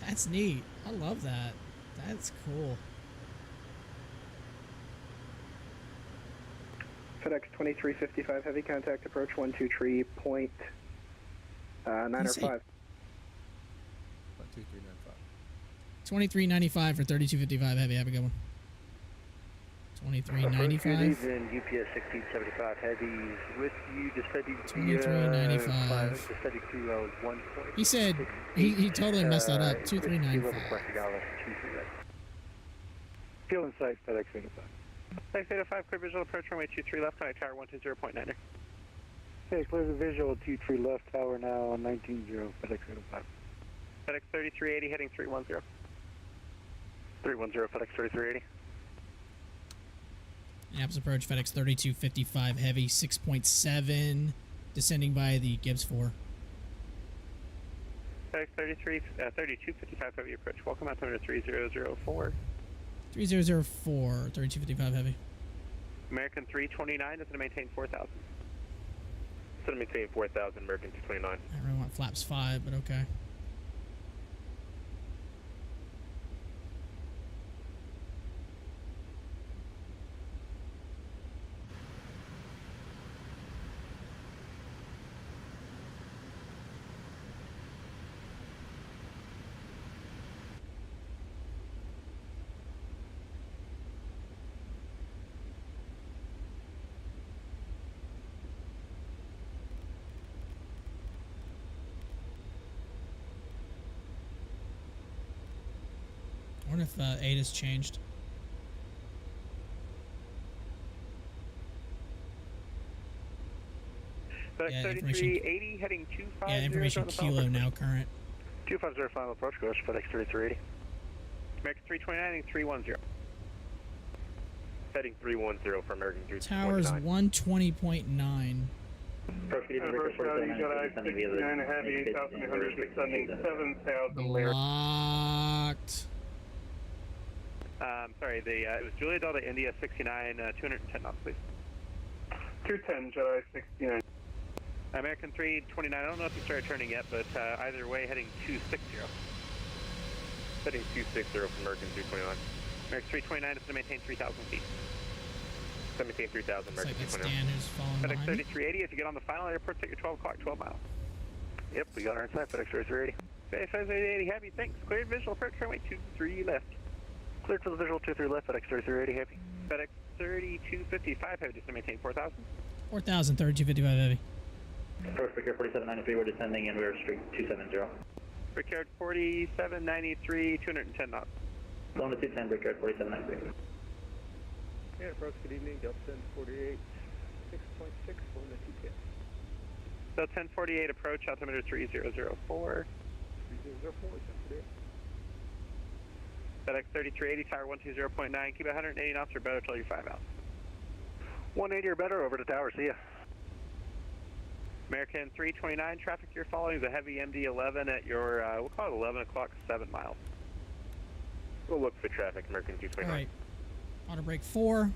That's neat. I love that. That's cool. FedEx 2355 heavy contact approach 12 tree point 905. 12395. 2395 for 3255 heavy. Have a good one. 2395. UPS 1675 heavies with you, descending 2395. descending to 1 point. He said he totally messed that up. 2395. Fuel in sight, FedEx 85. FedEx 805, clear visual approach runway 23 left, connect tower 120.9. Okay, clear the visual 23 left tower now on 190, FedEx 805. FedEx 3380 heading 310. 310, FedEx 3380. Apps approach FedEx 3255 heavy 6.7 descending by the Gibbs 4. FedEx 3255 heavy approach. Welcome altimeter 3004. 3004 3255 heavy. American 329 is going to maintain 4,000. It's going to maintain 4,000, American 229. I really want flaps 5, but okay. I wonder if 8 has changed. FedEx 3380 heading 250. Yeah, information kilo now current. 250 final approach course, FedEx 3380. American 329 heading 310. Heading 310 for American 329. Towers 120.9. Jedi 69 heavy 8,800 descending 7,000 layers. Locked. Sorry, it was Julia Delta India 69, 210 knots, please. 210, Jedi 69. American 329, I don't know if you started turning yet, but either way, heading 260. Heading 260 from American 329. American 329 is going to maintain 3,000 feet. Maintain 3,000, American 329. Dan who's following FedEx behind me. 3380, if you get on the final airport, take your 12 o'clock, 12 miles. Yep, we got our inside, FedEx 3380. FedEx 3380 heavy, thanks. Cleared visual approach runway 23 left. Cleared for the visual 23 left, FedEx 3380 heavy. FedEx 3255 heavy, just to maintain 4,000. 4,000 3255 heavy. Approach Brickyard 4793, we're descending and we're straight 270. Brickyard 4793, 210 knots. Going to 210, Brickyard 4793. Yeah, approach, good evening, Delta 1048, 6.6, going to TPS. So 1048 approach, altimeter 3004. 3004, 1048. FedEx 3380, tower 120.9, keep 180 knots or better till you're 5 out. 180 or better, over to tower, see ya. American 329, traffic you're following is a heavy MD-11 at your, we'll call it 11 o'clock, 7 miles. We'll look for traffic, American 229. Alright. Auto brake 4.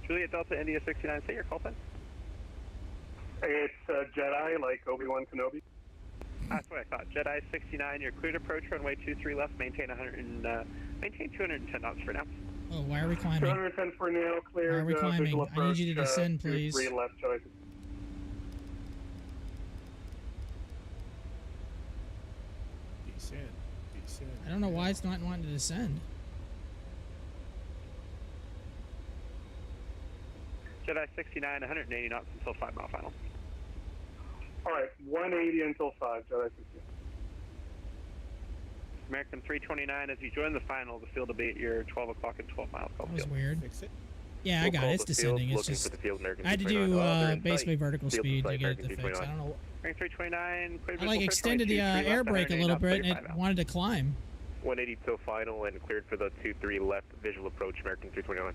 Juliet Delta India 69, say your call sign. It's Jedi, like Obi-Wan Kenobi. That's what I thought. Jedi 69, you're cleared approach runway 23 left, maintain 210 knots for now. Oh, why are we climbing? 210 for now, clear. Why are we climbing? I need you to descend, please. 3 left, Jedi. Descend. I don't know why it's not wanting to descend. Jedi 69, 180 knots until 5 mile final. Alright, 180 until 5, Jedi 69. American 329, as you join the final, the field will be at your 12 o'clock and 12 miles. That was weird. Fix it. Yeah, I got it. It's descending. It's just I had to do basically vertical speed to get it to fix. I don't know. American 329, I like extended the air brake a little bit, and it wanted to climb. 180 till final and cleared for the 23 left visual approach, American 329.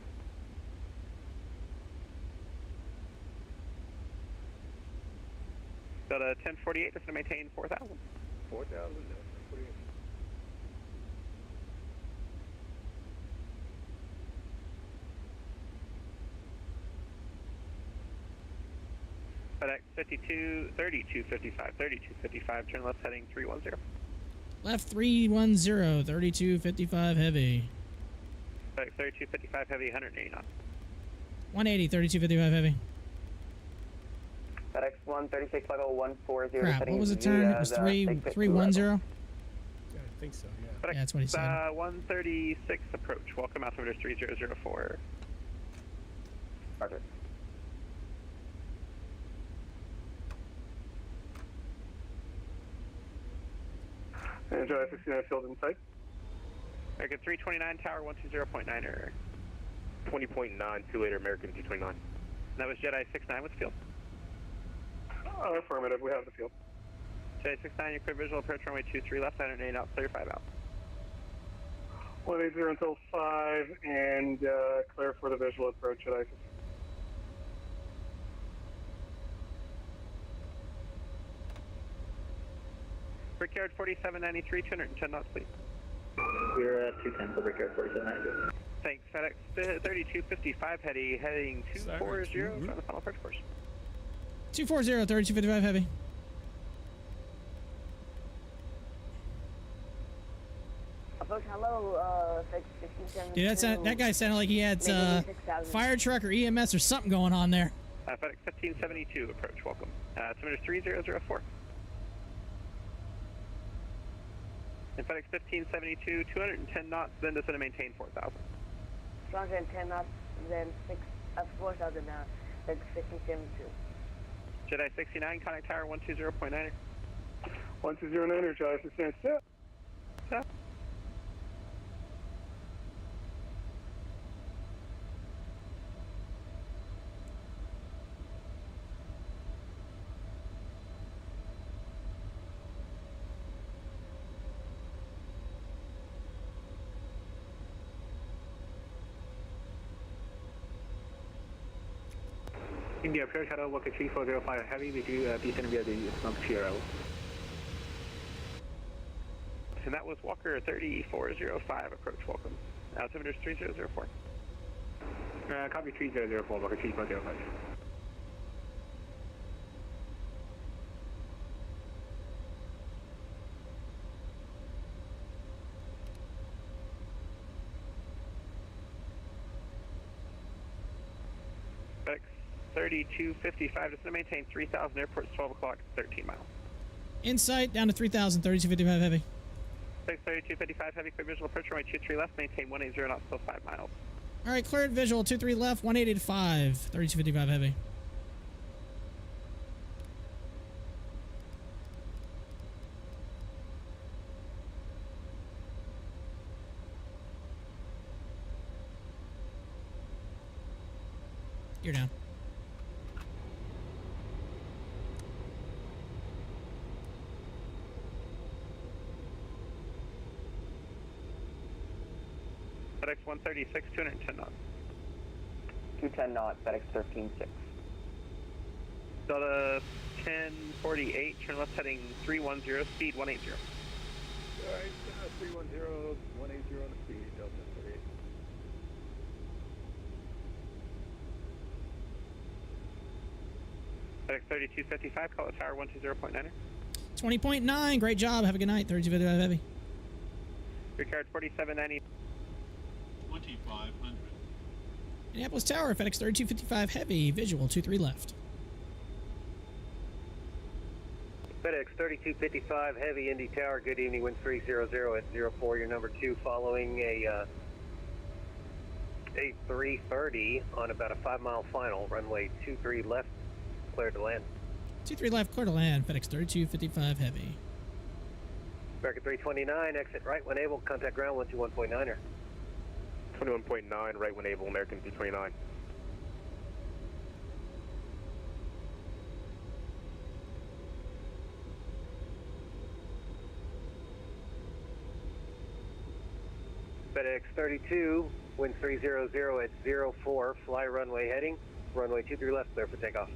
Delta 1048 is going to maintain 4,000. 4,000, 1048. FedEx 3255, turn left heading 310. Left 310, 3255 heavy. FedEx 3255 heavy, 180 knots. 180, 3255 heavy. FedEx 13650 Crap, what was the turn? It was 310? Yeah, I think so, yeah. FedEx, Yeah, that's what he said. 136 approach. Welcome altimeter 3004. Roger. And July 69 field in sight. American 329, tower 120.9er. 20.9, 2 later, American 229. That was Jedi 69 with the field. Affirmative, we have the field. Jedi 69, your clear visual approach runway 23 left, 108 out, clear 5 out. 180 until 5, and clear for the visual approach at ISIS. Brickyard 4793, 210 knots, please. We're at 210 for Brickyard 4793. Thanks, FedEx 3255 heading 240 on the final approach course. 240, 3255 heavy. Approach, hello, 1672. Dude, that guy sounded like he had fire truck or EMS or something going on there. FedEx 1572 approach, welcome. Altimeter 3004. And FedEx 1572, 210 knots, then descend to maintain 4,000. 210 knots, then 4,000, FedEx 1572. Jedi 69, contact tower 120.9er. 120.9er, Jedi 69, set. Set. India approach, hello, Walker 3405 heavy, we do descend via the smoke TRL. And that was Walker 3405 approach, welcome. Altimeter 3004. Copy 3004, Walker 3405. FedEx 3255, just going to maintain 3,000, airport's 12 o'clock, 13 miles. Insight down to 3,000, 3255 heavy. FedEx 3255 heavy, clear visual approach runway 23 left, maintain 180 knots, still 5 miles. All right, cleared visual, 23 left, 180 to 5, 3255 heavy. You're down. FedEx 136, 210 knots. 210 knots, FedEx 13.6. Delta 1048, turn left heading 310, speed 180. Alright, 310, 180 on the speed, Delta 1048. FedEx 3255, call it tower 120.9er. 20.9, great job. Have a good night, 3255 heavy. Brickyard 4790. 2500. Indianapolis Tower, FedEx 3255 heavy, visual 23 left. FedEx 3255 heavy, Indy Tower, good evening, wind 300 at 04, your number 2, following a 8330 on about a 5-mile final, runway 23 left, cleared to land. 23 left, clear to land, FedEx 3255 heavy. American 329, exit right when able, contact ground 121.9er. 21.9, right when able, American 329. FedEx 32, wind 300 at 04, fly runway heading, runway 23 left, clear for takeoff.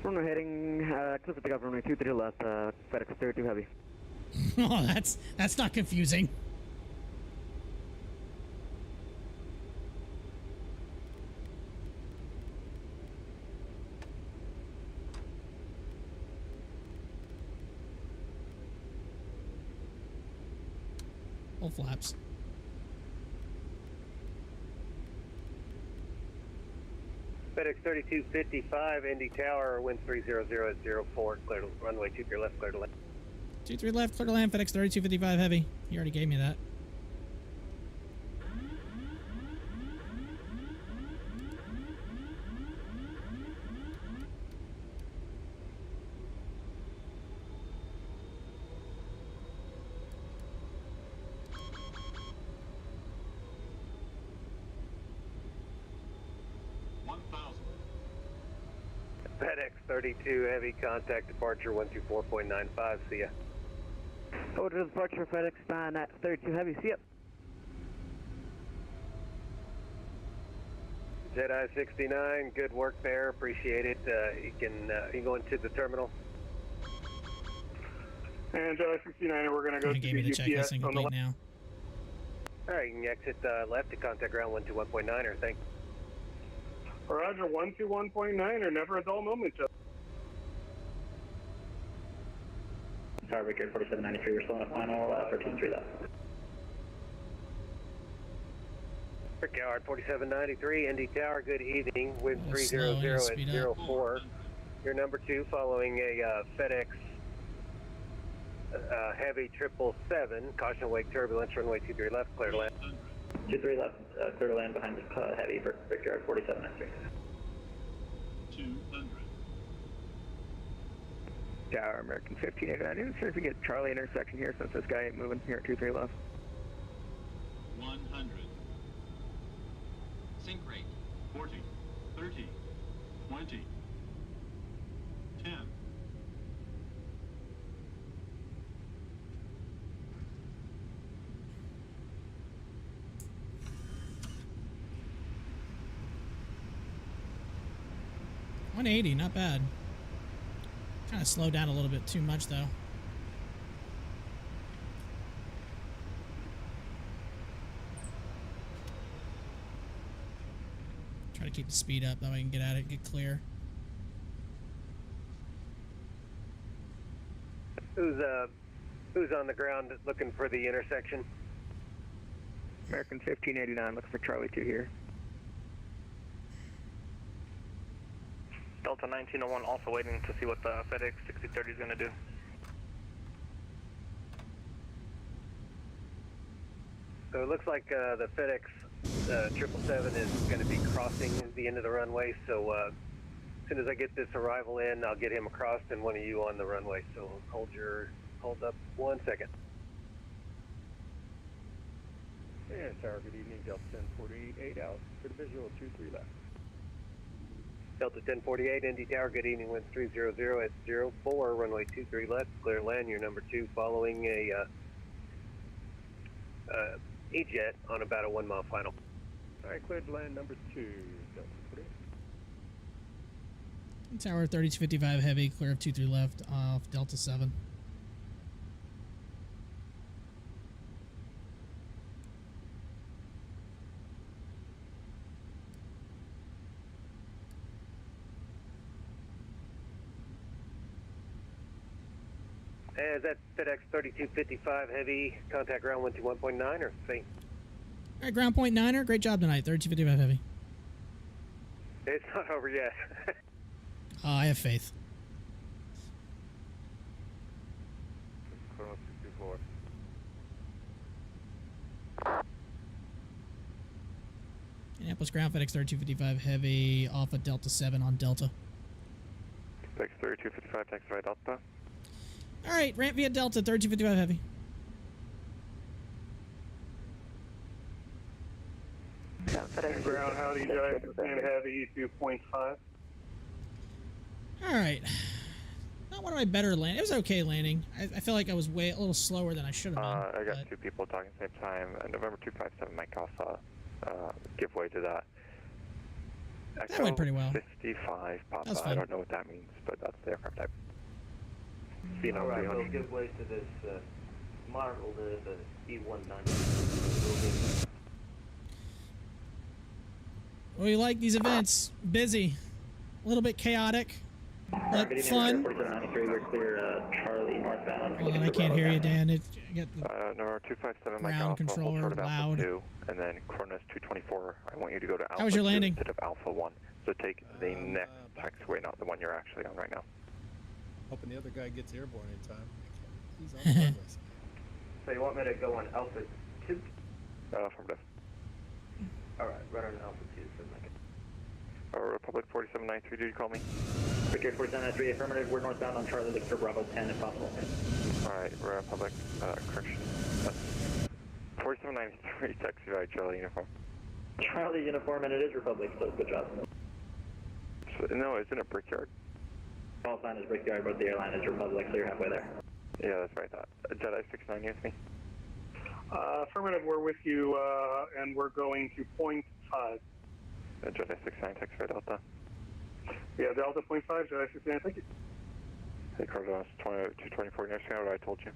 Runway heading, clear for takeoff, runway 23 left, FedEx 32 heavy. Oh, that's not confusing. Full flaps. FedEx 3255, Indy Tower, wind 300 at 04, clear to runway 23 left, clear to land. 23 left, clear to land, FedEx 3255 heavy. You already gave me that. FedEx 32 heavy, contact departure 124.95, see ya. Order departure FedEx 32 heavy, see ya. Jedi 69, good work there, appreciate it. You can go into the terminal. And Jedi 69, we're going to go to Gave me the the checklist UPS on the incomplete left. now. Alright, you can exit left to contact ground 121.9er, thanks. Roger, 121.9 or never a dull moment, Jeff. Tower Victor 4793, we're still on a final 13-3 left. Brickyard 4793, Indy Tower, good evening, wind 300 at 04. Your number 2 following a FedEx heavy 777, caution wake turbulence, runway 23 left, clear to land. 23 left, clear to land behind heavy, Brickyard 4793. 200. Tower, American 1589, see if we get Charlie intersection here since this guy ain't moving here at 23 left. 100. Sync rate 40, 30, 20, 10. $180, not bad. Kind of slowed down a little bit too much though. Try to keep the speed up, that way I can get at it, get clear. Who's on the ground looking for the intersection? American 1589, looking for Charlie 2 here. Delta 1901 also waiting to see what the FedEx 6030 is going to do. So it looks like the FedEx 777 is going to be crossing the end of the runway, so as soon as I get this arrival in, I'll get him across and one of you on the runway, so hold up 1 second. And Tower, good evening, Delta 1048 out for the visual 23 left. Delta 1048, Indy Tower, good evening, wind 300 at 04, runway 23 left, clear land, your number 2 following a E-jet on about a 1 mile final. Alright, cleared land number 2, Delta 48. Tower 3255 heavy, clear of 23 left off Delta 7. Is that FedEx 3255 heavy, contact ground 121.9 or faint? Alright, ground point 9er, great job tonight, 3255 heavy. It's not over yet. I have faith. Indianapolis ground FedEx 3255 heavy off of Delta 7 on Delta. FedEx 3255, taxi right Delta. Alright, ramp via Delta 3255 heavy. Ground, howdy, Jedi 69 heavy 2.5. Alright. Not one of my better landings. It was okay landing. I feel like I was a little slower than I should have been. I got 2 people talking at the same time. November 257 might also give way to that. That went pretty well. 55 Papa. I don't know what that means, but that's the aircraft type. Alright, we'll give way to this model, the E190. We like these events. Busy. A little bit chaotic. But fun. 4793, we're clear Charlie northbound. Hold on, I can't hear you, Dan. I get the Number 257, Mike ground Alpha, hold controller short of Alpha loud. 2, and then Cronus 224. I want you to go to Alpha How was your 2 landing? instead of Alpha 1. So take the next taxiway, not the one you're actually on right now. Hoping the other guy gets airborne in time. He's on the runway. So you want me to go on Alpha 2? Affirmative. Alright, right on Alpha 2 for a second. Republic 4793, did you call me? Victor 4793, affirmative. We're northbound on Charlie, looking for Bravo 10 if possible. Alright, Republic, correction. 4793, taxi by Charlie uniform. Charlie uniform, and it is Republic, so good job. So, no, it's in a brickyard. Call sign is Brickyard, but the airline is Republic, so you're halfway there. Yeah, that's right. Jedi 69, you with me? Affirmative, we're with you, and we're going to point 5. Jedi 69, taxi by Delta. Yeah, Delta point 5, Jedi 69, thank you. Hey, Cardinals 224, next thing what I told you.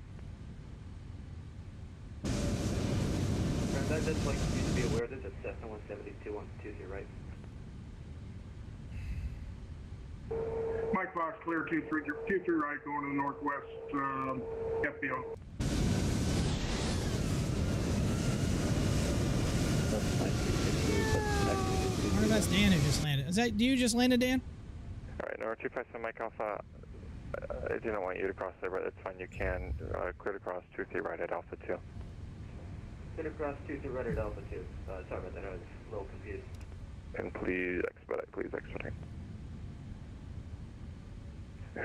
That just like you to be aware that it's Cessna 172 on Tuesday, right? Mike Fox, clear 23 right, going to the northwest, FBO. I wonder if that's Dan who just landed. Is that you just landed, Dan? Alright, number 257, Mike Alpha. I didn't want you to cross there, but it's fine. You can clear to cross 23 right at Alpha 2. Clear across 23 right at Alpha 2. Sorry about that, I was a little confused. And please expedite.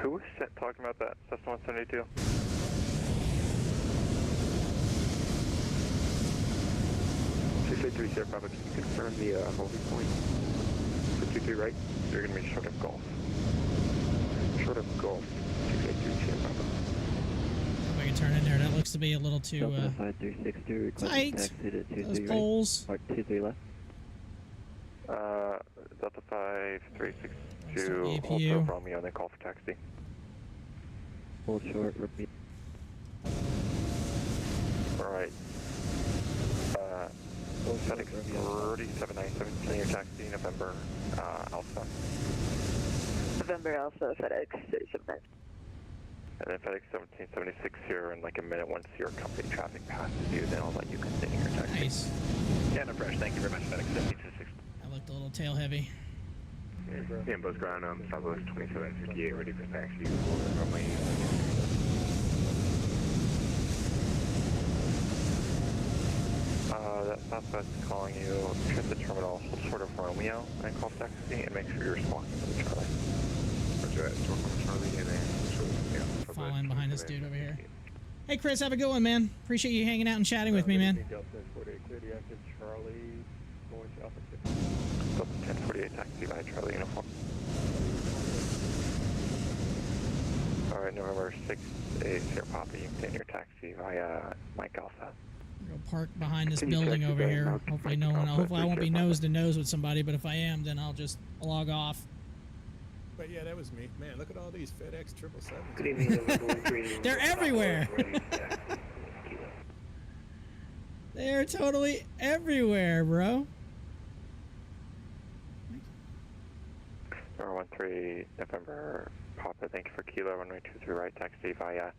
Who was talking about that Cessna 172? Three Sierra Bravo, can you confirm the holding point for 23 right? You're going to be short of Golf. Short of Golf, 253 Sierra Bravo. If I can turn in there, that looks to be a little too tight. Those poles. 23 left. Delta 5362, APU. also Romeo, and they call for taxi. Hold short, repeat. Alright. FedEx 3797, can your taxi, November Alpha. November Alpha, FedEx 37. And then FedEx 1776 here in like a minute. Once your company traffic passes you, then I'll let you continue your taxi. Nice. Yeah, no pressure. Thank you very much, FedEx 1776. That looked a little tail heavy. Yeah, Buzz ground, Southwest 2758, ready for taxi. Runway. That Southwest is calling you. Trip the terminal, hold short of Romeo, and call taxi, and make sure you're responding to the Charlie. Roger that, short of Charlie, and then Falling behind this dude over here. Hey, Chris, have a good one, man. Appreciate you hanging out and chatting with me, man. Delta 48, clear the active Charlie, going to Alpha 6. Delta 1048, taxi by Charlie uniform. Alright, November 6-8, Sierra Papa, you can take your taxi via Mike Alpha. Go park behind this building over here. Hopefully no one. Hopefully I won't be nose to nose with somebody. But if I am, then I'll just log off. But yeah, that was me. Man, look at all these FedEx 777s. Good evening, They're everywhere. They're totally everywhere, bro. Number 13 November Papa, thank you for Kilo, runway 23 right, taxi via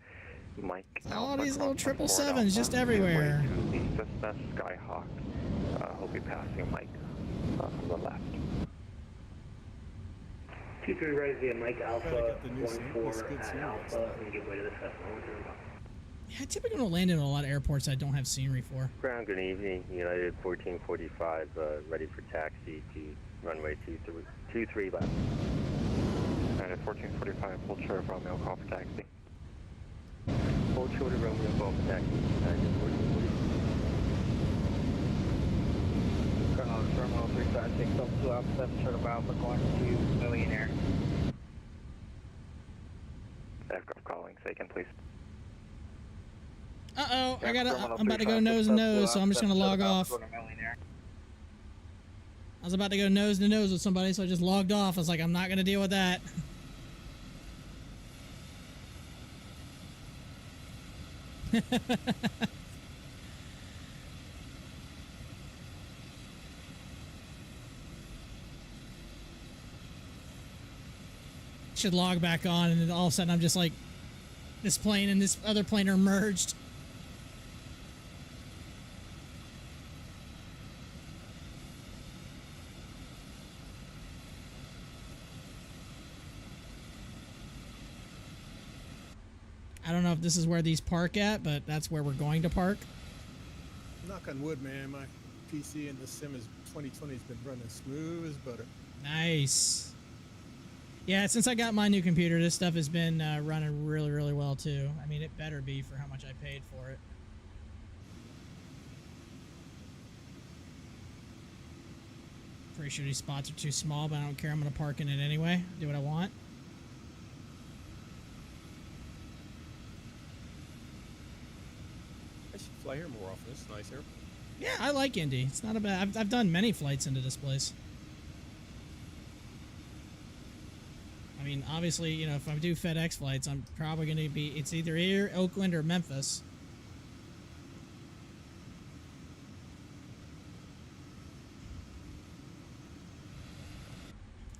Mike. All these little 777s just everywhere. The Cessna Skyhawk. He'll be passing Mike from the left. 23 right via Mike Alpha, 14 at Alpha, and give way to the Cessna. Yeah, I typically don't land in a lot of airports I don't have scenery for. Ground, good evening. United 1445, ready for taxi to runway 23 left. United 1445, hold short of Romeo, call for taxi. Hold short of Romeo, call for taxi. United 1445. Terminal 356 up to Alpha 7, short of Alpha, going to Millionaire. Aircraft calling, Sagan, please. Uh-oh, I'm about to go nose to nose, so I'm just gonna log off. I was about to go nose to nose with somebody, so I just logged off. I was like, I'm not gonna deal with that. should log back on, and then all of a sudden I'm just like, this plane and this other plane are merged. I don't know if this is where these park at, but that's where we're going to park. Knock on wood, man. My PC and the sim is 2020 has been running smooth as butter. Nice. Yeah, since I got my new computer, this stuff has been running really, really well too. I mean, it better be for how much I paid for it. Pretty sure these spots are too small, but I don't care. I'm going to park in it anyway. Do what I want. I should fly here more often. It's nice here. Yeah, I like Indy. It's not a bad. I've done many flights into this place. I mean, obviously, you know, if I do FedEx flights, I'm probably going to be. It's either here, Oakland, or Memphis.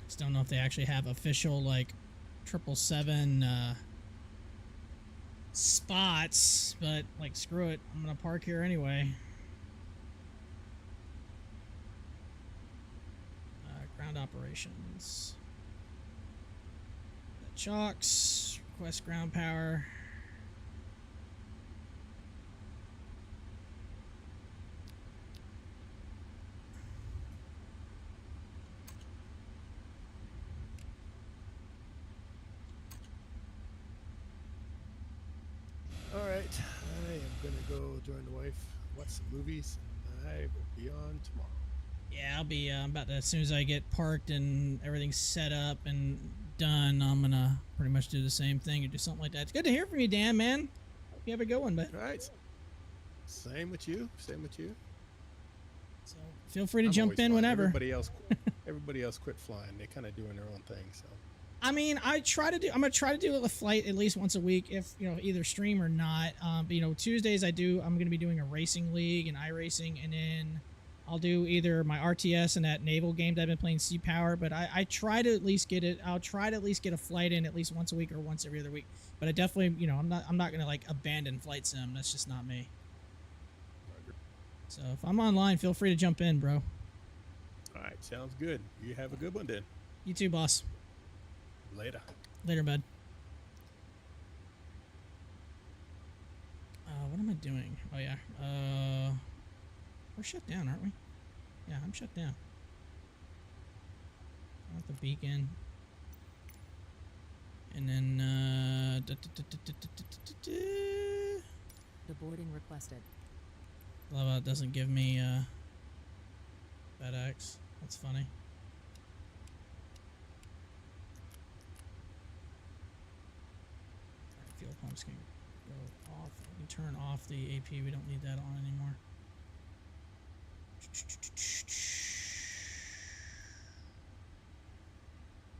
Just don't know if they actually have official like 777 spots, but like screw it, I'm gonna park here anyway. Ground operations. Chalks, request ground power. All right, I am gonna go join the wife, watch some movies, and I will be on tomorrow. Yeah, I'll be about to, as soon as I get parked and everything's set up and done, I'm gonna pretty much do the same thing or do something like that. It's good to hear from you, Dan, man. Hope you have a good one, but all right. Same with you. Same with you. So feel free to jump in whenever. Everybody else quit flying. They're kind of doing their own thing. So. I mean, I'm gonna try to do a flight at least once a week, if you know, either stream or not. But you know, Tuesdays I'm gonna be doing a racing league and iRacing, and then I'll do either my RTS and that naval game that I've been playing, Sea Power. But I try to at least get it. I'll try to at least get a flight in at least once a week or once every other week. But I definitely, you know, I'm not gonna like abandon flight sim. That's just not me. So if I'm online, feel free to jump in, bro. All right, sounds good. You have a good one then. You too, boss. Later. Later, bud. What am I doing? Oh yeah. We're shut down, aren't we? Yeah, I'm shut down. I want the beacon. And then Deboarding requested. Love how it doesn't give me FedEx. That's funny. Alright, fuel pumps can go off. We can turn off the AP. We don't need that on anymore.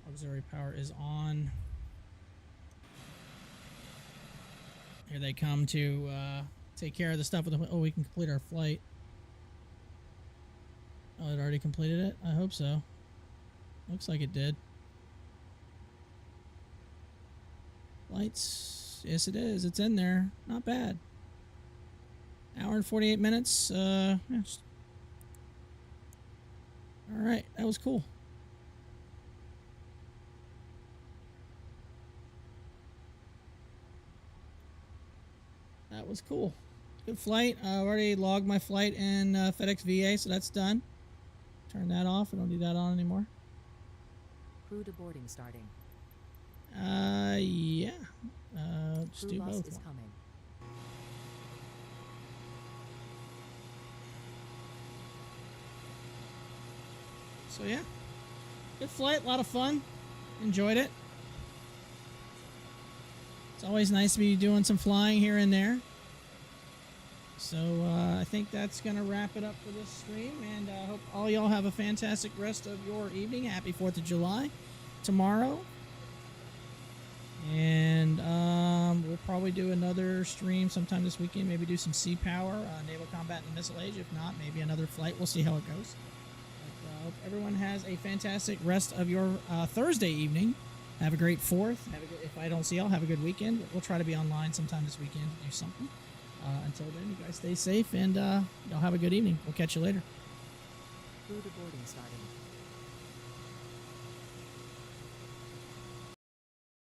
Auxiliary power is on. Here they come to take care of the stuff with the. Oh, we can complete our flight. Oh, it already completed it? I hope so. Looks like it did. Lights. Yes, it is. It's in there. Not bad. Hour and 48 minutes. Yeah, all right, that was cool. That was cool. Good flight. I already logged my flight in FedEx VA, so that's done. Turn that off. I don't need that on anymore. Crew deboarding starting. Yeah. Let's Crew do bus both. is coming. So yeah, good flight, a lot of fun, enjoyed it. It's always nice to be doing some flying here and there. So I think that's gonna wrap it up for this stream, and I hope all y'all have a fantastic rest of your evening. Happy 4th of July tomorrow, and we'll probably do another stream sometime this weekend. Maybe do some sea power, naval combat, and missile age. If not, maybe another flight. We'll see how it goes. Hope everyone has a fantastic rest of your Thursday evening, Have a great 4th. If I don't see y'all, have a good weekend. We'll try to be online sometime this weekend to do something. Until then, you guys stay safe, and y'all have a good evening. We'll catch you later. Crew to boarding starting.